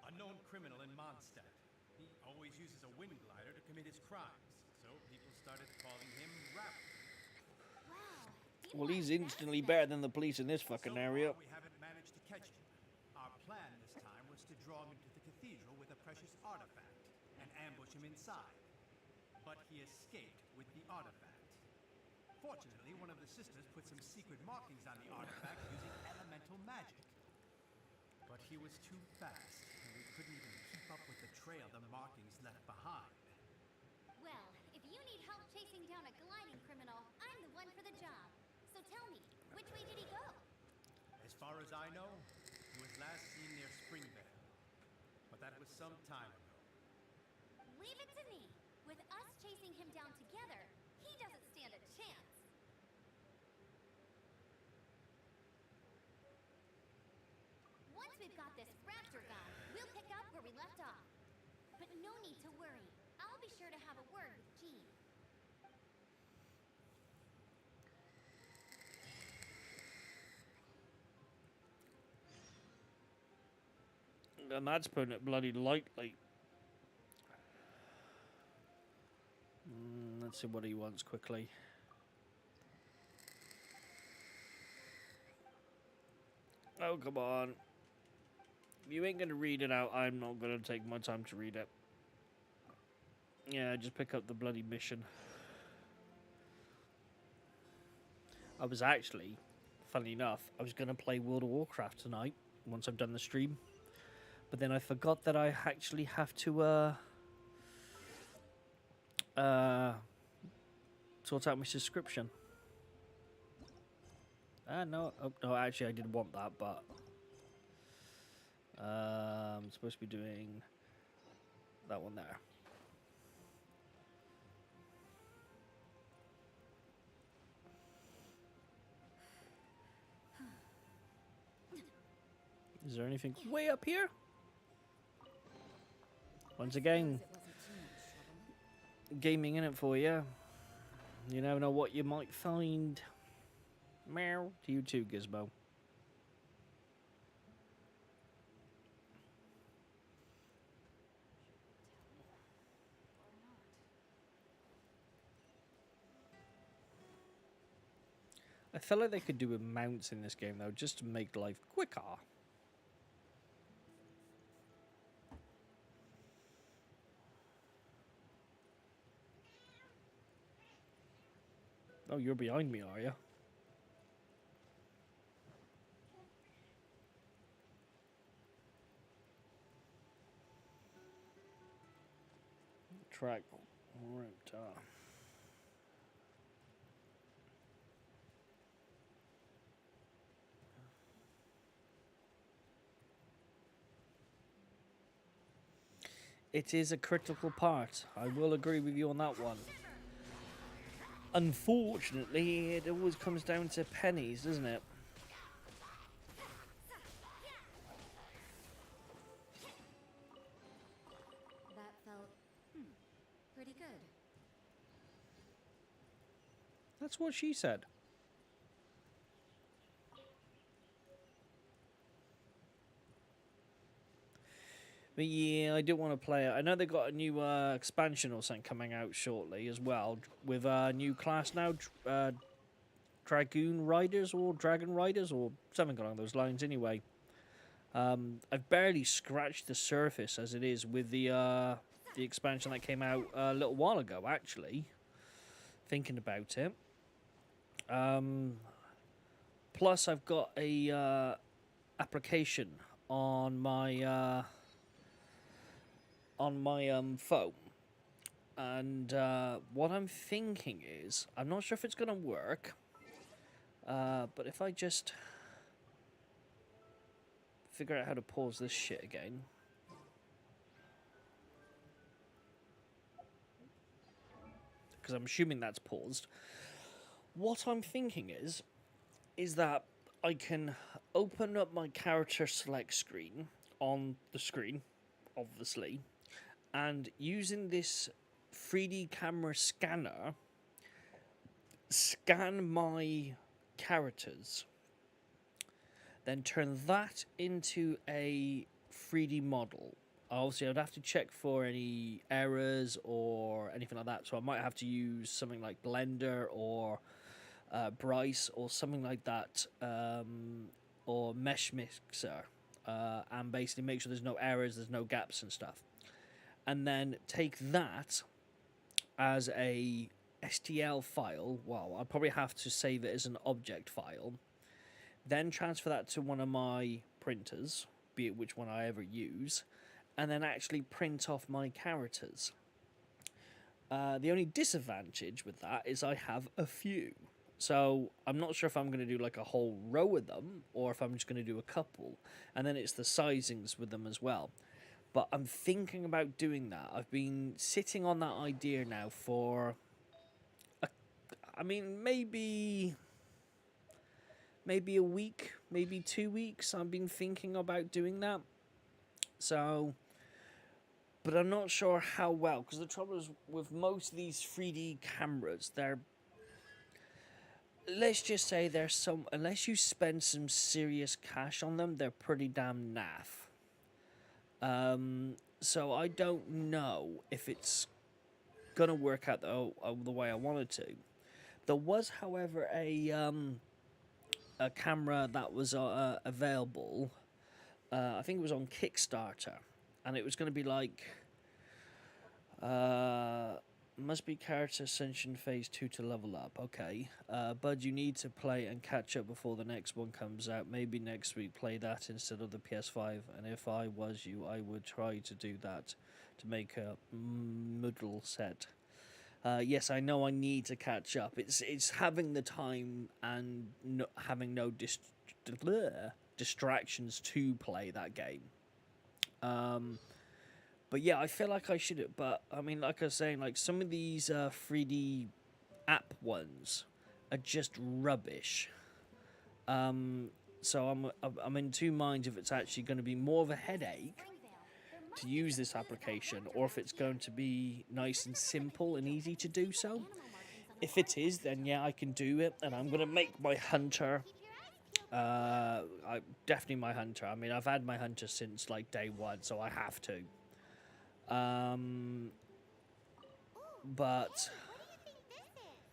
A known criminal in Mondstadt. He always uses a wind glider to commit his crimes, so people started calling him Raptor. Wow. Well, he's That's instantly bad. better than the police in this So fucking far, area. we haven't managed to catch him. Our plan this time was to draw him into the cathedral with a precious artifact and ambush him inside. But he escaped with the artifact. Fortunately, one of the sisters put some secret markings on the artifact using elemental magic. But he was too fast, and we couldn't even keep up with the trail the markings left behind. Well, if you need help chasing down a gliding criminal, I'm the one for the job. So tell me, which way did he go? As far as I know, he was last seen near Springvale. But that was some time ago. Leave it to me. With us chasing him down together, he doesn't stand a chance. Once we've got this raptor gone, we'll pick up where we left off. But no need to worry. I'll be sure to have a word with Jean. And that's putting it bloody lightly. Let's see what he wants quickly. Oh, come on. If you ain't going to read it out, I'm not going to take my time to read it. Yeah, just pick up the bloody mission. I was actually, funny enough, I was going to play World of Warcraft tonight, once I've done the stream. But then I forgot that I actually have to, sort out my subscription. No, oh, no, actually I did want that, but Supposed to be doing that one there. Is there anything way up here? Once again, Suppose it wasn't too much trouble. gaming in it for you. You never know what you might find. Meow to you too, Gizmo. I feel like they could do with mounts in this game though, just to make life quicker. Oh, you're behind me, are you? Track ripped off. It is a critical part. I will agree with you on that one. Unfortunately, it always comes down to pennies, doesn't it? That felt pretty good. That's what she said. But yeah, I do want to play it. I know they got a new expansion or something coming out shortly as well, with a new class now, Dragoon Riders or Dragon Riders or something along those lines. Anyway, I've barely scratched the surface as it is with the expansion that came out a little while ago. Actually, thinking about it. Plus, I've got a application on my phone, and what I'm thinking is, I'm not sure if it's gonna work, but if I just figure out how to pause this shit again. Because I'm assuming that's paused. What I'm thinking is that I can open up my character select screen on the screen, obviously, and using this 3D camera scanner, scan my characters, then turn that into a 3D model. Obviously, I'd have to check for any errors or anything like that, so I might have to use something like Blender or Bryce or something like that, or Mesh Mixer, and basically make sure there's no errors, there's no gaps and stuff. And then take that as a STL file. Well, I'll probably have to save it as an object file. Then transfer that to one of my printers, be it which one I ever use, and then actually print off my characters. The only disadvantage with that is I have a few. So I'm not sure if I'm going to do like a whole row of them or if I'm just going to do a couple. And then it's the sizings with them as well. But I'm thinking about doing that. I've been sitting on that idea now for, maybe a week, maybe 2 weeks. I've been thinking about doing that. So, but I'm not sure how well, because the trouble is with most of these 3D cameras, let's just say unless you spend some serious cash on them, they're pretty damn naff. So I don't know if it's gonna work out the way I wanted to. There was, however, a camera that was available. I think it was on Kickstarter, and it was going to be like must be character ascension phase 2 to level up. Okay, Bud, you need to play and catch up before the next one comes out. Maybe next week play that instead of the PS5. And if I was you, I would try to do that to make a middle set. Yes, I know I need to catch up. It's having the time and having no distractions to play that game. But yeah, I feel like I should. But I mean, like I was saying, like some of these 3D app ones are just rubbish. So I'm in two minds if it's actually going to be more of a headache to use this application, or if it's going to be nice and simple and easy to do so. If it is, then yeah, I can do it, and I'm gonna make my hunter. Definitely my hunter. I mean, I've had my hunter since like day one, so I have to. But What do you think this is?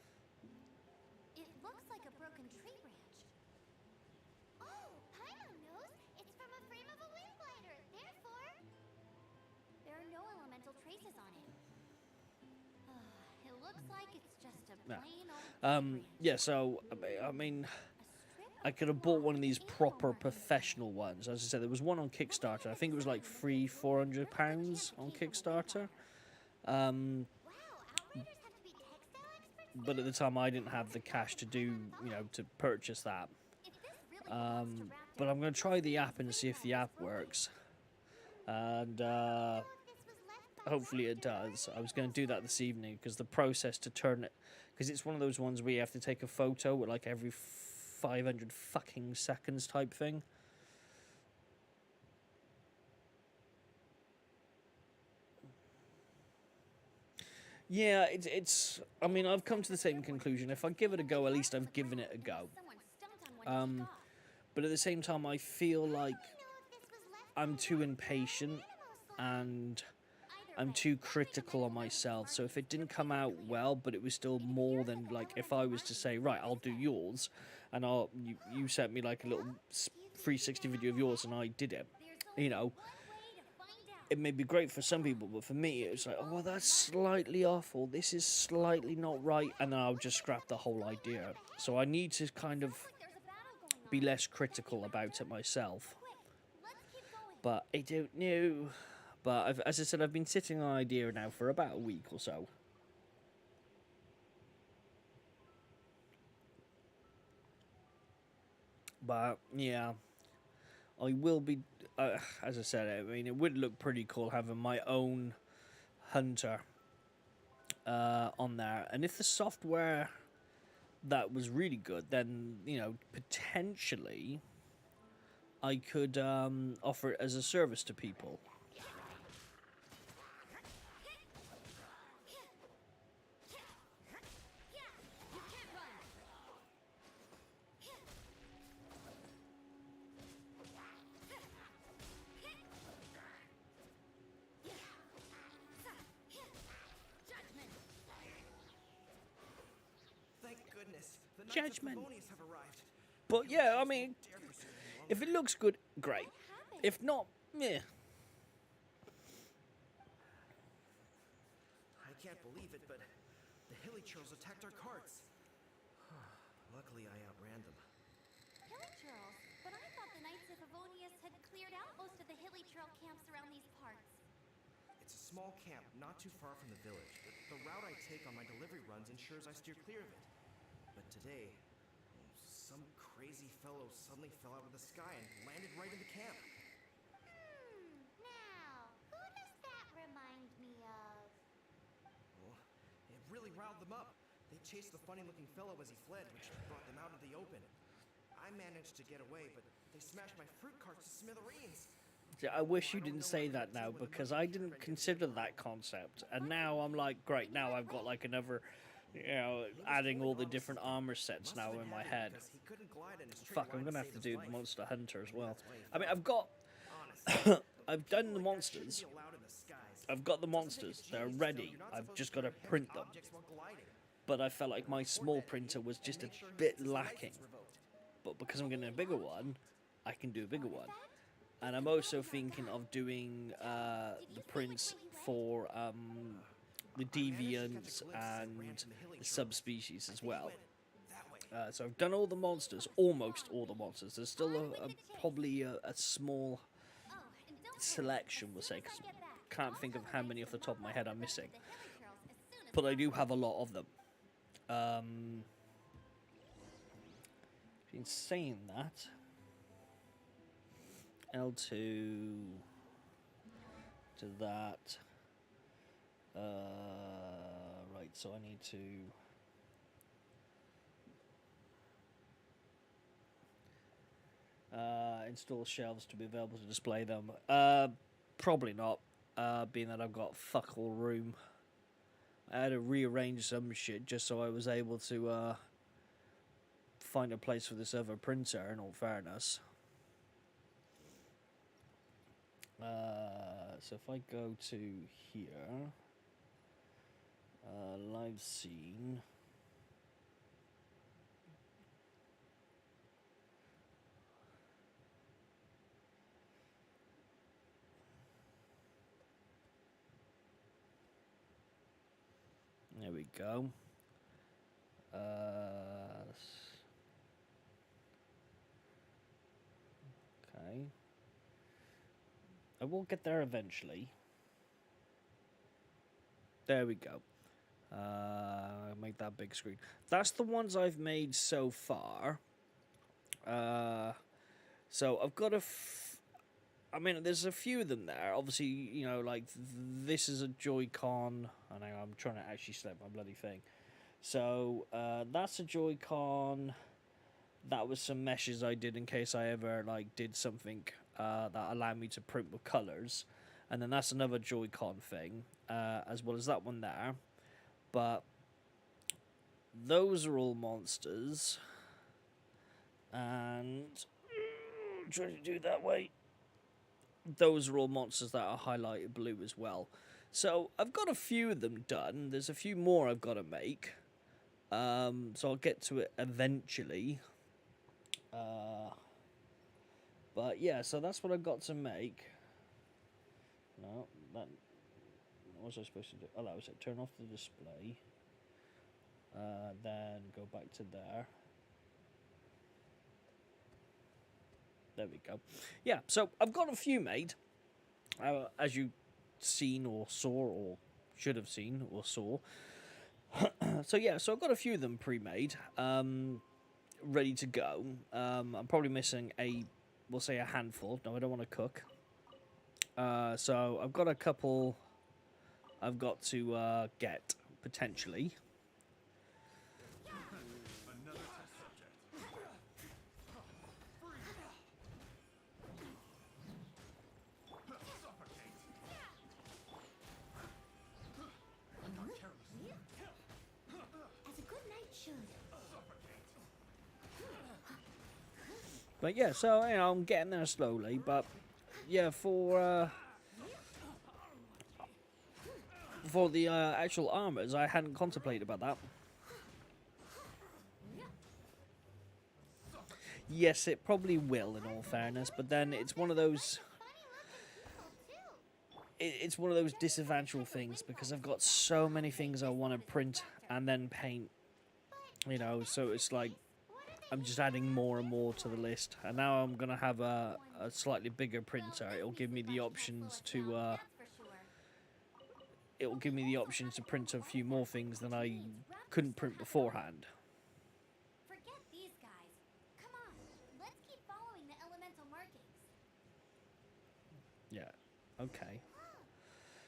It looks like a broken tree branch. Oh, Paimon knows. It's from a frame of a wind glider. Therefore, there are no elemental traces on it. It looks like it's just a yeah. plain old tree branch. Yeah. So I mean, I could have bought one of these proper professional ones. As I said, there was one on Kickstarter. I think it was like £400 on Kickstarter. Wow, outriders have to be textile experts? But at the time, I didn't have the cash to do, to purchase that. If this really belongs to Raptor, But I'm going to try the app and see if the app works. And if this was left by hopefully it does. I was going to do that this evening because the process to turn it, because it's one of those ones where you have to take a photo with like every 500 fucking seconds type thing. Yeah, it's. I mean, I've come to the same conclusion. If I give it a go, at least I've given it a go. someone stumped on one to kick off. But at the same time, I feel like Know if this was left I'm by too Raptor impatient animal slime. and Either I'm way, too let's take a critical look on at what myself. these So if it markings didn't look come like out clear. well, but it was still more than like if I was to say, right, I'll do yours, and you sent me like a little 360 video of yours, and I did it. There's You know, only one way to find out. it may be great for some people, but for me, it's like, oh, well, that's slightly off, or this is slightly not right, and then I'll just scrap the whole idea. So I need to kind of Like there's a battle going be on. less critical about it myself. Quick, let's keep going. But I don't know. But as I said, I've been sitting on an idea now for about a week or so. But yeah, I will be. As I said, I mean, it would look pretty cool having my own hunter on there. And if the software that was really good, then potentially I could offer it as a service to people. Thank goodness. The Knights Judgment. of Favonius have arrived. But yeah, I mean, Dare pursue me longer. if it looks good, great. If not, yeah. I can't believe it, but the hilly churls attacked our carts. Luckily, I outran them. Hilly churls, but I thought the Knights of Favonius had cleared out most of the hilly churl camps around these parts. It's a small camp not too far from the village. The route I take on my delivery runs ensures I steer clear of it. But today, some crazy fellow suddenly fell out of the sky and landed right in the camp. Now, who does that remind me of? Well, it really riled them up. They chased the funny-looking fellow as he fled, which brought them out into the open. I managed to get away, but they smashed my fruit carts to smithereens. I wish you didn't say that now because I didn't consider that concept. And now I'm like, great, now I've got like another, adding all the different armor sets now in my head. Fuck, I'm gonna have to do the Monster Hunter as well. I mean, I've got, I've done the monsters. I've got the monsters. They're ready. I've just got to print them. But I felt like my small printer was just a bit lacking. But because I'm getting a bigger one, I can do a bigger one. And I'm also thinking of doing the prints for the deviants and the subspecies as well. So I've done all the monsters, almost all the monsters. There's still probably a small Oh, and don't selection, we'll say, because I can't think of how many off the top of my head I'm missing. the hilly churls as soon as But I do have a lot of them. In saying that, L2, to that. Right, so I need to... install shelves to be available to display them. Probably not, being that I've got fuck all room. I had to rearrange some shit just so I was able to find a place for this other printer, in all fairness. So if I go to here, live scene. There we go. Okay. I will get there eventually. There we go. Make that big screen. That's the ones I've made so far. So I've got I mean, there's a few of them there. Obviously, you know, like this is a Joy-Con, and I'm trying to actually select my bloody thing. So that's a Joy-Con. That was some meshes I did in case I ever like did something that allowed me to print with colors, and then that's another Joy-Con thing, as well as that one there. But those are all monsters, and trying to do that way. Those are all monsters that are highlighted blue as well. So I've got a few of them done. There's a few more I've got to make. So I'll get to it eventually. But yeah, so that's what I've got to make. No, that... What was I supposed to do? Oh, that was it. Turn off the display. Then go back to there. There we go. Yeah, so I've got a few made. As you seen or saw or should have seen or saw. So yeah, so I've got a few of them pre-made. Ready to go. I'm probably missing we'll say a handful. No, I don't want to cook. So I've got a couple I've got to get, potentially. Another test subject. Suffocate. Not careless. As a good knight should. But yeah, so, you know, I'm getting there slowly, but yeah, for the actual armors, I hadn't contemplated about that. Yes, it probably will, in all fairness, but then it's one of those... It's one of those disadvantageous things, because I've got so many things I want to print and then paint, you know, so it's like I'm just adding more and more to the list. And now I'm going to have a slightly bigger printer. It'll give me the options to... It'll give me the options to print a few more things than I couldn't print beforehand. Forget these guys. Come on, let's keep following the elemental markings. Yeah, okay.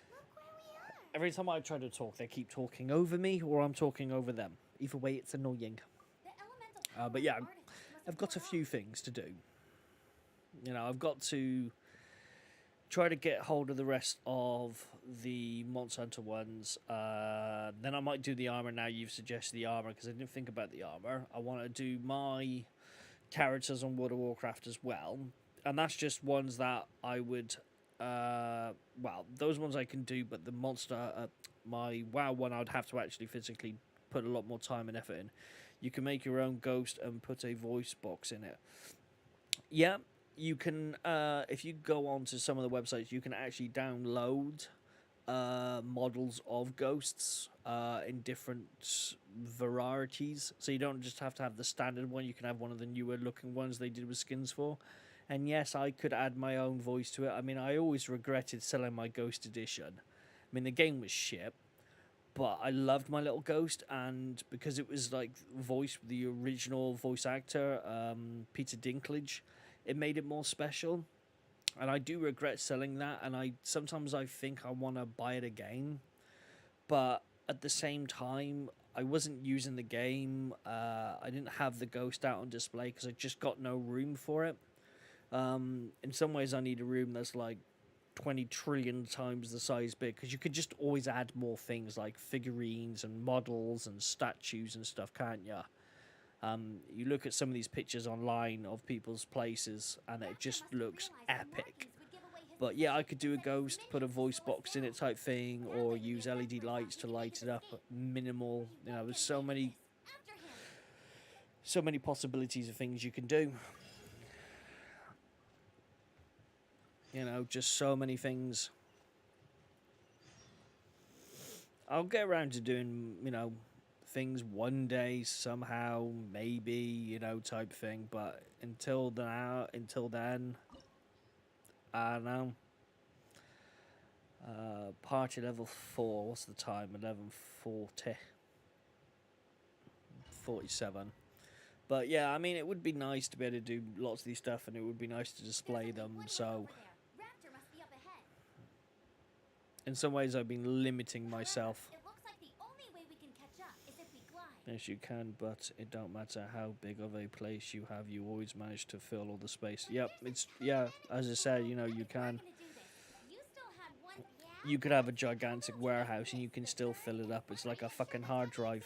Look where we are. Every time I try to talk, they keep talking over me, or I'm talking over them. Either way, it's annoying. The elemental But yeah, artifact must I've got a have few things to do. You know, I've got to try to get hold of the rest of the Monster Hunter ones. Then I might do the armor now. You've suggested the armor, because I didn't think about the armor. I want to do my characters on World of Warcraft as well. And that's just ones that I would... well, those ones I can do, but the monster... my WoW one, I'd have to actually physically put a lot more time and effort in. You can make your own ghost and put a voice box in it. Yeah, you can, if you go on to some of the websites, you can actually download models of ghosts in different varieties. So you don't just have to have the standard one, you can have one of the newer looking ones they did with skins for. And yes, I could add my own voice to it. I mean, I always regretted selling my Ghost Edition. I mean, the game was shit, but I loved my little ghost, and because it was like voiced with the original voice actor, Peter Dinklage, it made it more special. And I do regret selling that, and sometimes I think I want to buy it again, but at the same time, I wasn't using the game. I didn't have the Ghost out on display because I just got no room for it. In some ways, I need a room that's like 20 trillion times the size big, because you could just always add more things like figurines and models and statues and stuff, can't you? You look at some of these pictures online of people's places and it just looks epic. But yeah, I could do a ghost, put a voice box in it type thing, or use LED lights to light it up. Minimal, you know, there's so many possibilities of things you can do. You know, just so many things. I'll get around to doing, you know, things one day somehow, maybe, you know, type thing. But until then, I don't know. Party level 4. What's the time? 11:40. 47. But yeah, I mean, it would be nice to be able to do lots of these stuff, and it would be nice to display them. So, in some ways, I've been limiting myself. It looks like the only way we can catch up is if we glide. Yes, you can, but it don't matter how big of a place you have, you always manage to fill all the space. Yep, as I said, you know, you can. You could have a gigantic warehouse and you can still fill it up. It's like a fucking hard drive.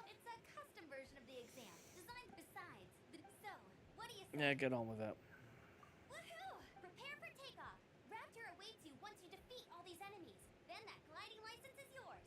It's a custom version of the exam, designed besides. So, what do you say? Yeah, get on with it. Woohoo! Prepare for takeoff. Raptor awaits you once you defeat all these enemies. Then that gliding license is yours.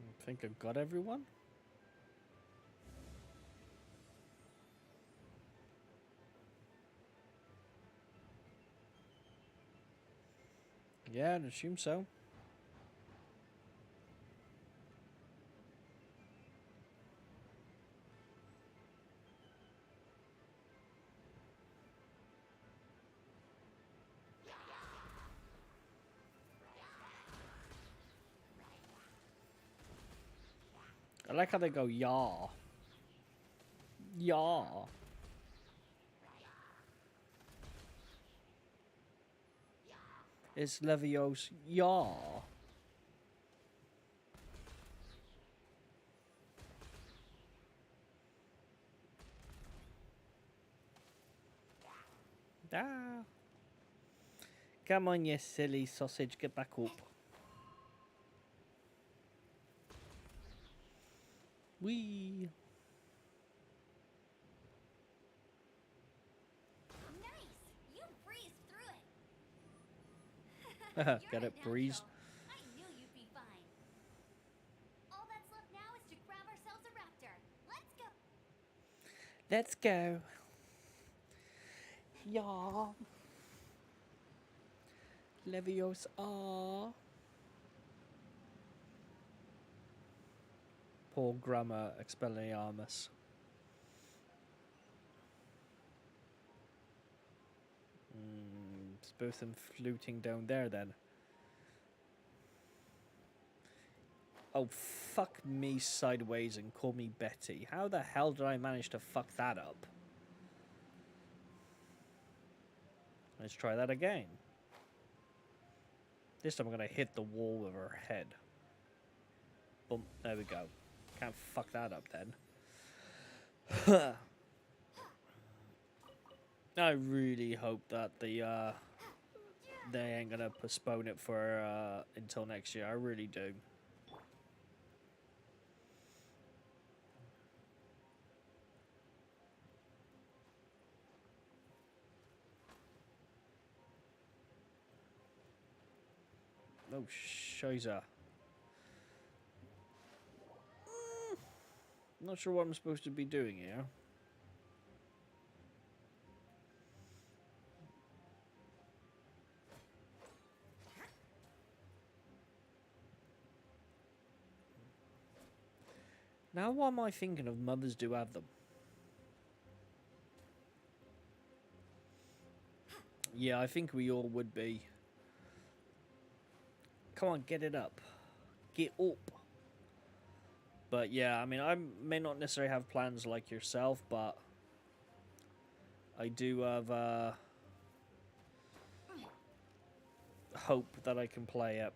I think I've got everyone. Yeah, I'd assume so. I like how they go, yaw. Yaw. It's Levios, yaw. Ah. Come on, you silly sausage, get back up. Wee. Nice! You breezed through it. Get it, breezed. I knew you'd be fine. All that's left now is to grab ourselves a raptor. Let's go. Let's go. Yaw. Levios, ah. Poor grammar Expelliarmus. It's both them fluting down there then. Oh, fuck me sideways and call me Betty. How the hell did I manage to fuck that up? Let's try that again. This time I'm gonna hit the wall with her head. Boom, there we go. Can't fuck that up then. I really hope that the they ain't gonna postpone it for until next year. I really do. Oh, shiza. Not sure what I'm supposed to be doing here. Now, what am I thinking of? Mothers do have them. Yeah, I think we all would be. Come on, get it up. Get up. But yeah, I mean, I may not necessarily have plans like yourself, but I do have hope that I can play it.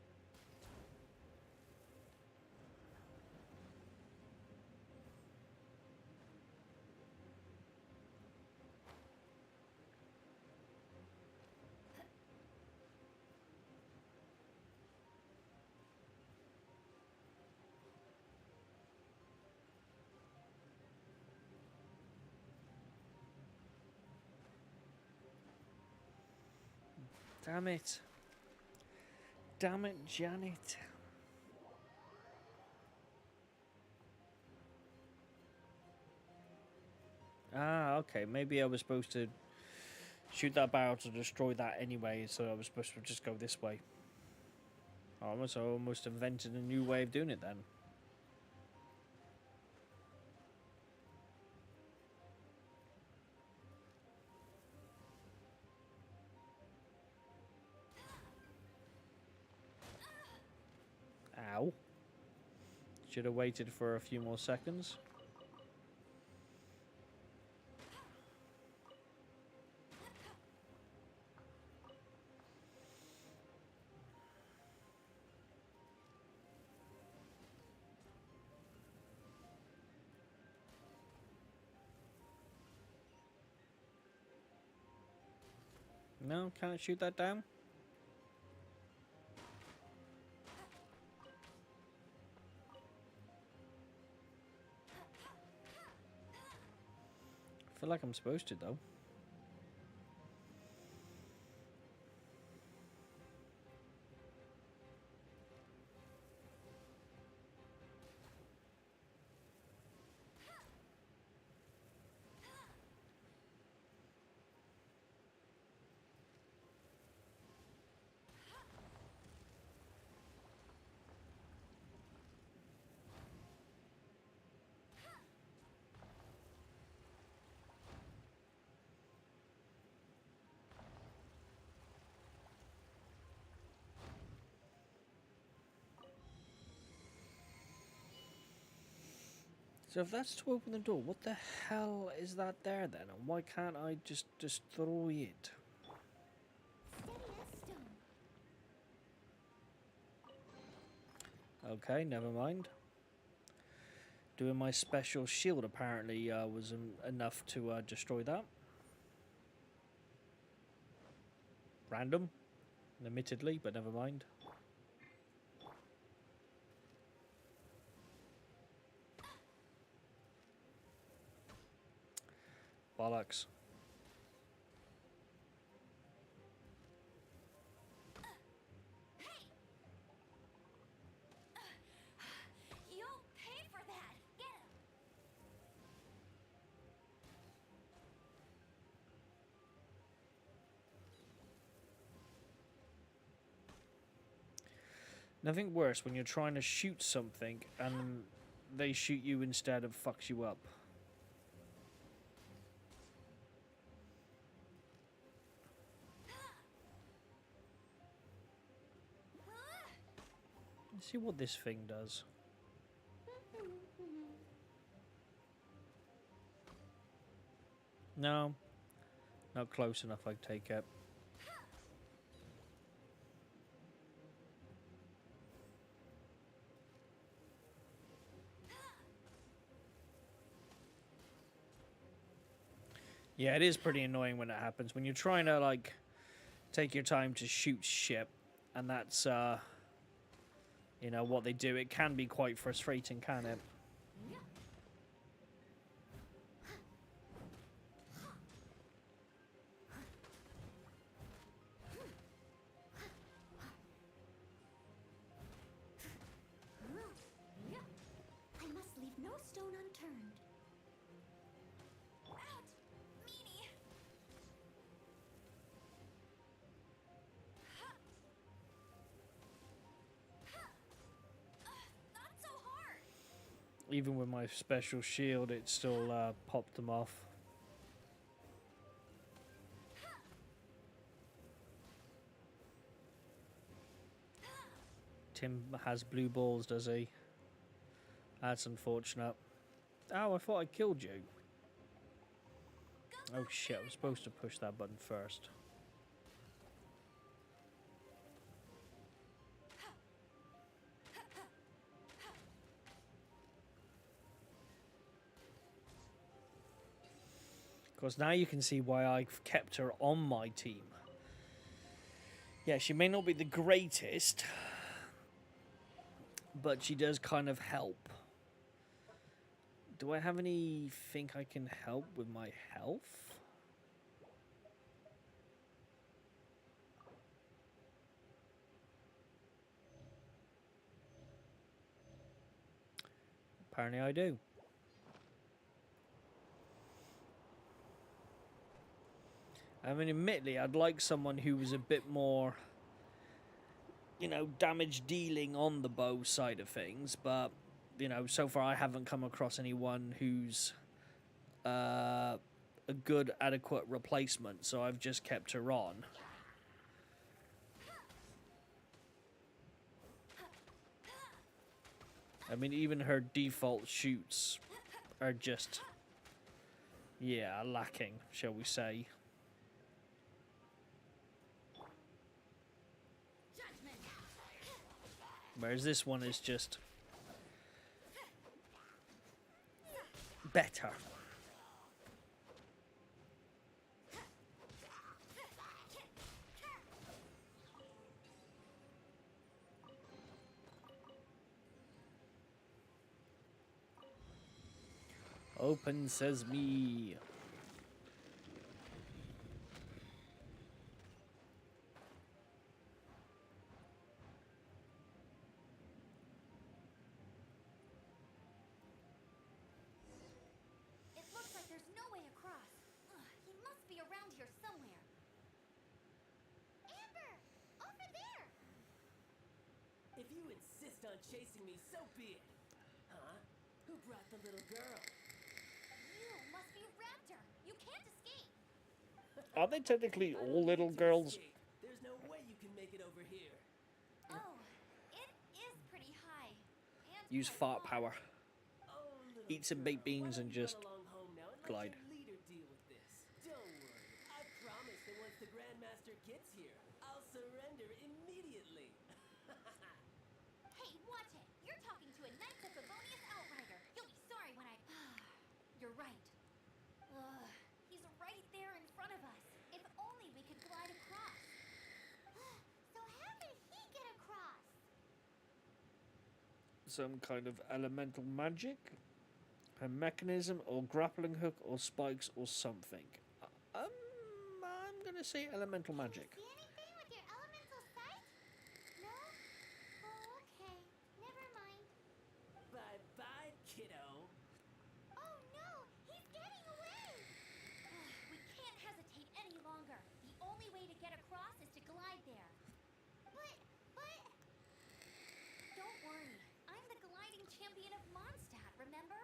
Damn it. Damn it, Janet. Ah, okay. Maybe I was supposed to shoot that barrel to destroy that anyway, so I was supposed to just go this way. I almost invented a new way of doing it then. Ow. Should have waited for a few more seconds. No, can't shoot that down. I feel like I'm supposed to, though. So if that's to open the door, what the hell is that there then? And why can't I just destroy it? Steady as stone. Okay, never mind. Doing my special shield apparently was enough to destroy that. Random, admittedly, but never mind. Bollocks. You'll pay for that. Get him. Nothing worse when you're trying to shoot something and they shoot you instead of fucks you up. Let's see what this thing does. No, not close enough, I take it. Yeah, it is pretty annoying when it happens. When you're trying to, like, take your time to shoot shit, and that's you know what they do. It can be quite frustrating, can it? I must leave no stone unturned. Ouch! Meanie! Not so hard! Even with my special shield, it still popped them off. Tim has blue balls, does he? That's unfortunate. Oh, I thought I killed you. Oh shit, I was supposed to push that button first. Of course, now you can see why I've kept her on my team. Yeah, she may not be the greatest, but she does kind of help. Do I have anything I can help with my health? Apparently I do. I mean, admittedly, I'd like someone who was a bit more, you know, damage dealing on the bow side of things, but, you know, so far I haven't come across anyone who's a good, adequate replacement, so I've just kept her on. I mean, even her default shoots are just, yeah, lacking, shall we say. Whereas this one is just better. Open sesame. It looks like there's no way across. Ugh, he must be around here somewhere. Amber! Over there! If you insist on chasing me, so be it. Huh? Who brought the little girl? You must be Raptor. You can't escape. Are they technically I don't all little need to girls? escape. There's no way you can make it over here. Oh, it is pretty high. And Use has fart water. power. Oh, little Eat some girl, baked beans why and don't you just run along home now and glide. let your leader deal with this. Don't worry. I promise that once the Grandmaster gets here, I'll surrender immediately. Hey, watch it. You're talking to a Knights of Favonius outrider. You'll be sorry when I... You're right. Ugh, he's right there in front of us. If only we could glide across. So how did he get across? Some kind of elemental magic, a mechanism, or grappling hook, or spikes, or something. I'm gonna say elemental magic. Can you see anything with your elemental sight? No? Oh, okay. Never mind. Bye-bye, kiddo. Oh no! He's getting away! We can't hesitate any longer. The only way to get across is to glide there. But... Don't worry. I'm the gliding champion of Mondstadt, remember?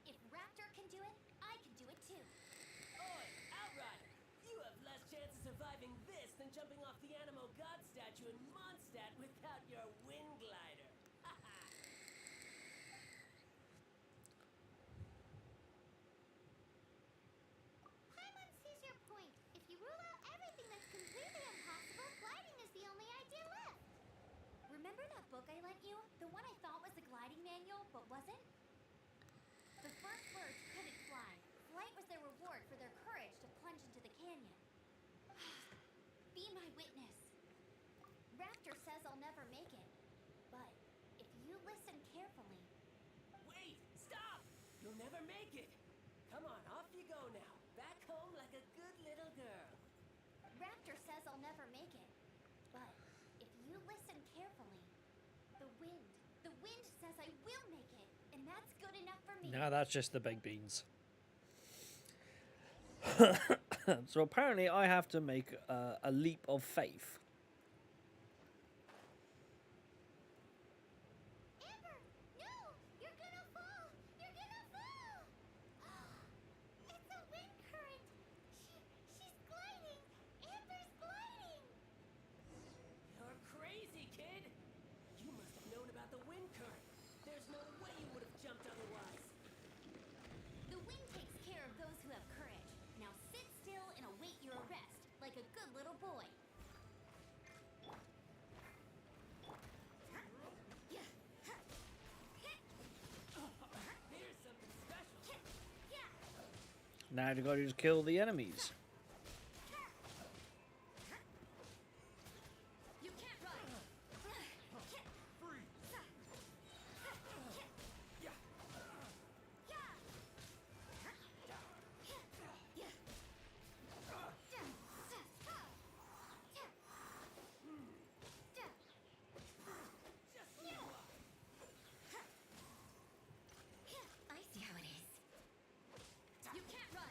If Raptor can do it, I can do it too. Oi, Outrider! You have less chance of surviving this than jumping off the Animo God statue in Mondstadt without your wind glider. Paimon sees your point. If you rule out everything that's completely impossible, gliding is the only idea left. Remember that book I lent you? The one I thought was the gliding manual, but wasn't? The first birds couldn't fly. Flight was their reward for their courage to plunge into the canyon. Be my witness. Raptor says I'll never make it. But if you listen carefully, Wait! Stop! You'll never make it! Come on, off you go now. Back home like a good little girl. Raptor says I'll never make it. But if you listen carefully, the wind says I will make it. And that's good enough for me. Now that's just the baked beans. So apparently I have to make a leap of faith. Amber, no! You're gonna fall! You're gonna fall! It's a wind current! She's gliding! Amber's gliding! You're crazy, kid! You must have known about the wind current. There's no way you would have jumped otherwise. The wind takes care of those who have courage. Now sit still and await your arrest, like a good little boy. Here's something special. Now you gotta just kill the enemies. You can't run! I see how it is. You can't run!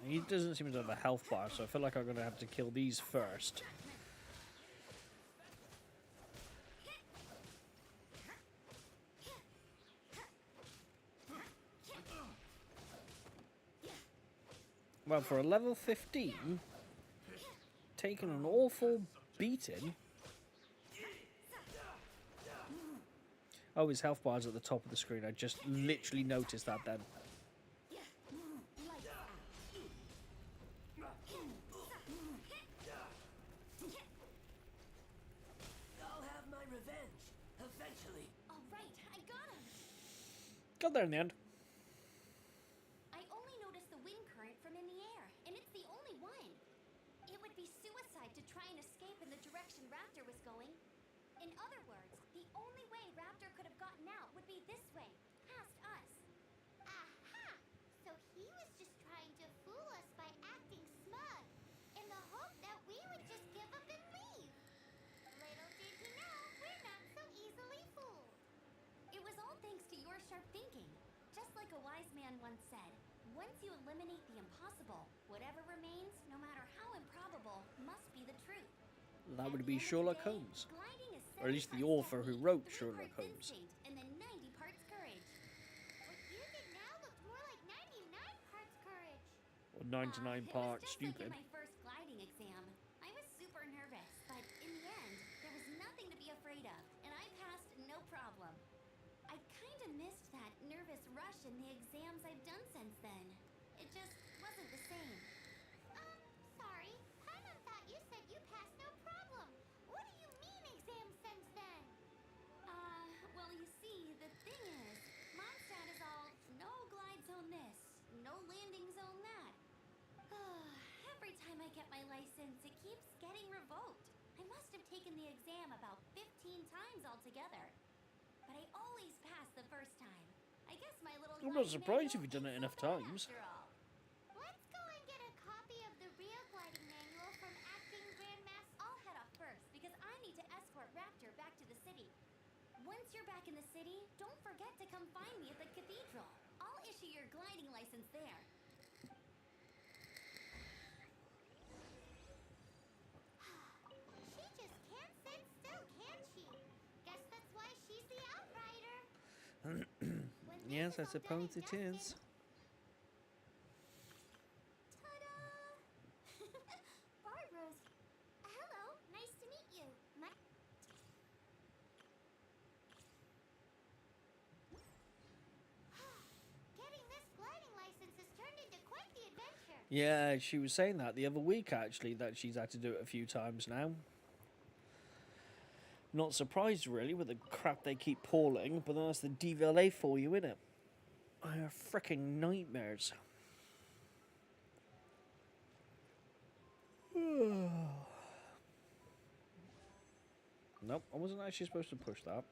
He doesn't seem to have a health bar, so I feel like I'm gonna have to kill these first. Well, for a level 15, taking an awful beating. Oh, his health bar's at the top of the screen. I just literally noticed that then. I'll have my revenge. Eventually. All right, I got him! Got there in the end. I only noticed the wind current from in the air, and it's the only one. It would be suicide to try and escape in the direction Raptor was going. In other words, the only way Raptor could have gotten out would be this way, past us. Aha! So he was just trying to fool us by acting smug, in the hope that we would just give up and leave. Little did he know, we're not so easily fooled. It was all thanks to your sharp thinking. Just like a wise man once said, once you eliminate the impossible, whatever remains, no matter how improbable, must be the truth. That At would the be end of the Sherlock day, Holmes. gliding is Or at least the 70% author who technique, wrote 3 Sherlock parts Holmes. instinct, and then 90 parts courage. What you did now looked more like 99 parts courage. Or 99 It was parts just stupid. like in my first gliding exam. I was super nervous, but in the end, there was nothing to be afraid of, and I passed no problem. I kind of missed that nervous rush in the exams I've done since then. It just wasn't the same. Sorry. Paimon thought you said you passed no problem. What do you mean exam since then? Well, you see, the thing is, Mondstadt is all no glide zone this, no landing zone that. Every time I get my license, it keeps getting revoked. I must have taken the exam about 15 times altogether. But I always pass the first time. I guess my little I'm not gliding surprised if manual you've done it ain't enough so bad times. after all. Let's go and get a copy of the real gliding manual from Acting Grandmaster. I'll head off first because I need to escort Raptor back to the city. Once you're back in the city, don't forget to come find me at the cathedral. I'll issue your gliding license there. She just can't sit still, can she? Guess that's why she's the outrider. When this Yes, is I all done suppose and it is. dusted- Ta-da! Barbara's. Hello, nice to meet you. Getting this gliding license has turned into quite the adventure. Yeah, she was saying that the other week, actually, that she's had to do it a few times now. Not surprised, really, with the crap they keep pulling, but that's the DVLA for you, innit? They're freaking nightmares. Nope, I wasn't actually supposed to push that.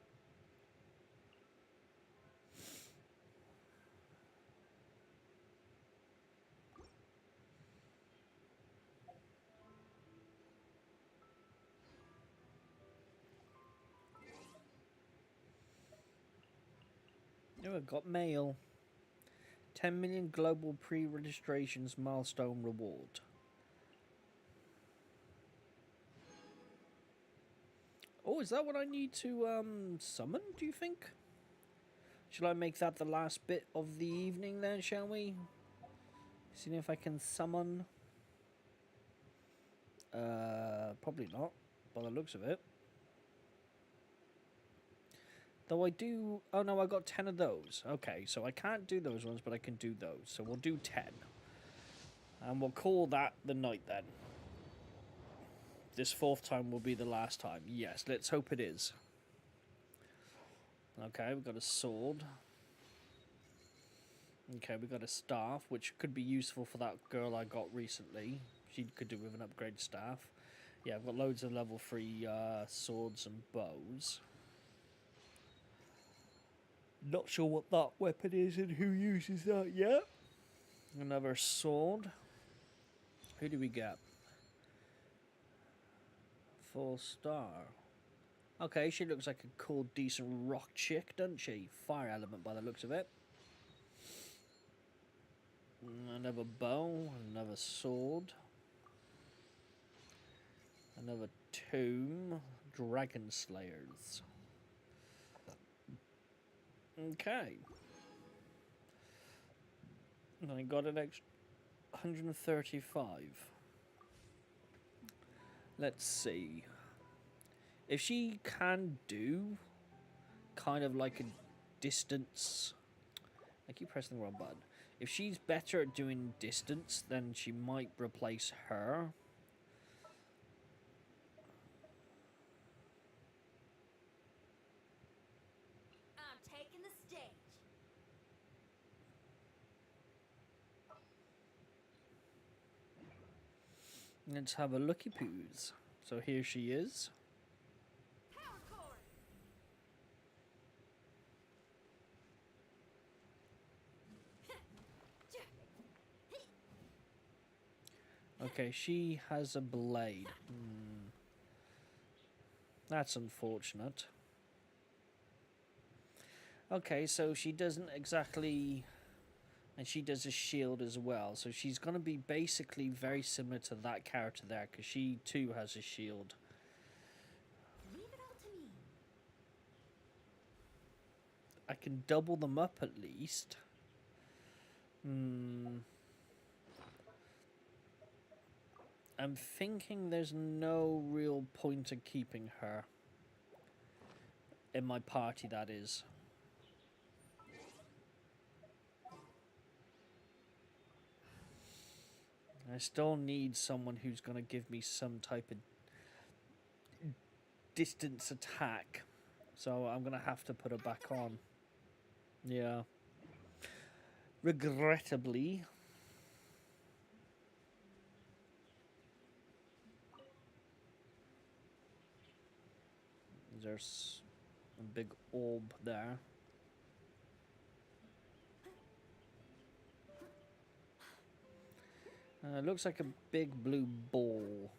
Oh, I got mail. 10 million global pre-registrations milestone reward. Oh, is that what I need to summon, do you think? Shall I make that the last bit of the evening then, shall we? See if I can summon. Probably not, by the looks of it. Though I do... Oh no, I got 10 of those. Okay, so I can't do those ones, but I can do those. So we'll do 10. And we'll call that the night then. This fourth time will be the last time. Yes, let's hope it is. Okay, we've got a sword. Okay, we've got a staff, which could be useful for that girl I got recently. She could do with an upgraded staff. Yeah, I've got loads of level 3 swords and bows. Not sure what that weapon is and who uses that yet. Another sword. Who do we get? 4-star. Okay, she looks like a cool, decent rock chick, doesn't she? Fire element by the looks of it. Another bow, another sword. Another tomb. Dragon Slayers. Okay. And I got an extra 135. Let's see. If she can do kind of like a distance... I keep pressing the wrong button. If she's better at doing distance, then she might replace her. I'm taking the stage. Let's have a looky poos. So here she is. Power chord. Okay, she has a blade. That's unfortunate. Okay, so she doesn't exactly... And she does a shield as well. So she's going to be basically very similar to that character there, because she too has a shield. Leave it all to me. I can double them up at least. I'm thinking there's no real point of keeping her. In my party, that is. I still need someone who's going to give me some type of distance attack. So I'm going to have to put her back on. Yeah. Regrettably. There's a big orb there. It looks like a big blue ball.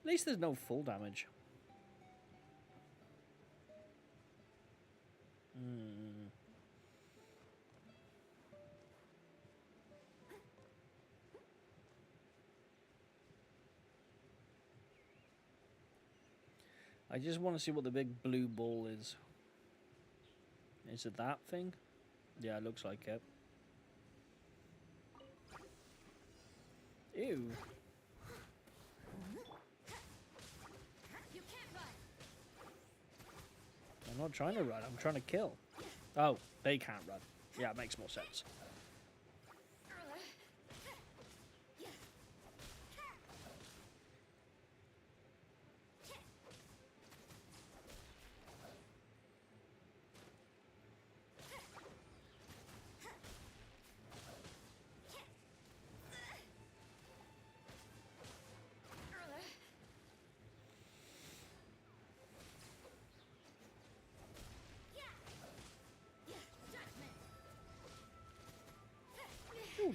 At least there's no full damage. I just want to see what the big blue ball is. Is it that thing? Yeah, it looks like it. Ew. You can't run. I'm not trying to run, I'm trying to kill. Oh, they can't run. Yeah, it makes more sense.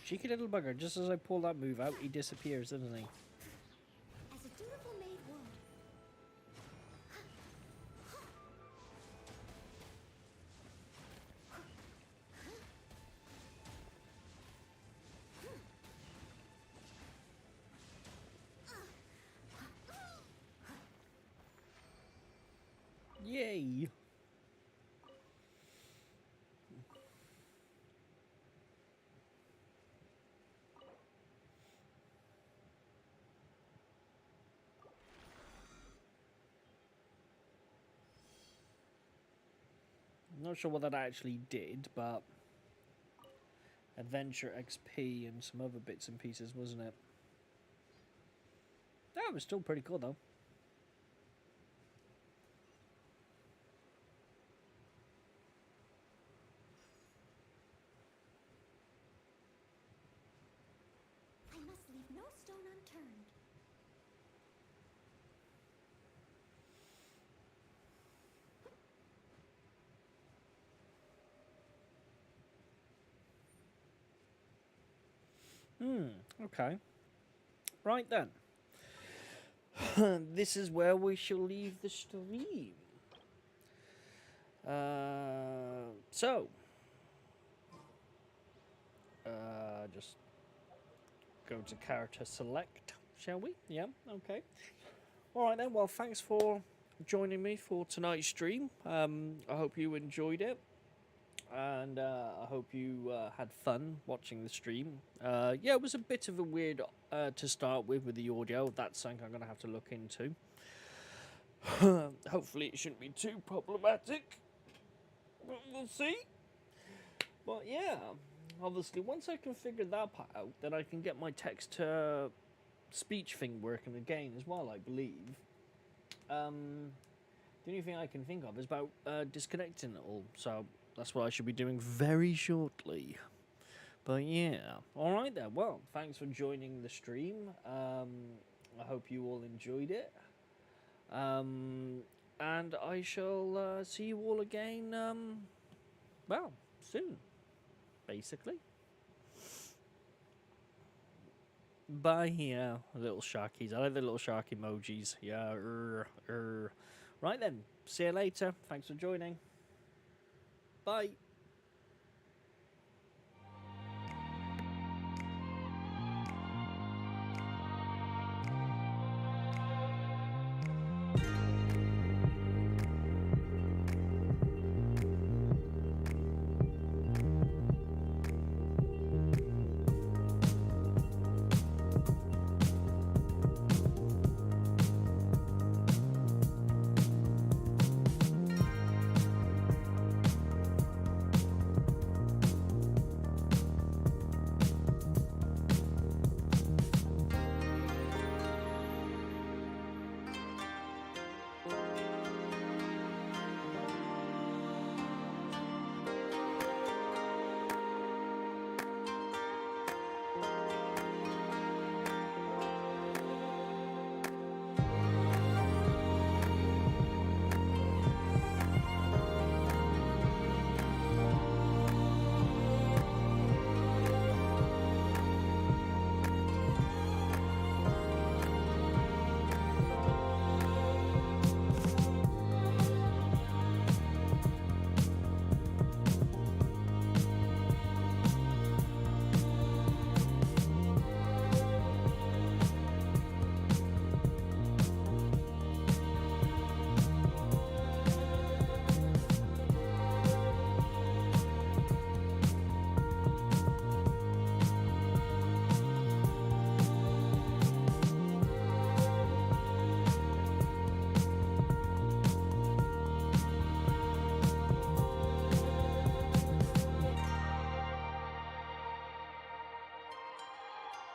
Cheeky little bugger. Just as I pull that move out, he disappears, doesn't he? As a dutiful maid would. Yay! Not sure what that actually did, but adventure XP and some other bits and pieces, wasn't it? That was still pretty cool, though. I must leave no stone unturned. Okay. Right then. This is where we shall leave the stream. So. Just go to character select, shall we? Yeah, okay. Alright then, well, thanks for joining me for tonight's stream. I hope you enjoyed it. And I hope you had fun watching the stream. Yeah, it was a bit of a weird to start with the audio. That's something I'm going to have to look into. Hopefully it shouldn't be too problematic. But we'll see. But yeah, obviously once I can figure that part out, then I can get my text to speech thing working again as well, I believe. The only thing I can think of is about disconnecting it all. So that's what I should be doing very shortly. But yeah, alright then. Well, thanks for joining the stream. I hope you all enjoyed it. And I shall see you all again, well, soon, basically. Bye, yeah, little sharkies. I like the little shark emojis. Yeah, Right then, see you later. Thanks for joining. Bye.